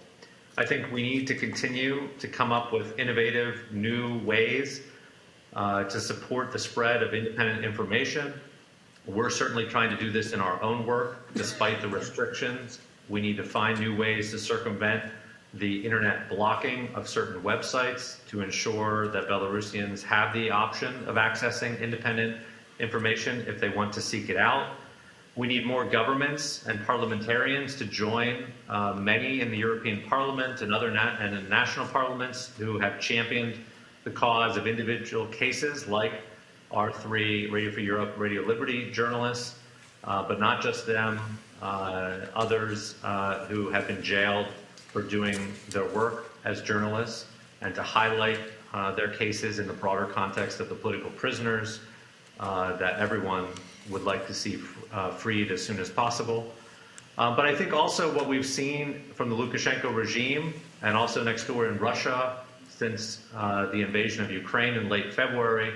I think we need to continue to come up with innovative new ways to support the spread of independent information. We're certainly trying to do this in our own work, despite the restrictions. We need to find new ways to circumvent the internet blocking of certain websites to ensure that Belarusians have the option of accessing independent information if they want to seek it out. We need more governments and parliamentarians to join many in the European Parliament and other and national parliaments who have championed the cause of individual cases like our 3 Radio Free Europe, Radio Liberty journalists, but not just them, others who have been jailed for doing their work as journalists, and to highlight their cases in the broader context of the political prisoners that everyone would like to see freed as soon as possible. But I think also what we've seen from the Lukashenko regime, and also next door in Russia since the invasion of Ukraine in late February,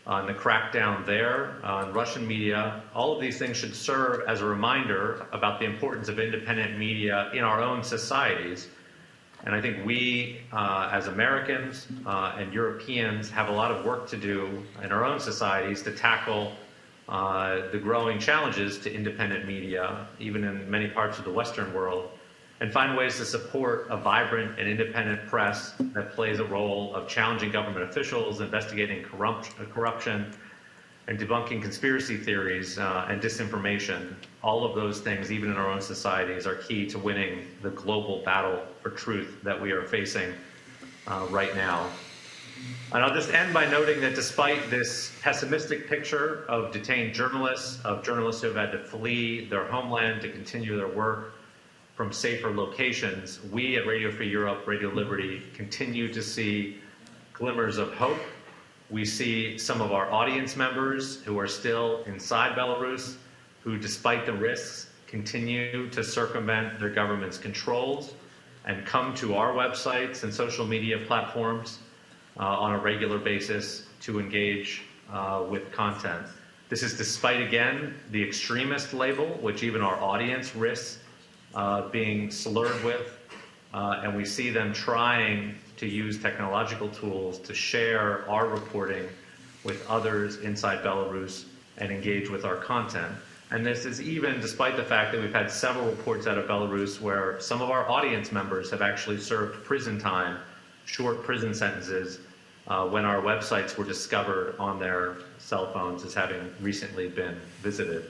and the crackdown there on Russian media, all of these things should serve as a reminder about the importance of independent media in our own societies. And I think we, as Americans and Europeans, have a lot of work to do in our own societies to tackle the growing challenges to independent media, even in many parts of the Western world, and find ways to support a vibrant and independent press that plays a role of challenging government officials, investigating corruption, and debunking conspiracy theories and disinformation. All of those things, even in our own societies, are key to winning the global battle for truth that we are facing right now. And I'll just end by noting that despite this pessimistic picture of detained journalists, of journalists who have had to flee their homeland to continue their work from safer locations, we at Radio Free Europe, Radio Liberty, continue to see glimmers of hope. We see some of our audience members who are still inside Belarus, who, despite the risks, continue to circumvent their government's controls and come to our websites and social media platforms on a regular basis to engage with content. This is despite, again, the extremist label, which even our audience risks being slurred with, and we see them trying to use technological tools to share our reporting with others inside Belarus and engage with our content. And this is even despite the fact that we've had several reports out of Belarus where some of our audience members have actually served prison time, short prison sentences, when our websites were discovered on their cell phones as having recently been visited.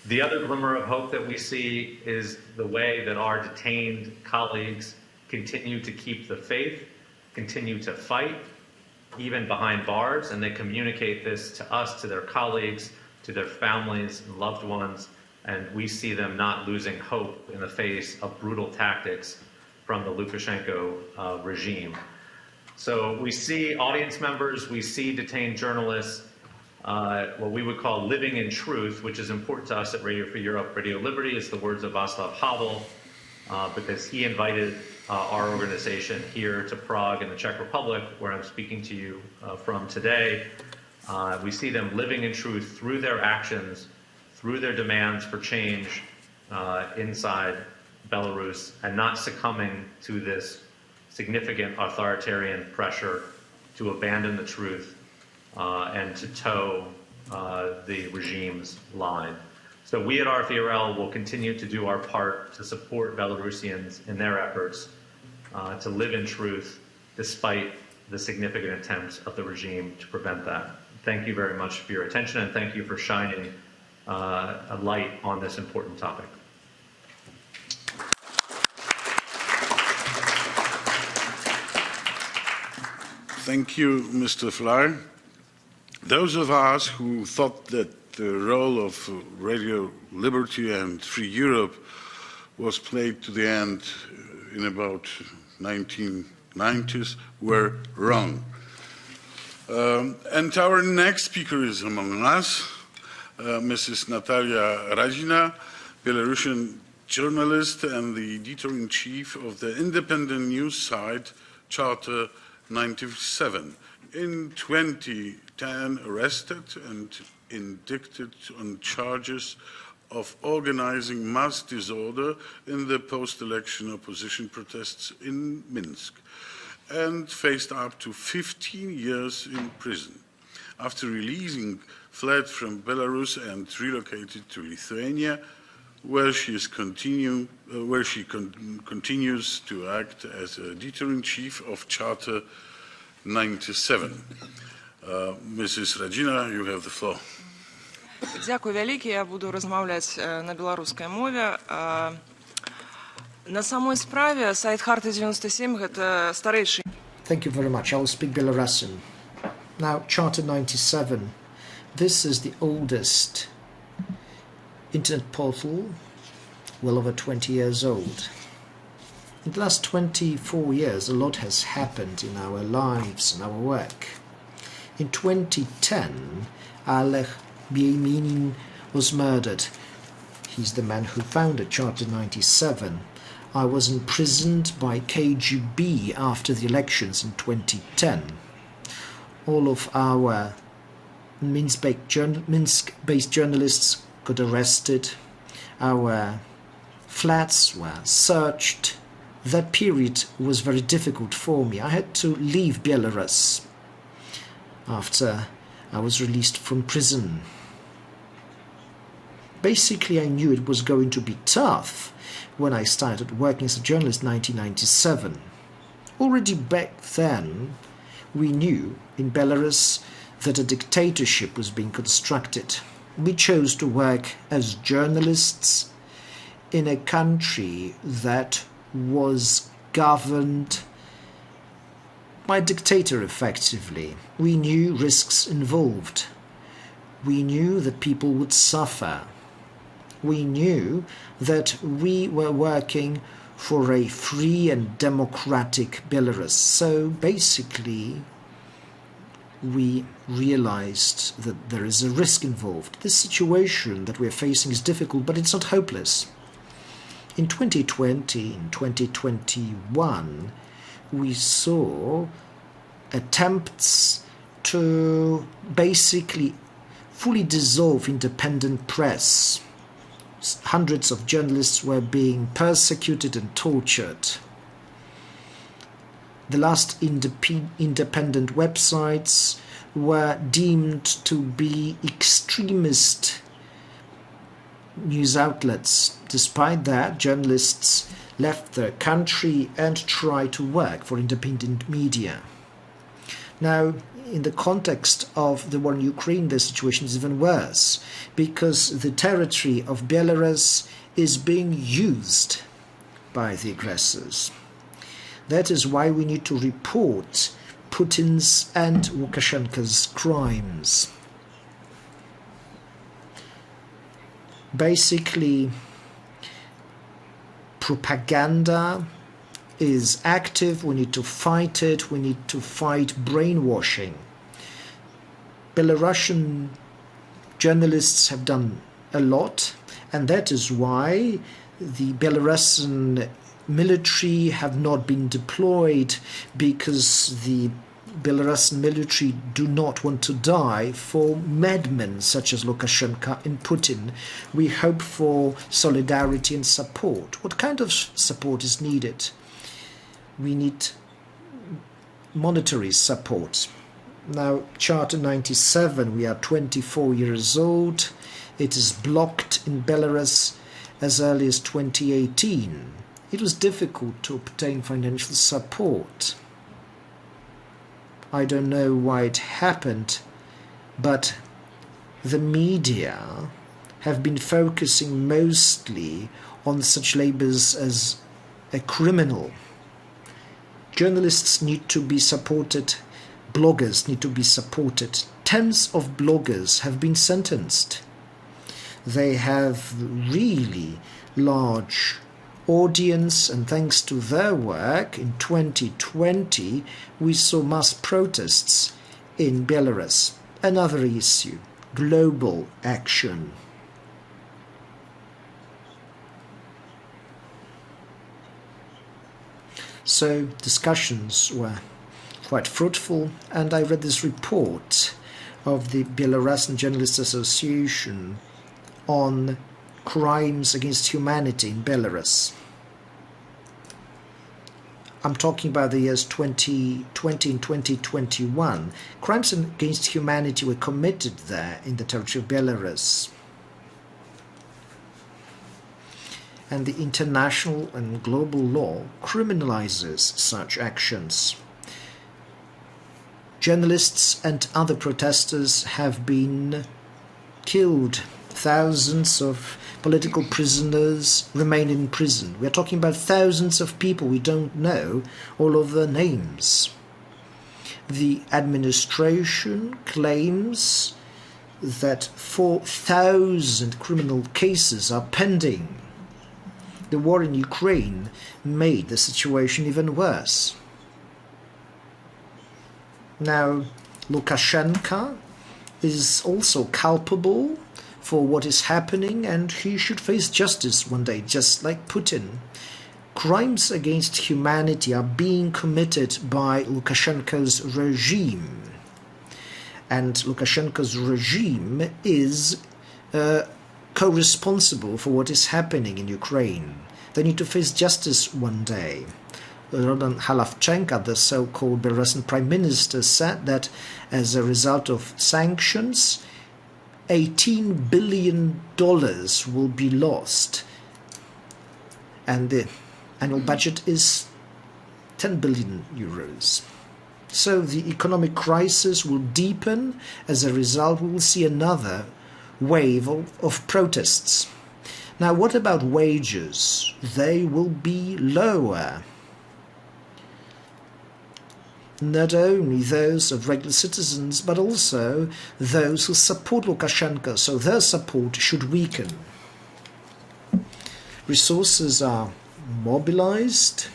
The other glimmer of hope that we see is the way that our detained colleagues continue to keep the faith, continue to fight, even behind bars, and they communicate this to us, to their colleagues, to their families and loved ones, and we see them not losing hope in the face of brutal tactics from the Lukashenko regime. So we see audience members, we see detained journalists, what we would call living in truth, which is important to us at Radio Free Europe, Radio Liberty. Is the words of Václav Havel, because he invited our organization here to Prague in the Czech Republic, where I'm speaking to you from today. We see them living in truth through their actions, through their demands for change inside Belarus, and not succumbing to this significant authoritarian pressure to abandon the truth and to toe the regime's line. So we at RFERL will continue to do our part to support Belarusians in their efforts to live in truth despite the significant attempts of the regime to prevent that. thank you very much for your attention, and thank you for shining a light on this important topic. Thank you, Mr. Fly. Those of us who thought that the role of Radio Liberty and Free Europe was played to the end in about 1990s were wrong. And our next speaker is among us, Mrs. Natalia Radzina, Belarusian journalist and the editor-in-chief of the independent news site Charter 97. In 2010, arrested and indicted on charges of organizing mass disorder in the post-election opposition protests in Minsk, and faced up to 15 years in prison. After releasing, fled from Belarus and relocated to Lithuania, where she continues to act as editor-in-chief of Charter 97. Mrs. Radzina, you have the floor. Дякую велике, я буду розмовляти на білоруській мові. На самой справе сайт Харты 97 это старейший. Thank you very much. I will speak Belarusian. Now, Charter 97. This is the oldest internet portal, well over 20 years old. In the last 24 years, a lot has happened in our lives and our work. In 2010, Alech Bielminin was murdered. He's the man who founded Charter 97. I was imprisoned by KGB after the elections in 2010. All of our Minsk-based journalists got arrested. Our flats were searched. That period was very difficult for me. I had to leave Belarus after I was released from prison. Basically, I knew it was going to be tough when I started working as a journalist in 1997. Already back then, we knew in Belarus that a dictatorship was being constructed. We chose to work as journalists in a country that was governed by a dictator, effectively. We knew risks involved. We knew that people would suffer. We knew that we were working for a free and democratic Belarus. So basically, we realized that there is a risk involved. This situation that we're facing is difficult, but it's not hopeless. In 2020, in 2021, we saw attempts to basically fully dissolve independent press. Hundreds of journalists were being persecuted and tortured. The last independent websites were deemed to be extremist news outlets. Despite that, journalists left their country and tried to work for independent media. Now, in the context of the war in Ukraine, the situation is even worse, because the territory of Belarus is being used by the aggressors. That is why we need to report Putin's and Lukashenko's crimes. Basically, propaganda is active. We need to fight it. We need to fight brainwashing. Belarusian journalists have done a lot, and that is why the Belarusian military have not been deployed, because the Belarusian military do not want to die for madmen such as Lukashenko and Putin. We hope for solidarity and support. What kind of support is needed? We need monetary support. Now, Charter 97, we are 24 years old. It is blocked in Belarus as early as 2018. It was difficult to obtain financial support. I don't know why it happened, but the media have been focusing mostly on such labels as a criminal. Journalists need to be supported, bloggers need to be supported. Tens of bloggers have been sentenced. They have really large audience, and thanks to their work in 2020 we saw mass protests in Belarus. Another issue, global action. So discussions were quite fruitful, and I read this report of the Belarusian Journalists Association on crimes against humanity in Belarus. I'm talking about the years 2020 and 2021. Crimes against humanity were committed there in the territory of Belarus. And the international and global law criminalizes such actions. Journalists and other protesters have been killed. Thousands of political prisoners remain in prison. We are talking about thousands of people. We don't know all of their names. The administration claims that 4,000 criminal cases are pending. The war in Ukraine made the situation even worse. Now, Lukashenko is also culpable for what is happening, and he should face justice one day, just like Putin. Crimes against humanity are being committed by Lukashenko's regime, and Lukashenko's regime is co-responsible for what is happening in Ukraine. They need to face justice one day. Roman Halavchenko, the so-called Belarusian Prime Minister, said that as a result of sanctions, $18 billion will be lost, and the annual budget is 10 billion euros. So the economic crisis will deepen. As a result, we will see another wave of protests. Now, what about wages? They will be lower. Not only those of regular citizens, but also those who support Lukashenko, so their support should weaken. Resources are mobilized,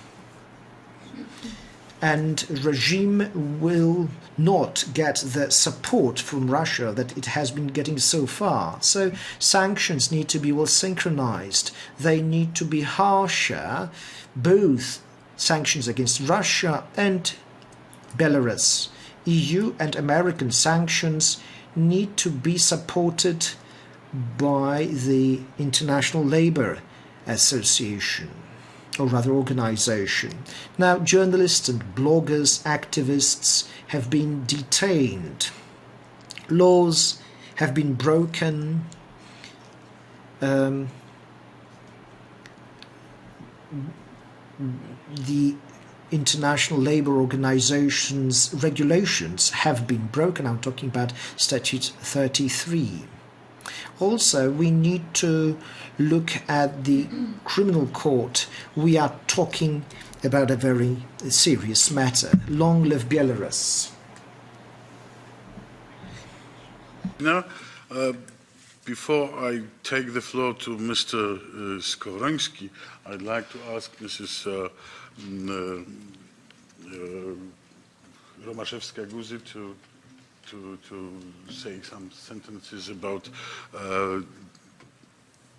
and regime will not get the support from Russia that it has been getting so far. So sanctions need to be well synchronized. They need to be harsher, both sanctions against Russia and Belarus. EU and American sanctions need to be supported by the International Labour Association, or rather organization. Now, journalists and bloggers, activists have been detained. Laws have been broken. The International Labour Organization's regulations have been broken. I'm talking about Statute 33. Also, we need to look at the criminal court. We are talking about a very serious matter. Long live Belarus. Now, before I take the floor to Mr. Skowroński, I'd like to ask Mrs. Romaszewska-Guzy to say some sentences about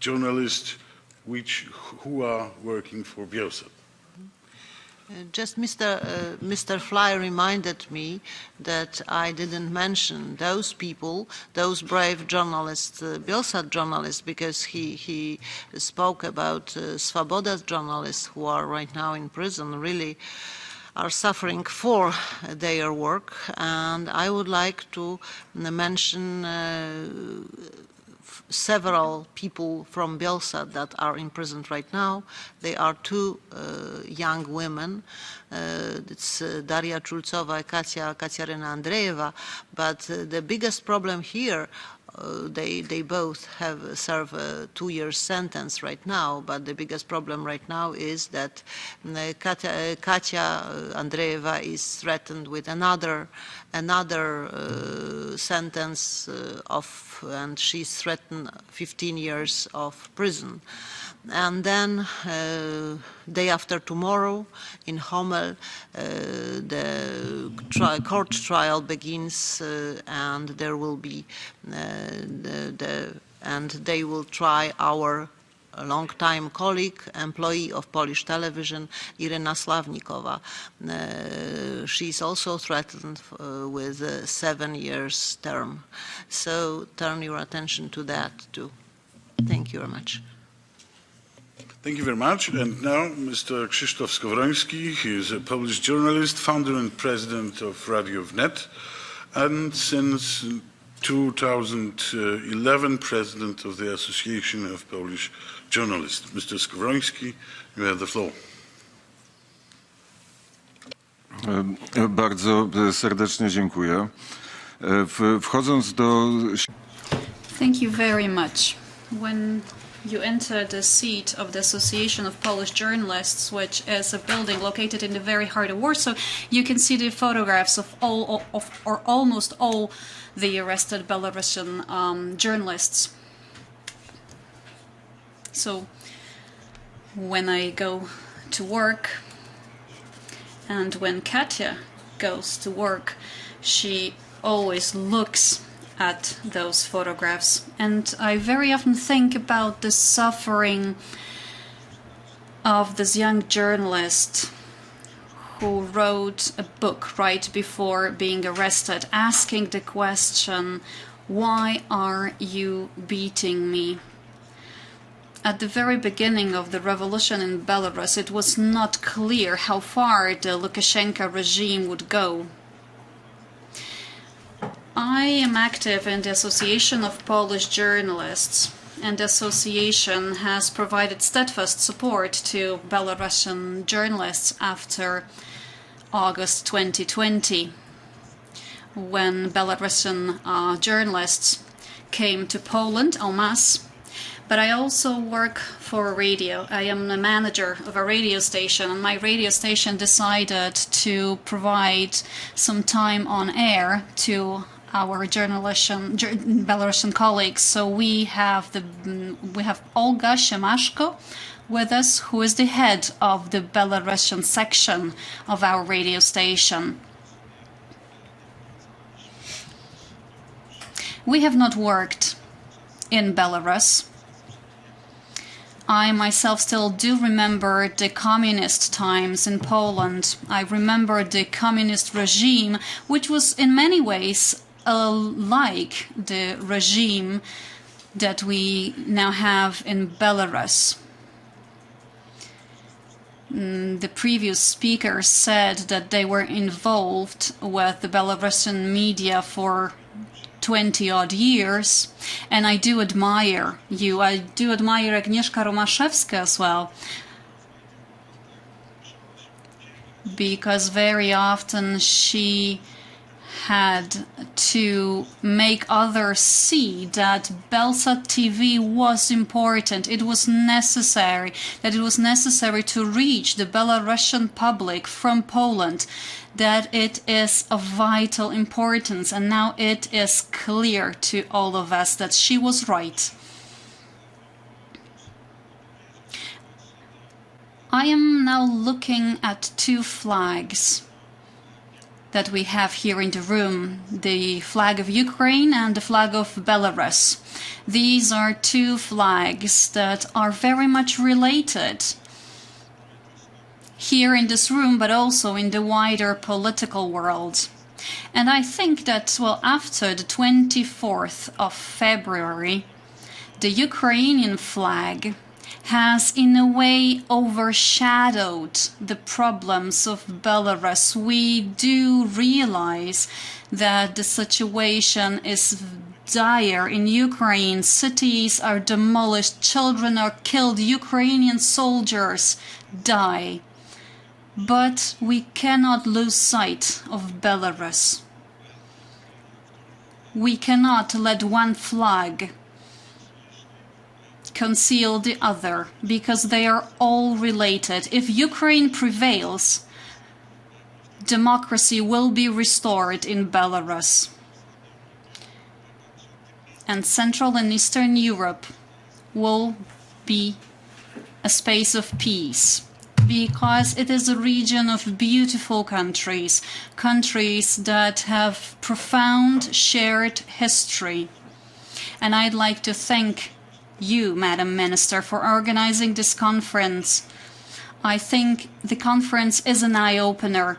journalists who are working for Bielsa. Just Mr. Fly reminded me that I didn't mention those people, those brave journalists, Bielsa journalists, because he spoke about Svoboda journalists who are right now in prison, really are suffering for their work. And I would like to mention of several people from Belsat that are imprisoned right now. They are two young women. It's Daria Trultsova and Katerina Andreeva. But the biggest problem here, they both have served a 2-year sentence right now, but the biggest problem right now is that Katya Andreeva is threatened with another sentence and she's threatened 15 years of prison. And then day after tomorrow in Homel, the court trial begins, and there will be and they will try our long-time colleague, employee of Polish television, Irena Sławnikova. She's also threatened with a 7 years term. So turn your attention to that too. Thank you very much. Thank you very much. And now, Mr. Krzysztof Skowroński. He is a Polish journalist, founder and president of Radio Wnet, and since 2011, president of the Association of Polish Journalists. Mr. Skowroński, you have the floor. Bardzo serdecznie dziękuję. Wchodząc do... Thank you very much. When you enter the seat of the Association of Polish Journalists, which is a building located in the very heart of Warsaw, you can see the photographs of or almost all the arrested Belarusian journalists. So when I go to work and when Katya goes to work, she always looks at those photographs, and I very often think about the suffering of this young journalist who wrote a book right before being arrested, asking the question, "Why are you beating me?" At the very beginning of the revolution in Belarus, it was not clear how far the Lukashenko regime would go. I am active in the Association of Polish Journalists, and the association has provided steadfast support to Belarusian journalists after August 2020, when Belarusian journalists came to Poland en masse. But I also work for a radio. I am the manager of a radio station, and my radio station decided to provide some time on air to our Belarusian colleagues. So we have Olga Siemaszko with us, who is the head of the Belarusian section of our radio station. We have not worked in Belarus. I myself still do remember the communist times in Poland. I remember the communist regime, which was in many ways like the regime that we now have in Belarus. The previous speaker said that they were involved with the Belarusian media for 20-odd years, and I do admire you. I do admire Agnieszka Romaszewska as well, because very often she had to make others see that Belsat TV was important. It was necessary, that it was necessary to reach the Belarusian public from Poland, that it is of vital importance, and now it is clear to all of us that she was right. I am now looking at two flags that we have here in the room, the flag of Ukraine and the flag of Belarus. These are two flags that are very much related here in this room, but also in the wider political world. And I think that, well, after the 24th of February, the Ukrainian flag has in a way overshadowed the problems of Belarus. We do realize that the situation is dire in Ukraine. Cities are demolished, children are killed, Ukrainian soldiers die. But we cannot lose sight of Belarus. We cannot let one flag conceal the other, because they are all related. If Ukraine prevails, democracy will be restored in Belarus. And Central and Eastern Europe will be a space of peace, because it is a region of beautiful countries, countries that have profound shared history. And I'd like to thank you, Madam Minister, for organizing this conference. I think the conference is an eye-opener.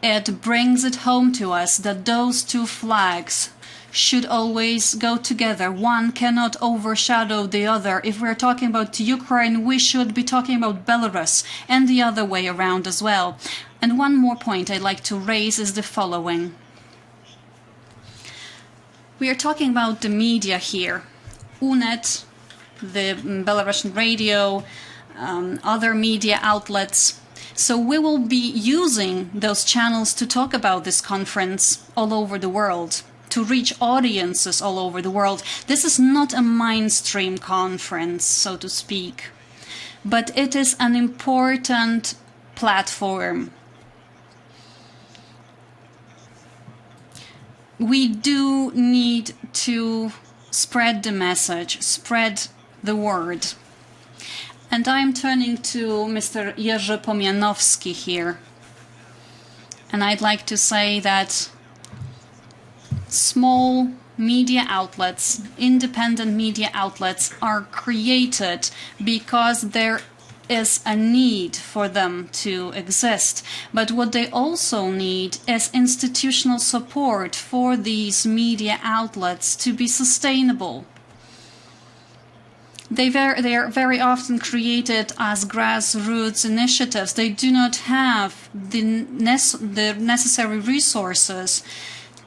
It brings it home to us that those two flags should always go together. One cannot overshadow the other. If we're talking about Ukraine, we should be talking about Belarus, and the other way around as well. And one more point I'd like to raise is the following. We are talking about the media here. UNET, the Belarusian radio, other media outlets. So we will be using those channels to talk about this conference all over the world, to reach audiences all over the world. This is not a mainstream conference, so to speak, but it is an important platform. We do need to spread the message, spread the word. And I'm turning to Mr. Jerzy Pomianowski here. And I'd like to say that small media outlets, independent media outlets, are created because there is a need for them to exist. But what they also need is institutional support for these media outlets to be sustainable. They are very often created as grassroots initiatives. They do not have the necessary resources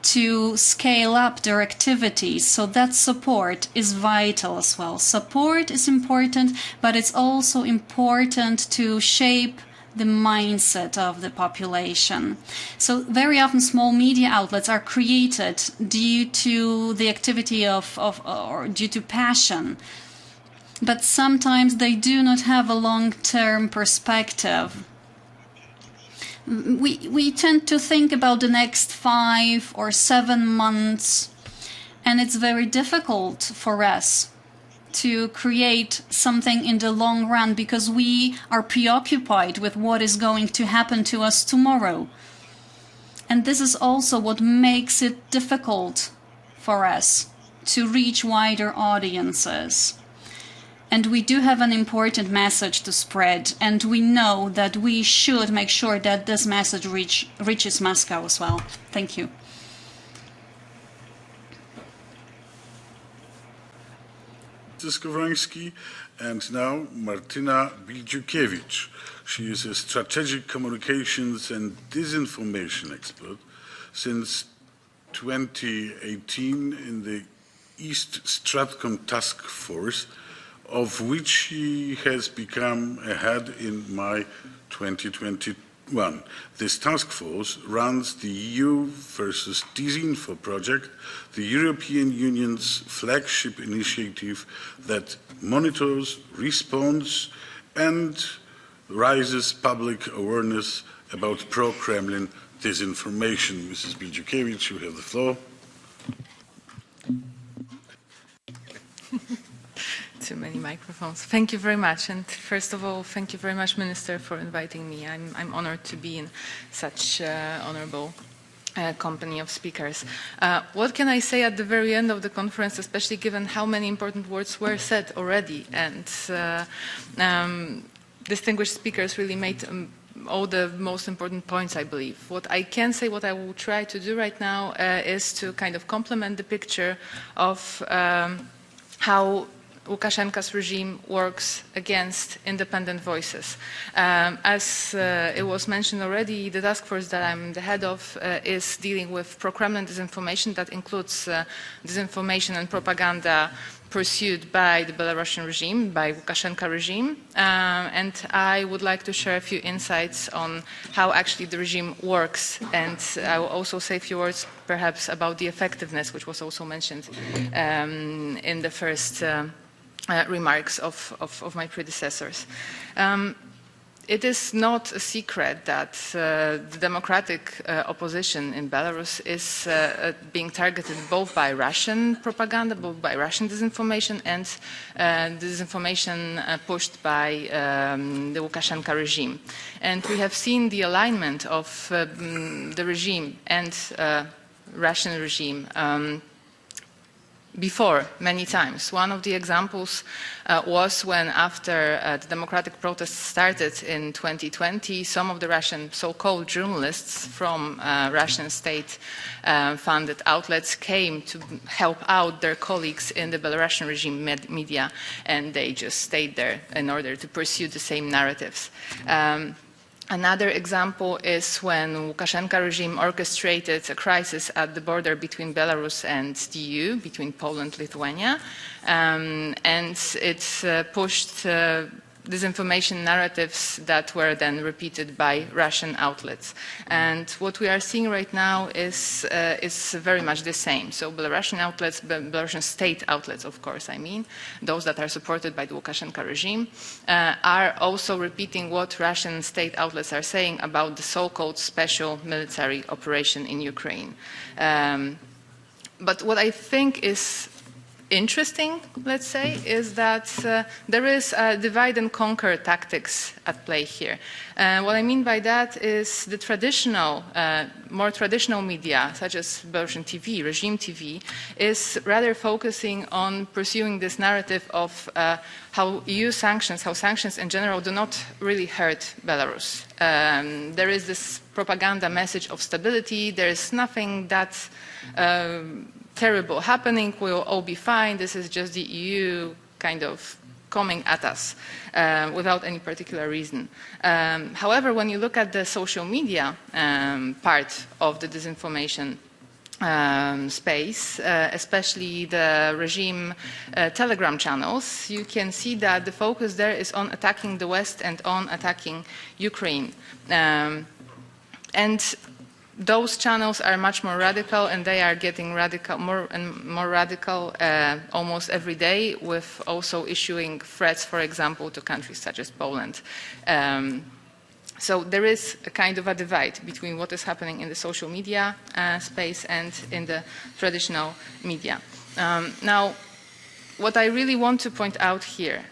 to scale up their activities, so that support is vital as well. Support is important, but it's also important to shape the mindset of the population. So very often small media outlets are created due to the activity or due to passion. But sometimes they do not have a long-term perspective. We tend to think about the next 5 or 7 months, and it's very difficult for us to create something in the long run because we are preoccupied with what is going to happen to us tomorrow. And this is also what makes it difficult for us to reach wider audiences. And we do have an important message to spread, and we know that we should make sure that this message reaches Moscow as well. Thank you. Skowroński, and now Martyna Bildziukiewicz. She is a strategic communications and disinformation expert since 2018 in the East Stratcom Task Force, of which she has become a head in May 2021. This task force runs the EU versus Disinfo project, the European Union's flagship initiative that monitors, responds, and raises public awareness about pro-Kremlin disinformation. Mrs. Bildziukiewicz, you have the floor. Too many microphones. Thank you very much. And first of all, thank you very much, Minister, for inviting me. I'm honored to be in such honorable company of speakers. What can I say at the very end of the conference, especially given how many important words were said already? And distinguished speakers really made all the most important points, I believe. What I can say, what I will try to do right now is to kind of complement the picture of how Lukashenko's regime works against independent voices. As it was mentioned already, the task force that I'm the head of is dealing with pro-Kremlin disinformation that includes disinformation and propaganda pursued by the Belarusian regime, by Lukashenko regime, and I would like to share a few insights on how actually the regime works, and I will also say a few words perhaps about the effectiveness, which was also mentioned in the first remarks of my predecessors. It is not a secret that the democratic opposition in Belarus is being targeted both by Russian propaganda, both by Russian disinformation, and disinformation pushed by the Lukashenko regime. And we have seen the alignment of the regime and Russian regime before, many times. One of the examples was when after the democratic protests started in 2020, some of the Russian so-called journalists from Russian state-funded outlets came to help out their colleagues in the Belarusian regime media, and they just stayed there in order to pursue the same narratives. Another example is when Lukashenko regime orchestrated a crisis at the border between Belarus and the EU, between Poland and Lithuania, and it pushed disinformation narratives that were then repeated by Russian outlets. And what we are seeing right now is very much the same. So Belarusian outlets, Belarusian state outlets, of course, I mean, those that are supported by the Lukashenko regime, are also repeating what Russian state outlets are saying about the so-called special military operation in Ukraine. But what I think is interesting, let's say, is that there is a divide and conquer tactics at play here. What I mean by that is the traditional, more traditional media, such as Belarusian TV, regime TV, is rather focusing on pursuing this narrative of how EU sanctions, how sanctions in general do not really hurt Belarus. There is this propaganda message of stability. There is nothing that terrible happening, we'll all be fine, this is just the EU kind of coming at us without any particular reason. However, when you look at the social media part of the disinformation space, especially the regime Telegram channels, you can see that the focus there is on attacking the West and on attacking Ukraine. And those channels are much more radical, and they are getting more and more radical almost every day, with also issuing threats, for example, to countries such as Poland. So there is a kind of a divide between what is happening in the social media space and in the traditional media. Now, what I really want to point out here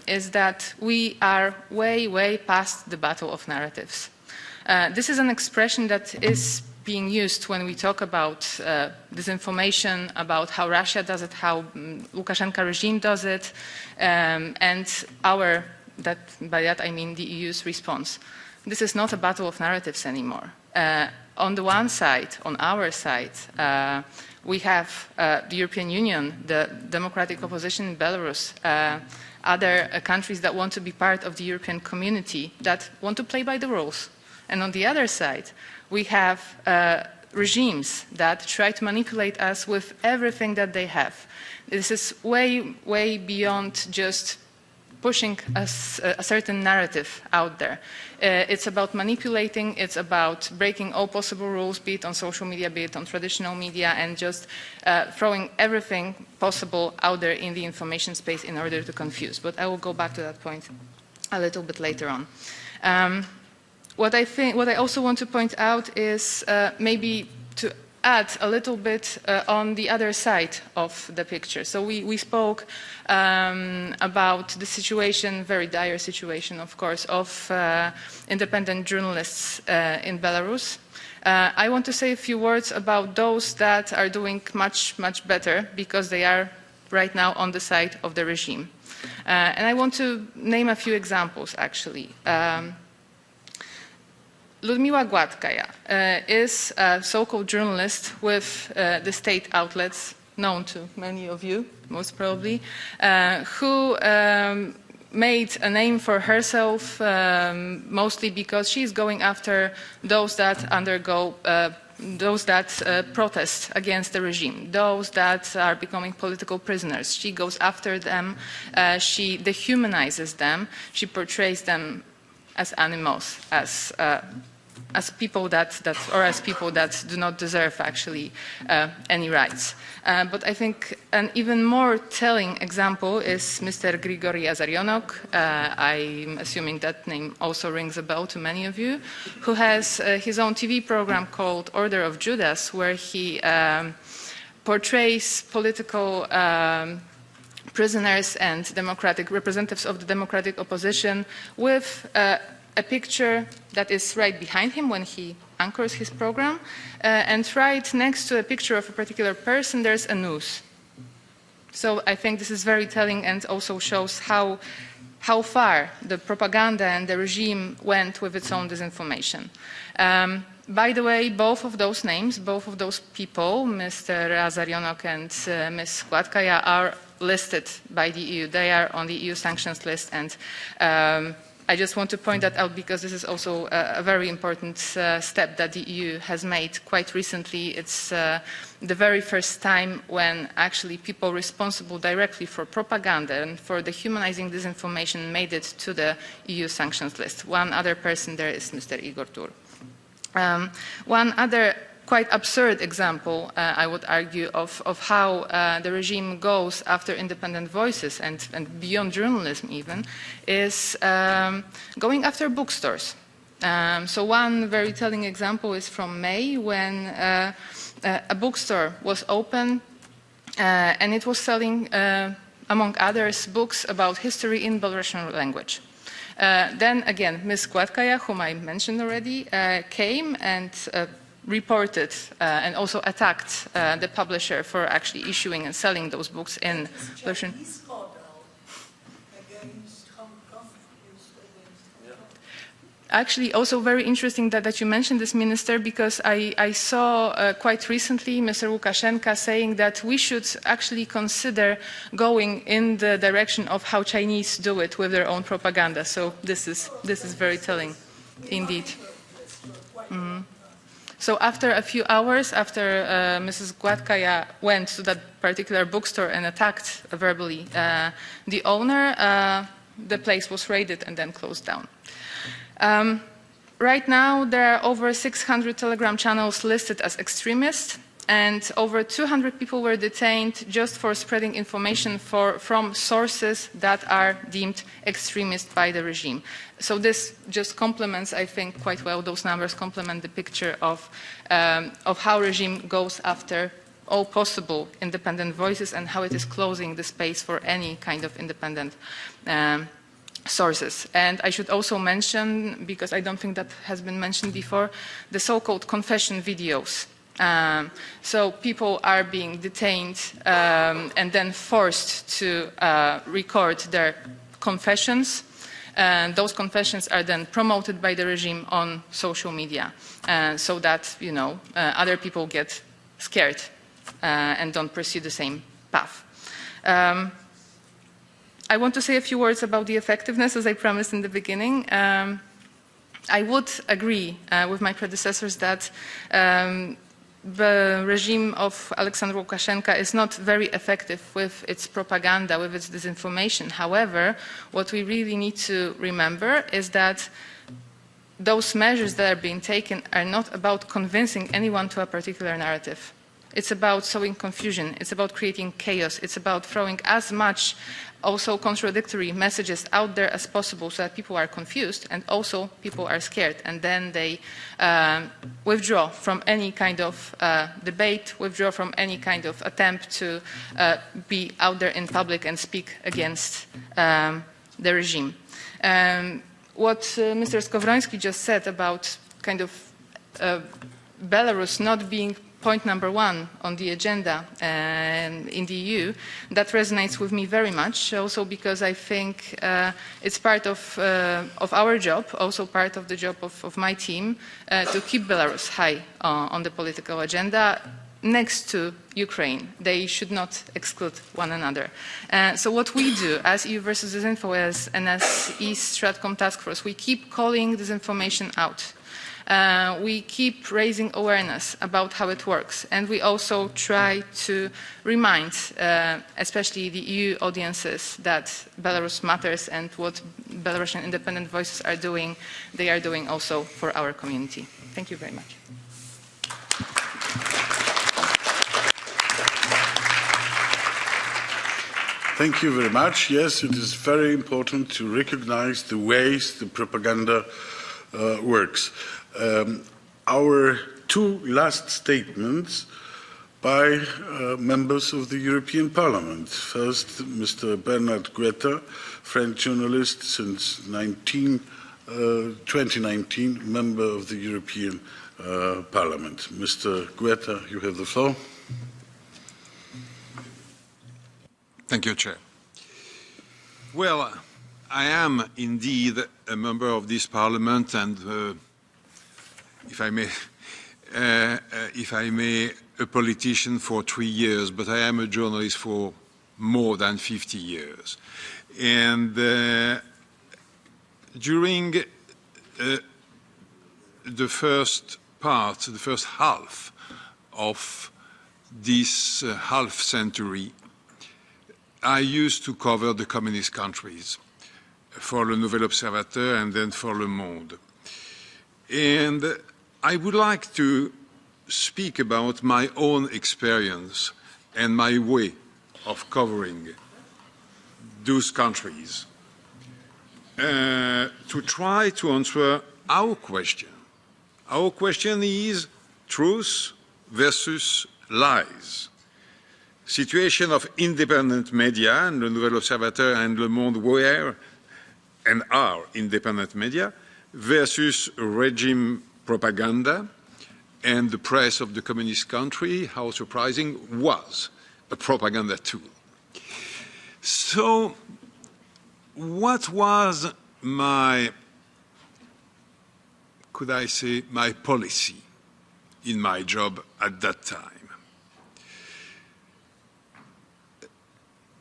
is that we are way, way past the battle of narratives. This is an expression that is being used when we talk about disinformation, about how Russia does it, how Lukashenko regime does it, and by that I mean the EU's response. This is not a battle of narratives anymore. On the one side, on our side, we have the European Union, the democratic opposition in Belarus, other countries that want to be part of the European community, that want to play by the rules. And on the other side, we have regimes that try to manipulate us with everything that they have. This is way, way beyond just pushing a certain narrative out there. It's about manipulating, it's about breaking all possible rules, be it on social media, be it on traditional media, and just throwing everything possible out there in the information space in order to confuse. But I will go back to that point a little bit later on. What I also want to point out is maybe to add a little bit on the other side of the picture. So we spoke about the situation, very dire situation, of course, of independent journalists in Belarus. I want to say a few words about those that are doing much, much better, because they are right now on the side of the regime. And I want to name a few examples, actually. Ludmiła Gładkaja is a so-called journalist with the state outlets known to many of you, most probably, who made a name for herself mostly because she's going after those that undergo those that protest against the regime, those that are becoming political prisoners. She goes after them, she dehumanizes them, she portrays them as animals, as people that do not deserve actually any rights. But I think an even more telling example is Mr. Grigory Azarionok. I'm assuming that name also rings a bell to many of you, who has his own TV program called Order of Judas, where he portrays political prisoners and democratic representatives of the democratic opposition with a picture that is right behind him when he anchors his program, and right next to a picture of a particular person there's a noose. So I think this is very telling and also shows how far the propaganda and the regime went with its own disinformation. By the way, both of those names, both of those people, Mr. Azarionok and Ms. Składkaja, are listed by the EU. They are on the EU sanctions list, and I just want to point that out because this is also a very important step that the EU has made quite recently. It's the very first time when actually people responsible directly for propaganda and for dehumanizing disinformation made it to the EU sanctions list. One other person there is Mr. Igor Tur. One other quite absurd example, I would argue, of how the regime goes after independent voices and beyond journalism even, is going after bookstores. So one very telling example is from May, when a bookstore was open and it was selling, among others, books about history in Belarusian language. Then again, Ms. Składkaja, whom I mentioned already, came and reported and also attacked the publisher for actually issuing and selling those books in Belarusian. Actually, also very interesting that you mentioned this, Minister, because I saw quite recently Mr. Lukashenko saying that we should actually consider going in the direction of how Chinese do it with their own propaganda. So this is very telling, indeed. Mm-hmm. So after a few hours, after Mrs. Składkaja went to that particular bookstore and attacked verbally the owner, the place was raided and then closed down. Right now, there are over 600 Telegram channels listed as extremist, and over 200 people were detained just for spreading information from sources that are deemed extremist by the regime. So this just complements, I think, quite well, those numbers complement the picture of how regime goes after all possible independent voices and how it is closing the space for any kind of independent sources. And I should also mention, because I don't think that has been mentioned before, the so-called confession videos. So people are being detained and then forced to record their confessions. And those confessions are then promoted by the regime on social media so that, you know, other people get scared and don't pursue the same path. I want to say a few words about the effectiveness, as I promised in the beginning. I would agree with my predecessors that the regime of Alexander Lukashenko is not very effective with its propaganda, with its disinformation. However, what we really need to remember is that those measures that are being taken are not about convincing anyone to a particular narrative. It's about sowing confusion. It's about creating chaos. It's about throwing as much also contradictory messages out there as possible so that people are confused and also people are scared. And then they withdraw from any kind of debate, withdraw from any kind of attempt to be out there in public and speak against the regime. What Mr. Skowroński just said about kind of Belarus not being point number one on the agenda in the EU, that resonates with me very much, also because I think it's part of our job, also part of the job of my team, to keep Belarus high on the political agenda. next to Ukraine. They should not exclude one another. So what we do as EU versus Disinfo and as East Stratcom Task Force, we keep calling disinformation out. We keep raising awareness about how it works, and we also try to remind, especially the EU audiences, that Belarus matters and what Belarusian independent voices are doing, they are doing also for our community. Thank you very much. Thank you very much. Yes, it is very important to recognize the ways the propaganda works. Our two last statements by members of the European Parliament. First, Mr. Bernard Guetta, French journalist since 2019, member of the European Parliament. Mr. Guetta, you have the floor. Thank you, Chair. Well, I am indeed a member of this Parliament, and if I may, a politician for 3 years, but I am a journalist for more than 50 years. And during the first half of this half century, I used to cover the communist countries for Le Nouvel Observateur and then for Le Monde. And I would like to speak about my own experience and my way of covering those countries to try to answer our question. Our question is truth versus lies. Situation of independent media, and Le Nouvel Observateur and Le Monde were and are independent media, versus regime propaganda and the press of the communist country, how surprising, was a propaganda tool. So what was my, could I say, my policy in my job at that time?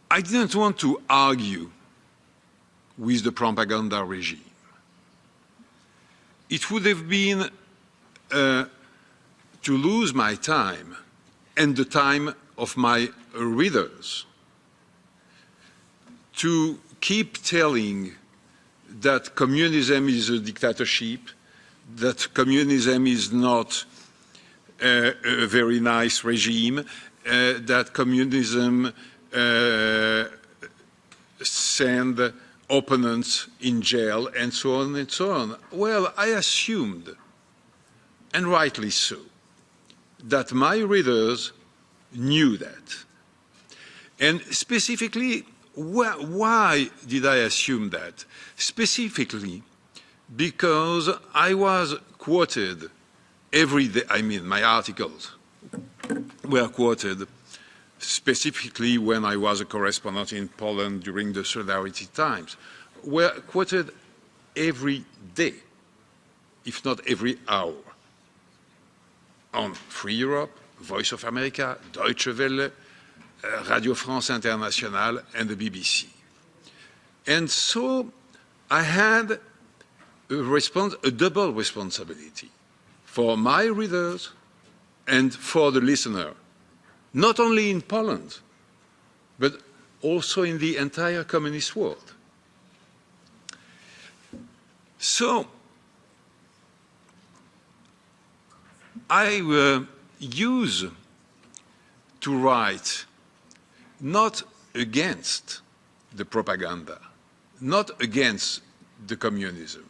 I didn't want to argue with the propaganda regime. It would have been to lose my time and the time of my readers to keep telling that communism is a dictatorship, that communism is not a very nice regime, that communism send opponents in jail, and so on and so on. Well, I assumed, and rightly so, that my readers knew that. And specifically, why did I assume that? Specifically, because I was quoted every day, I mean, my articles were quoted specifically when I was a correspondent in Poland during the Solidarity times, were quoted every day, if not every hour, on Free Europe, Voice of America, Deutsche Welle, Radio France Internationale, and the BBC. And so I had a double responsibility for my readers and for the listener, not only in Poland, but also in the entire communist world. So I used to write not against the propaganda, not against the communism,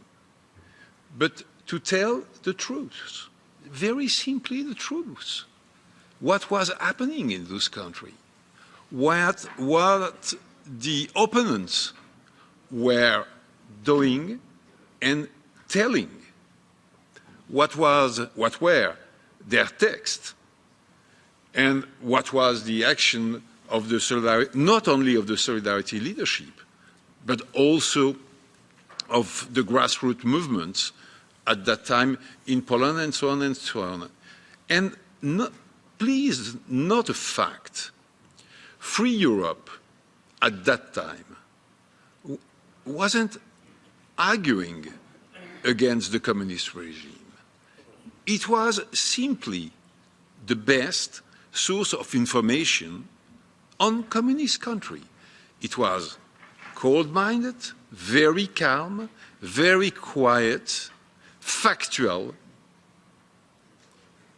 but to tell the truth, very simply the truth. What was happening in this country, what the opponents were doing and telling, what were their texts, and what was the action of the Solidarity, not only of the Solidarity leadership, but also of the grassroots movements at that time in Poland, and so on and so on. And please note a fact. Free Europe at that time wasn't arguing against the communist regime. It was simply the best source of information on communist country. It was cold-minded, very calm, very quiet, factual,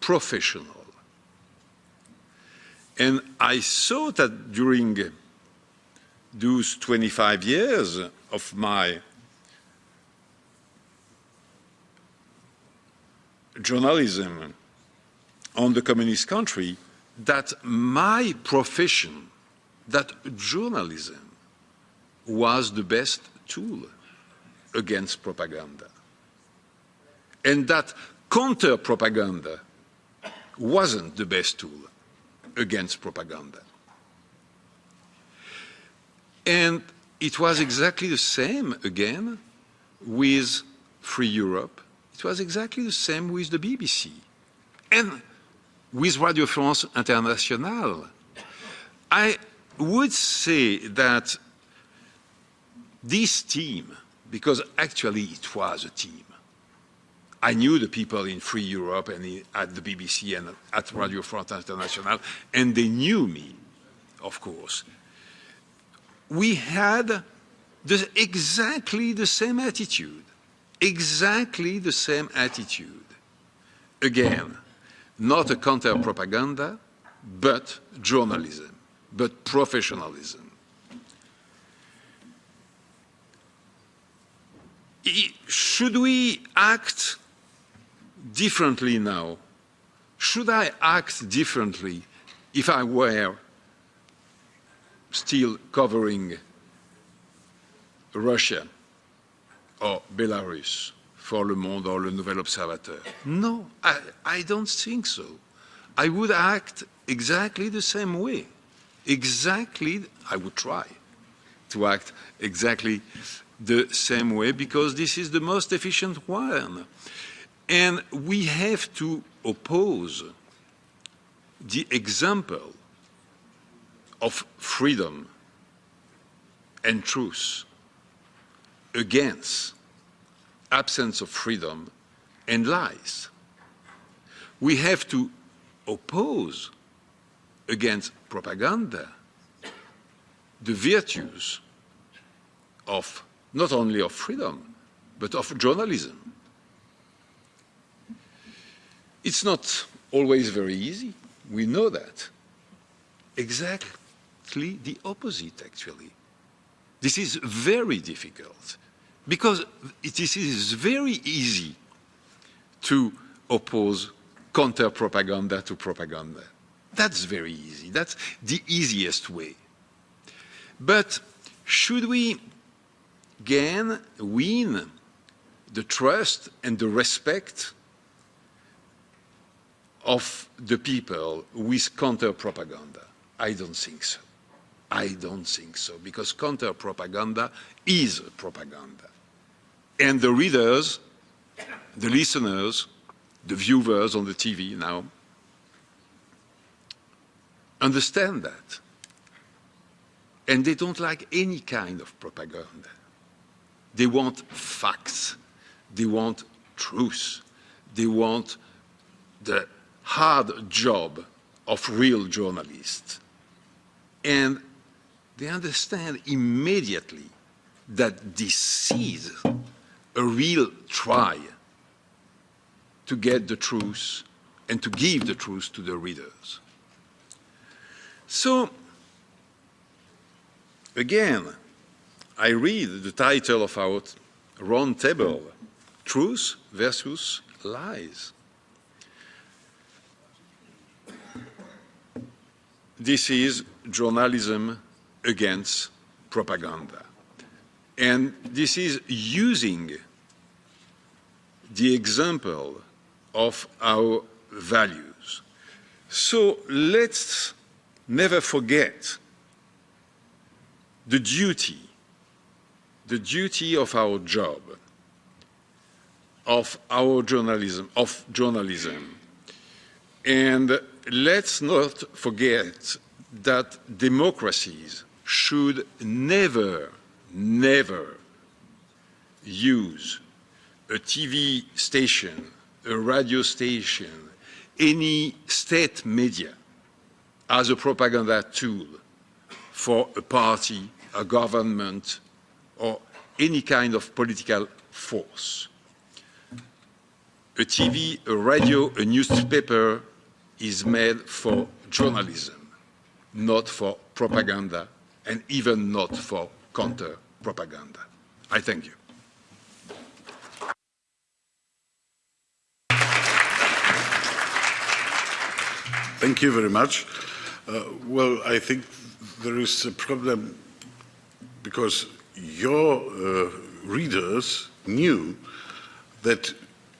professional. And I saw that during those 25 years of my journalism on the communist country, that my profession, that journalism, was the best tool against propaganda. And that counter-propaganda wasn't the best tool against propaganda. And it was exactly the same, again, with Free Europe. It was exactly the same with the BBC. And with Radio France Internationale. I would say that this team, because actually it was a team, I knew the people in Free Europe and at the BBC and at Radio France Internationale, and they knew me, of course. We had exactly the same attitude. Exactly the same attitude. Again, not a counter-propaganda, but journalism, but professionalism. Should we act differently now? Should I act differently if I were still covering Russia or Belarus for Le Monde or Le Nouvel Observateur? No, I don't think so. I would act exactly the same way. Exactly, I would try to act exactly the same way because this is the most efficient one. And we have to oppose the example of freedom and truth against absence of freedom and lies. We have to oppose against propaganda the virtues of not only of freedom, but of journalism. It's not always very easy. We know that. Exactly the opposite, actually. This is very difficult because it is very easy to oppose counter-propaganda to propaganda. That's very easy. That's the easiest way. But should we win the trust and the respect of the people with counter-propaganda? I don't think so. I don't think so, because counter-propaganda is propaganda. And the readers, the listeners, the viewers on the TV now understand that. And they don't like any kind of propaganda. They want facts. They want truth. They want the hard job of real journalists. And they understand immediately that this is a real try to get the truth and to give the truth to the readers. So, again, I read the title of our round table, Truth versus Lies. This is journalism against propaganda. And this is using the example of our values. So let's never forget the duty of our job, of our journalism, and let's not forget that democracies should never, never use a TV station, a radio station, any state media as a propaganda tool for a party, a government, or any kind of political force. A TV, a radio, a newspaper is made for journalism, not for propaganda, and even not for counter-propaganda. I thank you. Thank you very much. Well, I think there is a problem because your readers knew that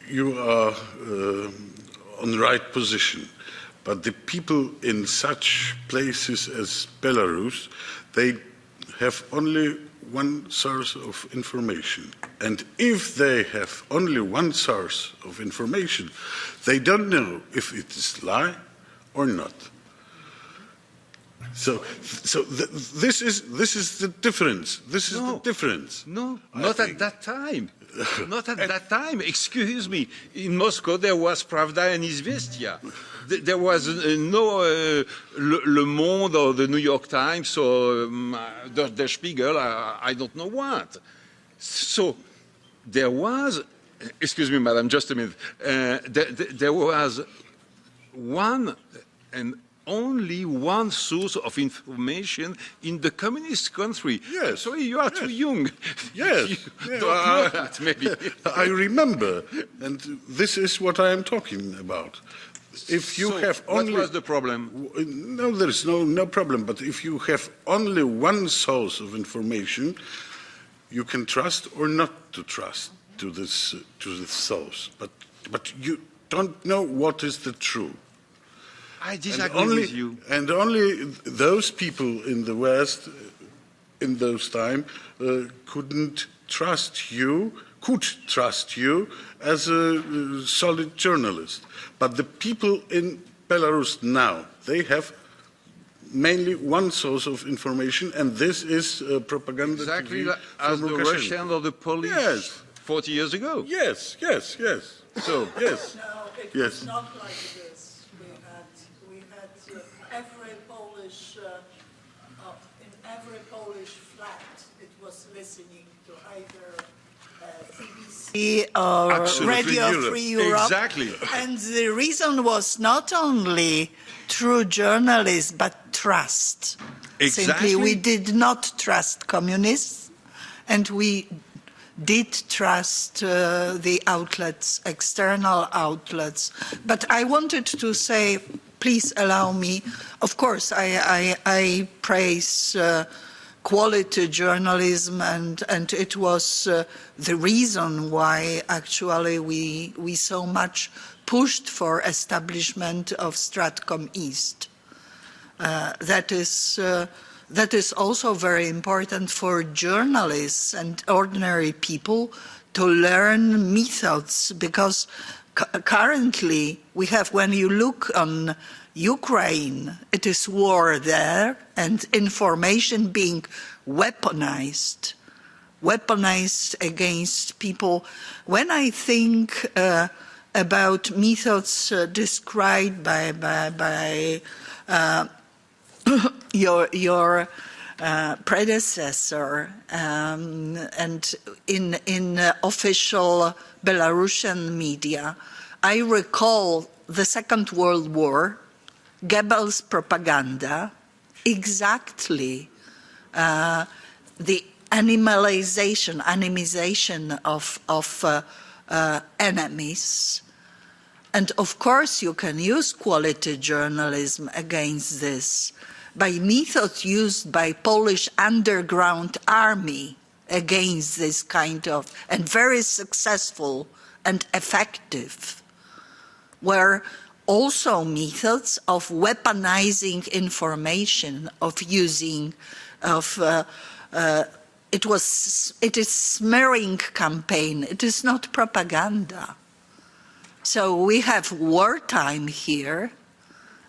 you are on the right position. But the people in such places as Belarus, they have only one source of information. And if they have only one source of information, they don't know if it is lie or not. This is the difference. This is the difference. No, not at that time. Not at that time. Excuse me. In Moscow, there was Pravda and Izvestia. There was no Le Monde or the New York Times or Der Spiegel. I don't know what. So there was. Excuse me, madam. Just a minute. There was one and only one source of information in the communist country. Yes. Sorry, you are too young. Yes. Don't know that, maybe. I remember, and this is what I am talking about. If you have only... What was the problem? No, there is no problem, but if you have only one source of information, you can trust or not to trust to this source. But you don't know what is the truth. I disagree with you. And only those people in the West in those times could trust you as a solid journalist. But the people in Belarus now, they have mainly one source of information, and this is propaganda. Exactly as the Russian or the Polish 40 years ago. Yes. So, yes. No, it yes. was not like this. We had every Polish, in every Polish flat, it was listening to either BBC or Absolutely Radio Free Europe. Exactly. And the reason was not only true journalism, but trust. Exactly. Simply, we did not trust communists, and we did trust the outlets, external outlets. But I wanted to say, please allow me, of course, I praise quality journalism, and it was the reason why actually we so much pushed for establishment of Stratcom East. That is also very important for journalists and ordinary people to learn methods, because currently we have, when you look on Ukraine, it is war there and information being weaponized against people. When I think about methods described by your predecessor, and in official Belarusian media, I recall the Second World War, Goebbels' propaganda, exactly the animization of enemies. And of course you can use quality journalism against this by methods used by Polish underground army against this kind of, and very successful and effective, were also methods of weaponizing information, of using, it is smearing campaign, it is not propaganda. So we have wartime here,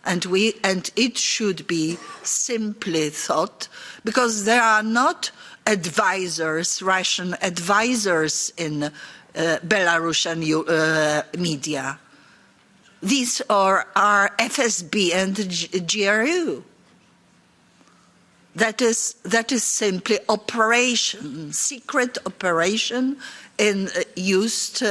and it should be simply thought, because there are not advisors, Russian advisors in Belarusian media. These are FSB and GRU. That is simply operation, secret operation used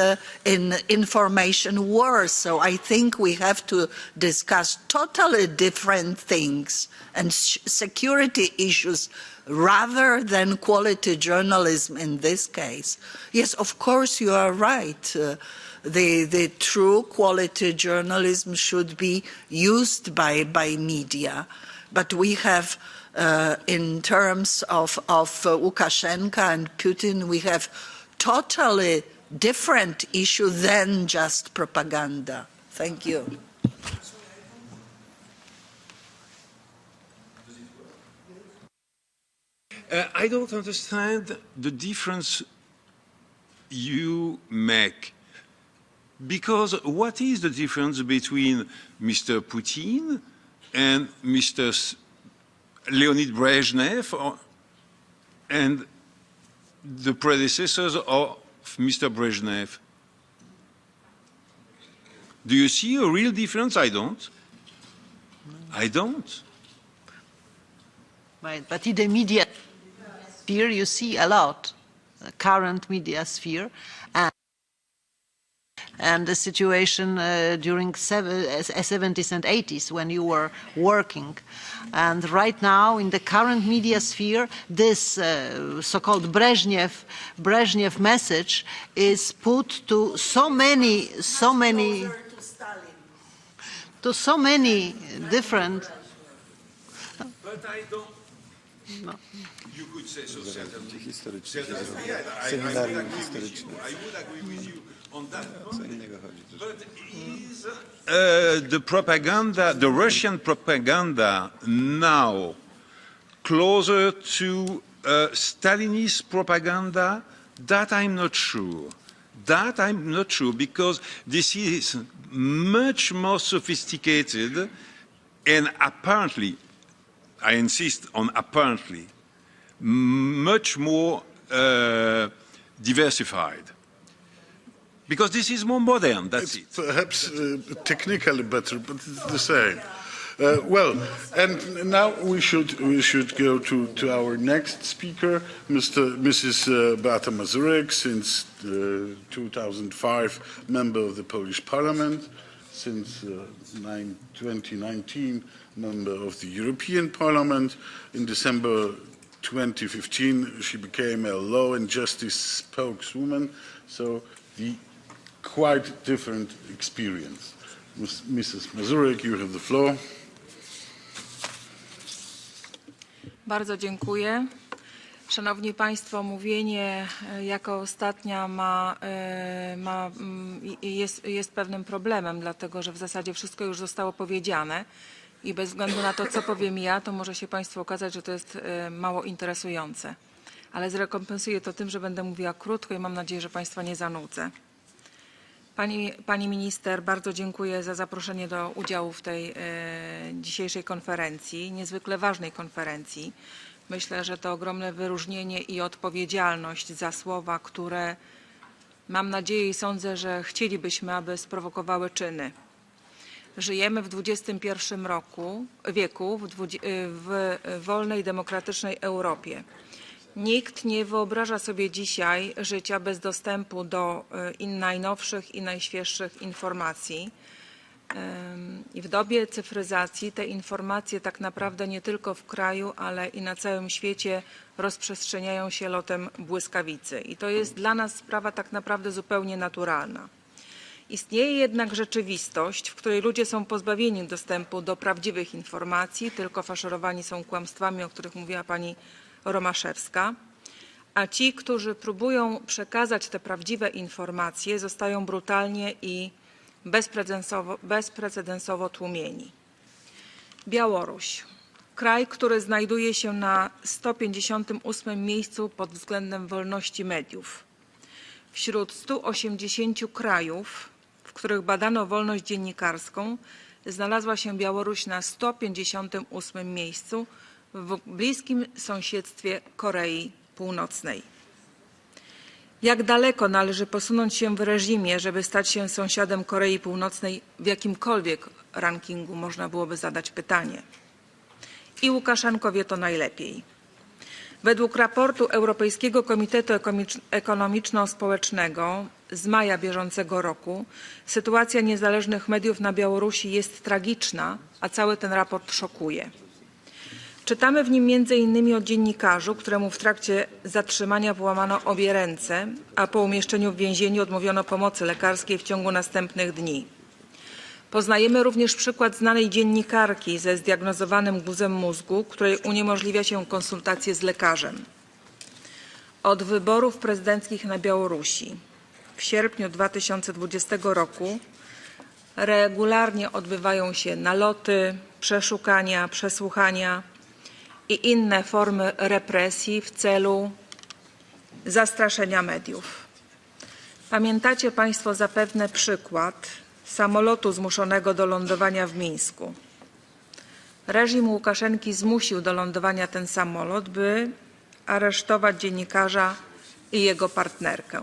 in information wars. So I think we have to discuss totally different things and security issues rather than quality journalism in this case. Yes, of course you are right. The true quality journalism should be used by media, but we have in terms of Lukashenko and Putin, we have totally different issue than just propaganda. Thank you. I don't understand the difference you make. Because what is the difference between Mr. Putin and Mr. Leonid Brezhnev and the predecessors of Mr. Brezhnev? Do you see a real difference? I don't. I don't. Right, but in the media sphere you see a lot, the current media sphere, and the situation during 70s and 80s when you were working. And right now, in the current media sphere, this so-called Brezhnev message is put to so many different. But I don't. No. You could say so. I would agree with you on that point. But is the propaganda, the Russian propaganda, now closer to Stalinist propaganda? That I'm not sure. That I'm not sure, because this is much more sophisticated and apparently, I insist on apparently, much more diversified. Because this is more modern, that's it. Perhaps technically better, but it's the same. Well, and now we should go to our next speaker, Mrs. Beata Mazurek, since 2005 member of the Polish Parliament, since 2019 member of the European Parliament. In December 2015 she became a law and justice spokeswoman, so the quite different experience. Mrs. Mazurek, you have the floor. Bardzo dziękuję. Szanowni Państwo, mówienie jako ostatnia jest pewnym problemem, dlatego że w zasadzie wszystko już zostało powiedziane i bez względu na to, co powiem ja, to może się Państwu okazać, że to jest mało interesujące. Ale zrekompensuję to tym, że będę mówiła krótko i mam nadzieję, że Państwa nie zanudzę. Pani Minister, bardzo dziękuję za zaproszenie do udziału w tej dzisiejszej konferencji, niezwykle ważnej konferencji. Myślę, że to ogromne wyróżnienie i odpowiedzialność za słowa, które mam nadzieję i sądzę, że chcielibyśmy, aby sprowokowały czyny. Żyjemy w XXI wieku, w wolnej, demokratycznej Europie. Nikt nie wyobraża sobie dzisiaj życia bez dostępu do najnowszych i najświeższych informacji. I w dobie cyfryzacji te informacje tak naprawdę nie tylko w kraju, ale i na całym świecie rozprzestrzeniają się lotem błyskawicy. I to jest dla nas sprawa tak naprawdę zupełnie naturalna. Istnieje jednak rzeczywistość, w której ludzie są pozbawieni dostępu do prawdziwych informacji, tylko faszerowani są kłamstwami, o których mówiła pani Romaszewska, a ci, którzy próbują przekazać te prawdziwe informacje, zostają brutalnie i bezprecedensowo tłumieni. Białoruś. Kraj, który znajduje się na 158 miejscu pod względem wolności mediów. Wśród 180 krajów, w których badano wolność dziennikarską, znalazła się Białoruś na 158 miejscu w bliskim sąsiedztwie Korei Północnej. Jak daleko należy posunąć się w reżimie, żeby stać się sąsiadem Korei Północnej w jakimkolwiek rankingu, można byłoby zadać pytanie. I Łukaszenko wie to najlepiej. Według raportu Europejskiego Komitetu Ekonomiczno-Społecznego z maja bieżącego roku sytuacja niezależnych mediów na Białorusi jest tragiczna, a cały ten raport szokuje. Czytamy w nim m.in. o dziennikarzu, któremu w trakcie zatrzymania połamano obie ręce, a po umieszczeniu w więzieniu odmówiono pomocy lekarskiej w ciągu następnych dni. Poznajemy również przykład znanej dziennikarki ze zdiagnozowanym guzem mózgu, której uniemożliwia się konsultacje z lekarzem. Od wyborów prezydenckich na Białorusi w sierpniu 2020 roku regularnie odbywają się naloty, przeszukania, przesłuchania i inne formy represji w celu zastraszenia mediów. Pamiętacie Państwo zapewne przykład samolotu zmuszonego do lądowania w Mińsku. Reżim Łukaszenki zmusił do lądowania ten samolot, by aresztować dziennikarza i jego partnerkę.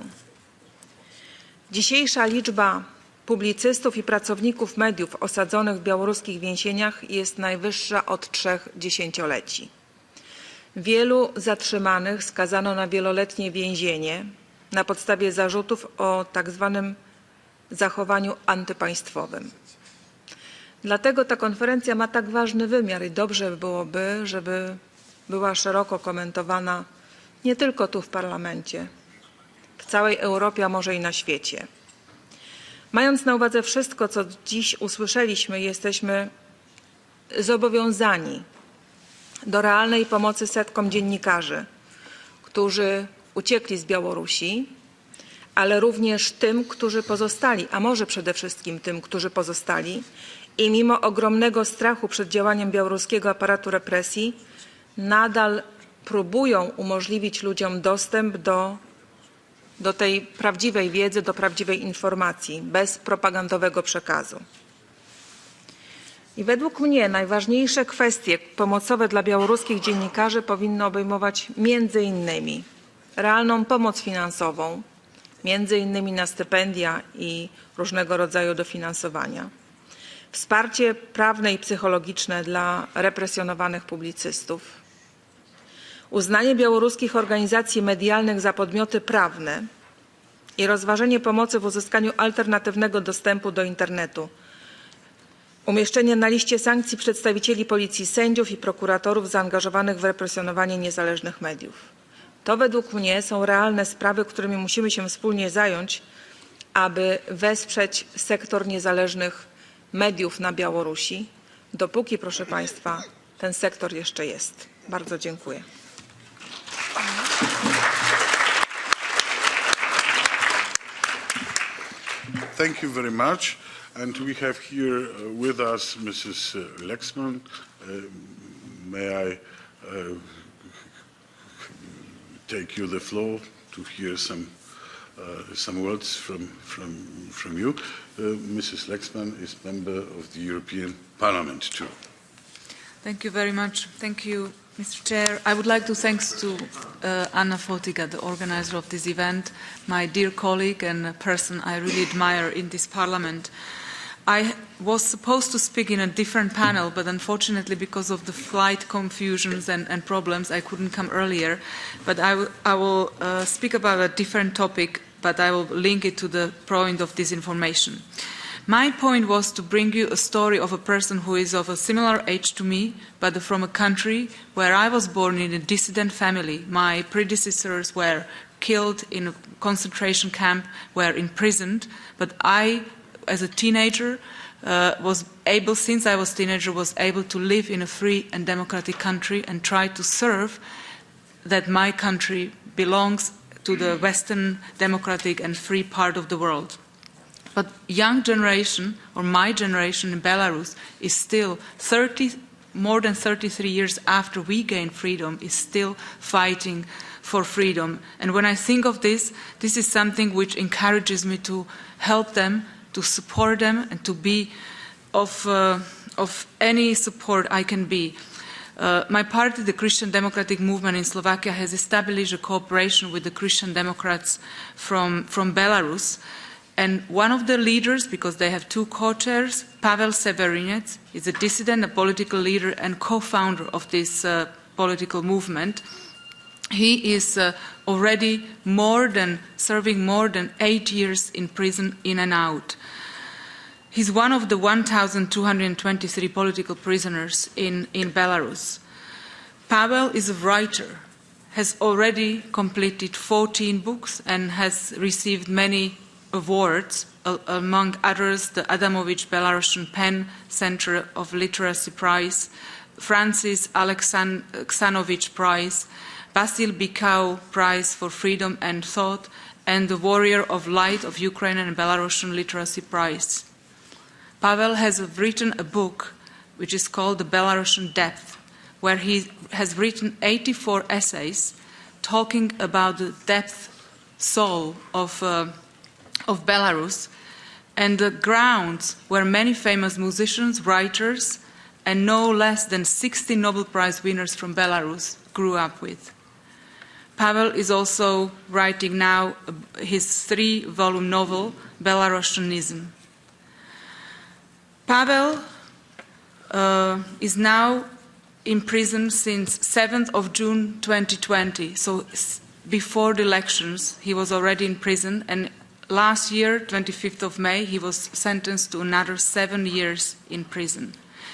Dzisiejsza liczba publicystów i pracowników mediów osadzonych w białoruskich więzieniach jest najwyższa od 3 dziesięcioleci. Wielu zatrzymanych skazano na wieloletnie więzienie na podstawie zarzutów o tzw. zachowaniu antypaństwowym. Dlatego ta konferencja ma tak ważny wymiar i dobrze byłoby, żeby była szeroko komentowana nie tylko tu w Parlamencie, w całej Europie, a może i na świecie. Mając na uwadze wszystko, co dziś usłyszeliśmy, jesteśmy zobowiązani do realnej pomocy setkom dziennikarzy, którzy uciekli z Białorusi, ale również tym, którzy pozostali, a może przede wszystkim tym, którzy pozostali i mimo ogromnego strachu przed działaniem białoruskiego aparatu represji nadal próbują umożliwić ludziom dostęp do tej prawdziwej wiedzy, do prawdziwej informacji, bez propagandowego przekazu. I według mnie najważniejsze kwestie pomocowe dla białoruskich dziennikarzy powinny obejmować między innymi realną pomoc finansową, między innymi na stypendia i różnego rodzaju dofinansowania, wsparcie prawne i psychologiczne dla represjonowanych publicystów, uznanie białoruskich organizacji medialnych za podmioty prawne i rozważenie pomocy w uzyskaniu alternatywnego dostępu do internetu, umieszczenie na liście sankcji przedstawicieli policji, sędziów i prokuratorów zaangażowanych w represjonowanie niezależnych mediów. To według mnie są realne sprawy, którymi musimy się wspólnie zająć, aby wesprzeć sektor niezależnych mediów na Białorusi, dopóki, proszę Państwa, ten sektor jeszcze jest. Bardzo dziękuję. Thank you very much. And we have here with us Mrs. Lexman. May I take you the floor to hear some words from you. Mrs. Lexman is member of the European Parliament too. Thank you very much. Thank you, Mr. Chair. I would like to thank Anna Fotyga, the organizer of this event, my dear colleague and a person I really admire in this Parliament. I was supposed to speak in a different panel, but unfortunately because of the flight confusions and problems, I couldn't come earlier. But I will speak about a different topic, but I will link it to the point of disinformation. My point was to bring you a story of a person who is of a similar age to me, but from a country where I was born in a dissident family. My predecessors were killed in a concentration camp, were imprisoned, but I, as a teenager, since I was a teenager, was able to live in a free and democratic country and try to serve that my country belongs to the Western democratic and free part of the world. But young generation, or my generation in Belarus, is still more than 33 years after we gained freedom, is still fighting for freedom. And when I think of this, this is something which encourages me to help them, to support them, and to be of any support I can be. My party, the Christian Democratic Movement in Slovakia, has established a cooperation with the Christian Democrats from Belarus. And one of the leaders, because they have two co-chairs, Pavel Severinec, is a dissident, a political leader and co-founder of this political movement. He is already serving more than 8 years in prison, in and out. He's one of the 1,223 political prisoners in Belarus. Pavel is a writer, has already completed 14 books and has received many awards, among others the Adamovich Belarusian Pen Center of Literacy Prize, Francis Aleksanovich Prize, Basil Bikau Prize for Freedom and Thought, and the Warrior of Light of Ukrainian and Belarusian Literacy Prize. Pavel has written a book which is called The Belarusian Depth, where he has written 84 essays talking about the depth soul of Belarus and the grounds where many famous musicians, writers, and no less than 60 Nobel Prize winners from Belarus grew up with. Pavel is also writing now his 3-volume novel, Belarusianism. Pavel is now in prison since 7th of June 2020, so before the elections he was already in prison, and last year, 25th of May, he was sentenced to another 7 years in prison.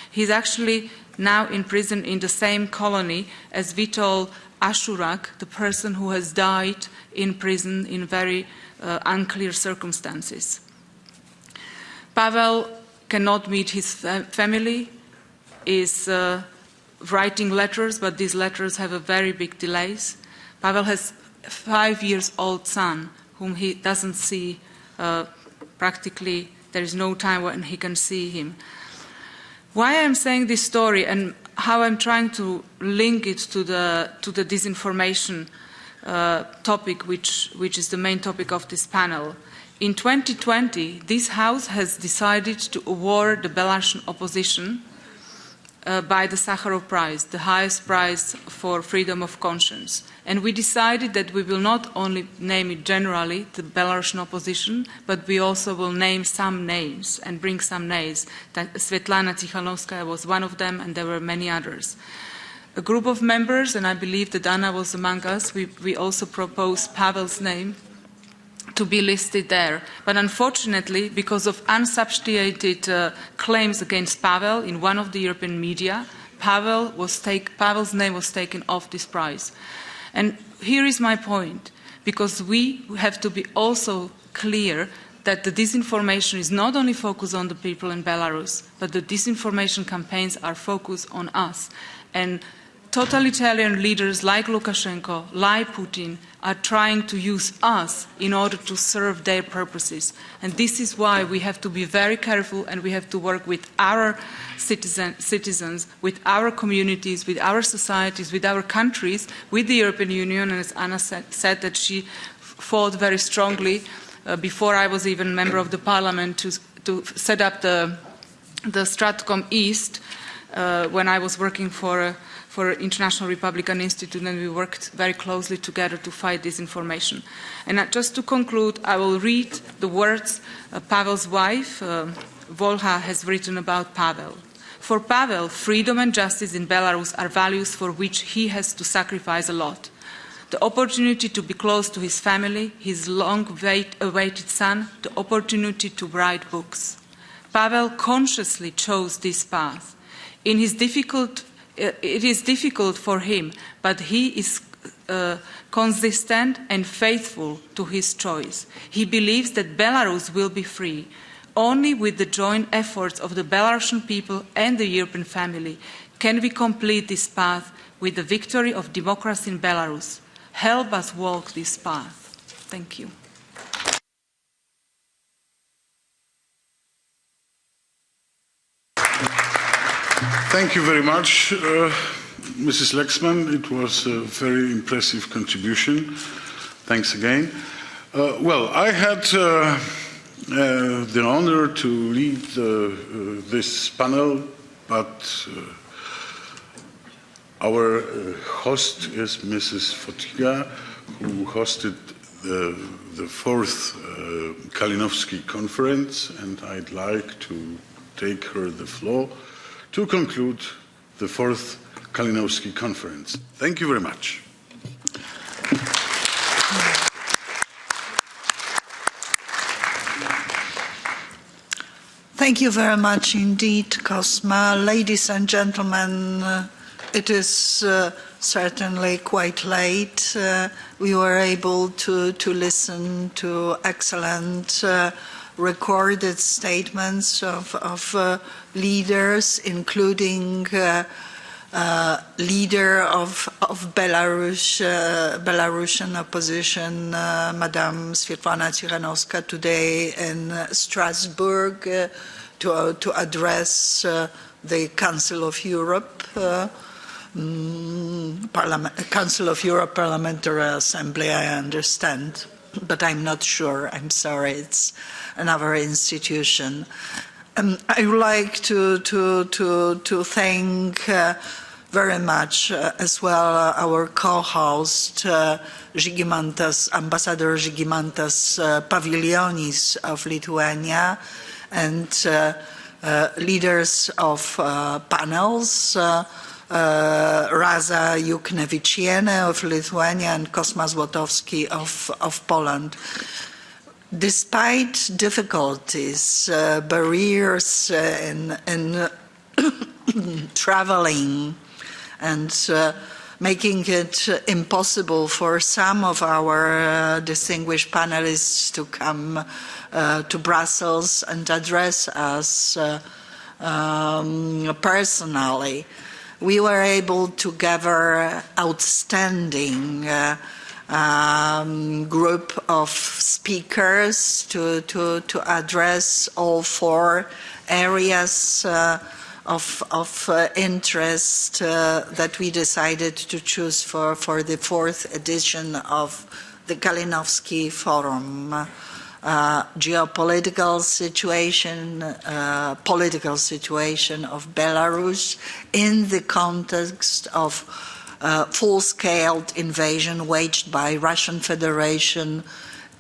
He's actually now in prison in the same colony as Vitol Ashurak, the person who has died in prison in very unclear circumstances. Pavel cannot meet his family, is writing letters, but these letters have a very big delays. Pavel has a 5-year-old son whom he doesn't see practically. There is no time when he can see him. Why I'm saying this story and how I'm trying to link it to the disinformation topic, which is the main topic of this panel. In 2020, this House has decided to award the Belarusian opposition by the Sakharov Prize, the highest prize for freedom of conscience. And we decided that we will not only name it generally, the Belarusian opposition, but we also will name some names and bring some names. Svetlana Tikhanovskaya was one of them, and there were many others. A group of members, and I believe that Anna was among us, we also proposed Pavel's name to be listed there. But unfortunately, because of unsubstantiated claims against Pavel in one of the European media, Pavel's name was taken off this prize. And here is my point, because we have to be also clear that the disinformation is not only focused on the people in Belarus, but the disinformation campaigns are focused on us. And totalitarian leaders like Lukashenko, like Putin, are trying to use us in order to serve their purposes. And this is why we have to be very careful, and we have to work with our citizens, with our communities, with our societies, with our countries, with the European Union. And as Anna said that she fought very strongly before I was even a member of the parliament to set up the Stratcom East when I was working for International Republican Institute, and we worked very closely together to fight disinformation. And just to conclude, I will read the words Pavel's wife, Volha, has written about Pavel. For Pavel, freedom and justice in Belarus are values for which he has to sacrifice a lot. The opportunity to be close to his family, his long-awaited son, the opportunity to write books. Pavel consciously chose this path. It is difficult for him, but he is consistent and faithful to his choice. He believes that Belarus will be free. Only with the joint efforts of the Belarusian people and the European family can we complete this path with the victory of democracy in Belarus. Help us walk this path. Thank you. Thank you very much, Mrs. Lexman. It was a very impressive contribution. Thanks again. Well, I had the honor to lead this panel, but our host is Mrs. Fotyga, who hosted the fourth Kalinowski conference, and I'd like to take her the floor to conclude the fourth Kalinowski conference. Thank you very much. Thank you very much indeed, Cosma. Ladies and gentlemen, it is certainly quite late. We were able to listen to excellent recorded statements of leaders, including leader of Belarusian opposition, Madame Svetlana Tikhanovskaya, today in Strasbourg to address the Council of Europe, Council of Europe Parliamentary Assembly, I understand, but I'm not sure. I'm sorry, it's another institution. I would like to thank very much as well our co-host, Ambassador Žygimantas Paviljonis of Lithuania, and leaders of panels, Raza Juknevičienė of Lithuania and Kosma Złotowski of Poland. Despite difficulties, barriers in traveling, and making it impossible for some of our distinguished panelists to come to Brussels and address us personally, we were able to gather outstanding group of speakers to address all four areas of interest that we decided to choose for the fourth edition of the Kalinowski Forum. Geopolitical situation, political situation of Belarus in the context of full-scale invasion waged by Russian Federation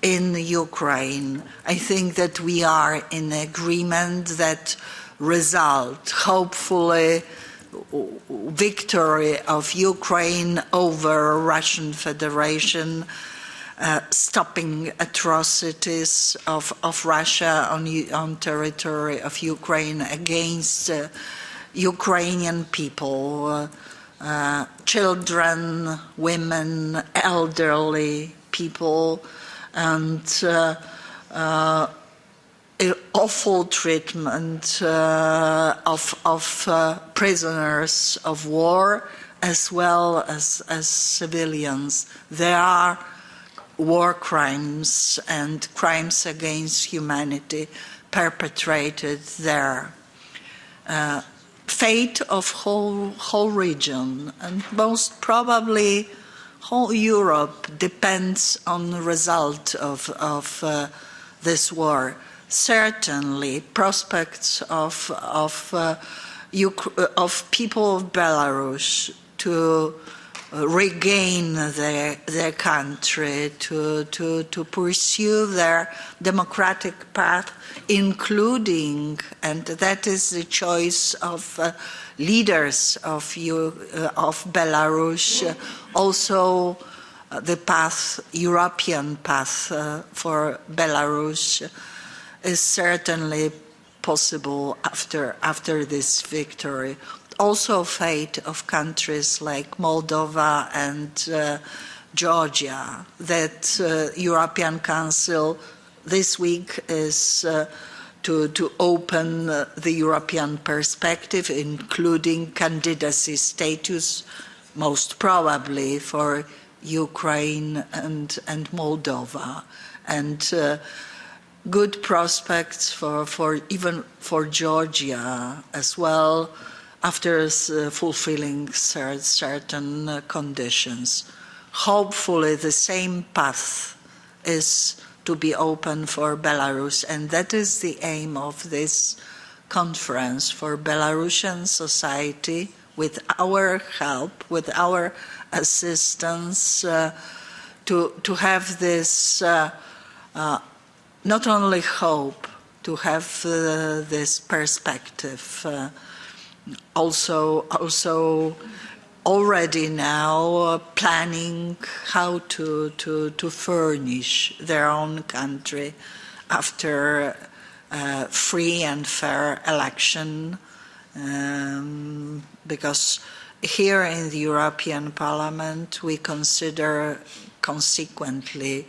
in Ukraine. I think that we are in agreement that result, hopefully, victory of Ukraine over Russian Federation, stopping atrocities of Russia on territory of Ukraine against Ukrainian people, children, women, elderly people, and awful treatment of prisoners of war as well as civilians. There are war crimes and crimes against humanity perpetrated there. Fate of whole region, and most probably whole Europe, depends on the result of this war. Certainly, prospects of people of Belarus to regain their country, to pursue their democratic path, including, and that is the choice of leaders of Belarus, also the path, European path for Belarus is certainly possible after this victory. Also fate of countries like Moldova and Georgia, that European Council this week is to open the European perspective, including candidacy status, most probably for Ukraine and Moldova, and good prospects even for Georgia as well, after fulfilling certain conditions. Hopefully the same path is to be open for Belarus. And that is the aim of this conference, for Belarusian society, with our help, with our assistance, to have this not only hope, to have this perspective, also already now planning how to furnish their own country after free and fair election, because here in the European Parliament we consider consequently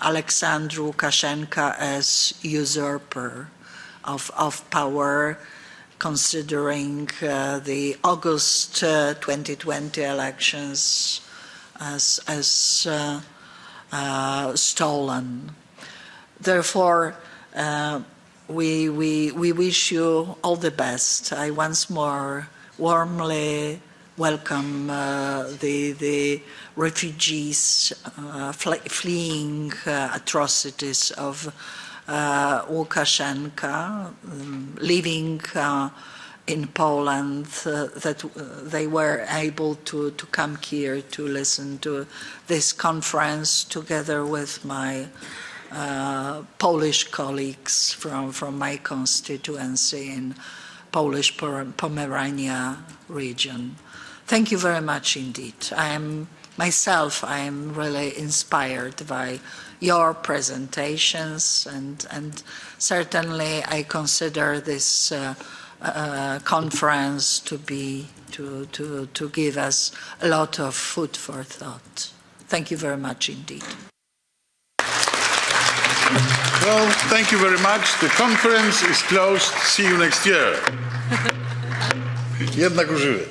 Alexander Lukashenko as usurper of power, considering the August 2020 elections as stolen. Therefore, we wish you all the best. I once more warmly welcome the refugees fleeing atrocities of Lukashenko, living in Poland, that they were able to come here to listen to this conference together with my Polish colleagues from my constituency in Polish Pomerania region. Thank you very much indeed. I am really inspired by your presentations, and certainly I consider this conference to give us a lot of food for thought. Thank you very much indeed. Well, thank you very much. The conference is closed. See you next year. Jednak użyłem.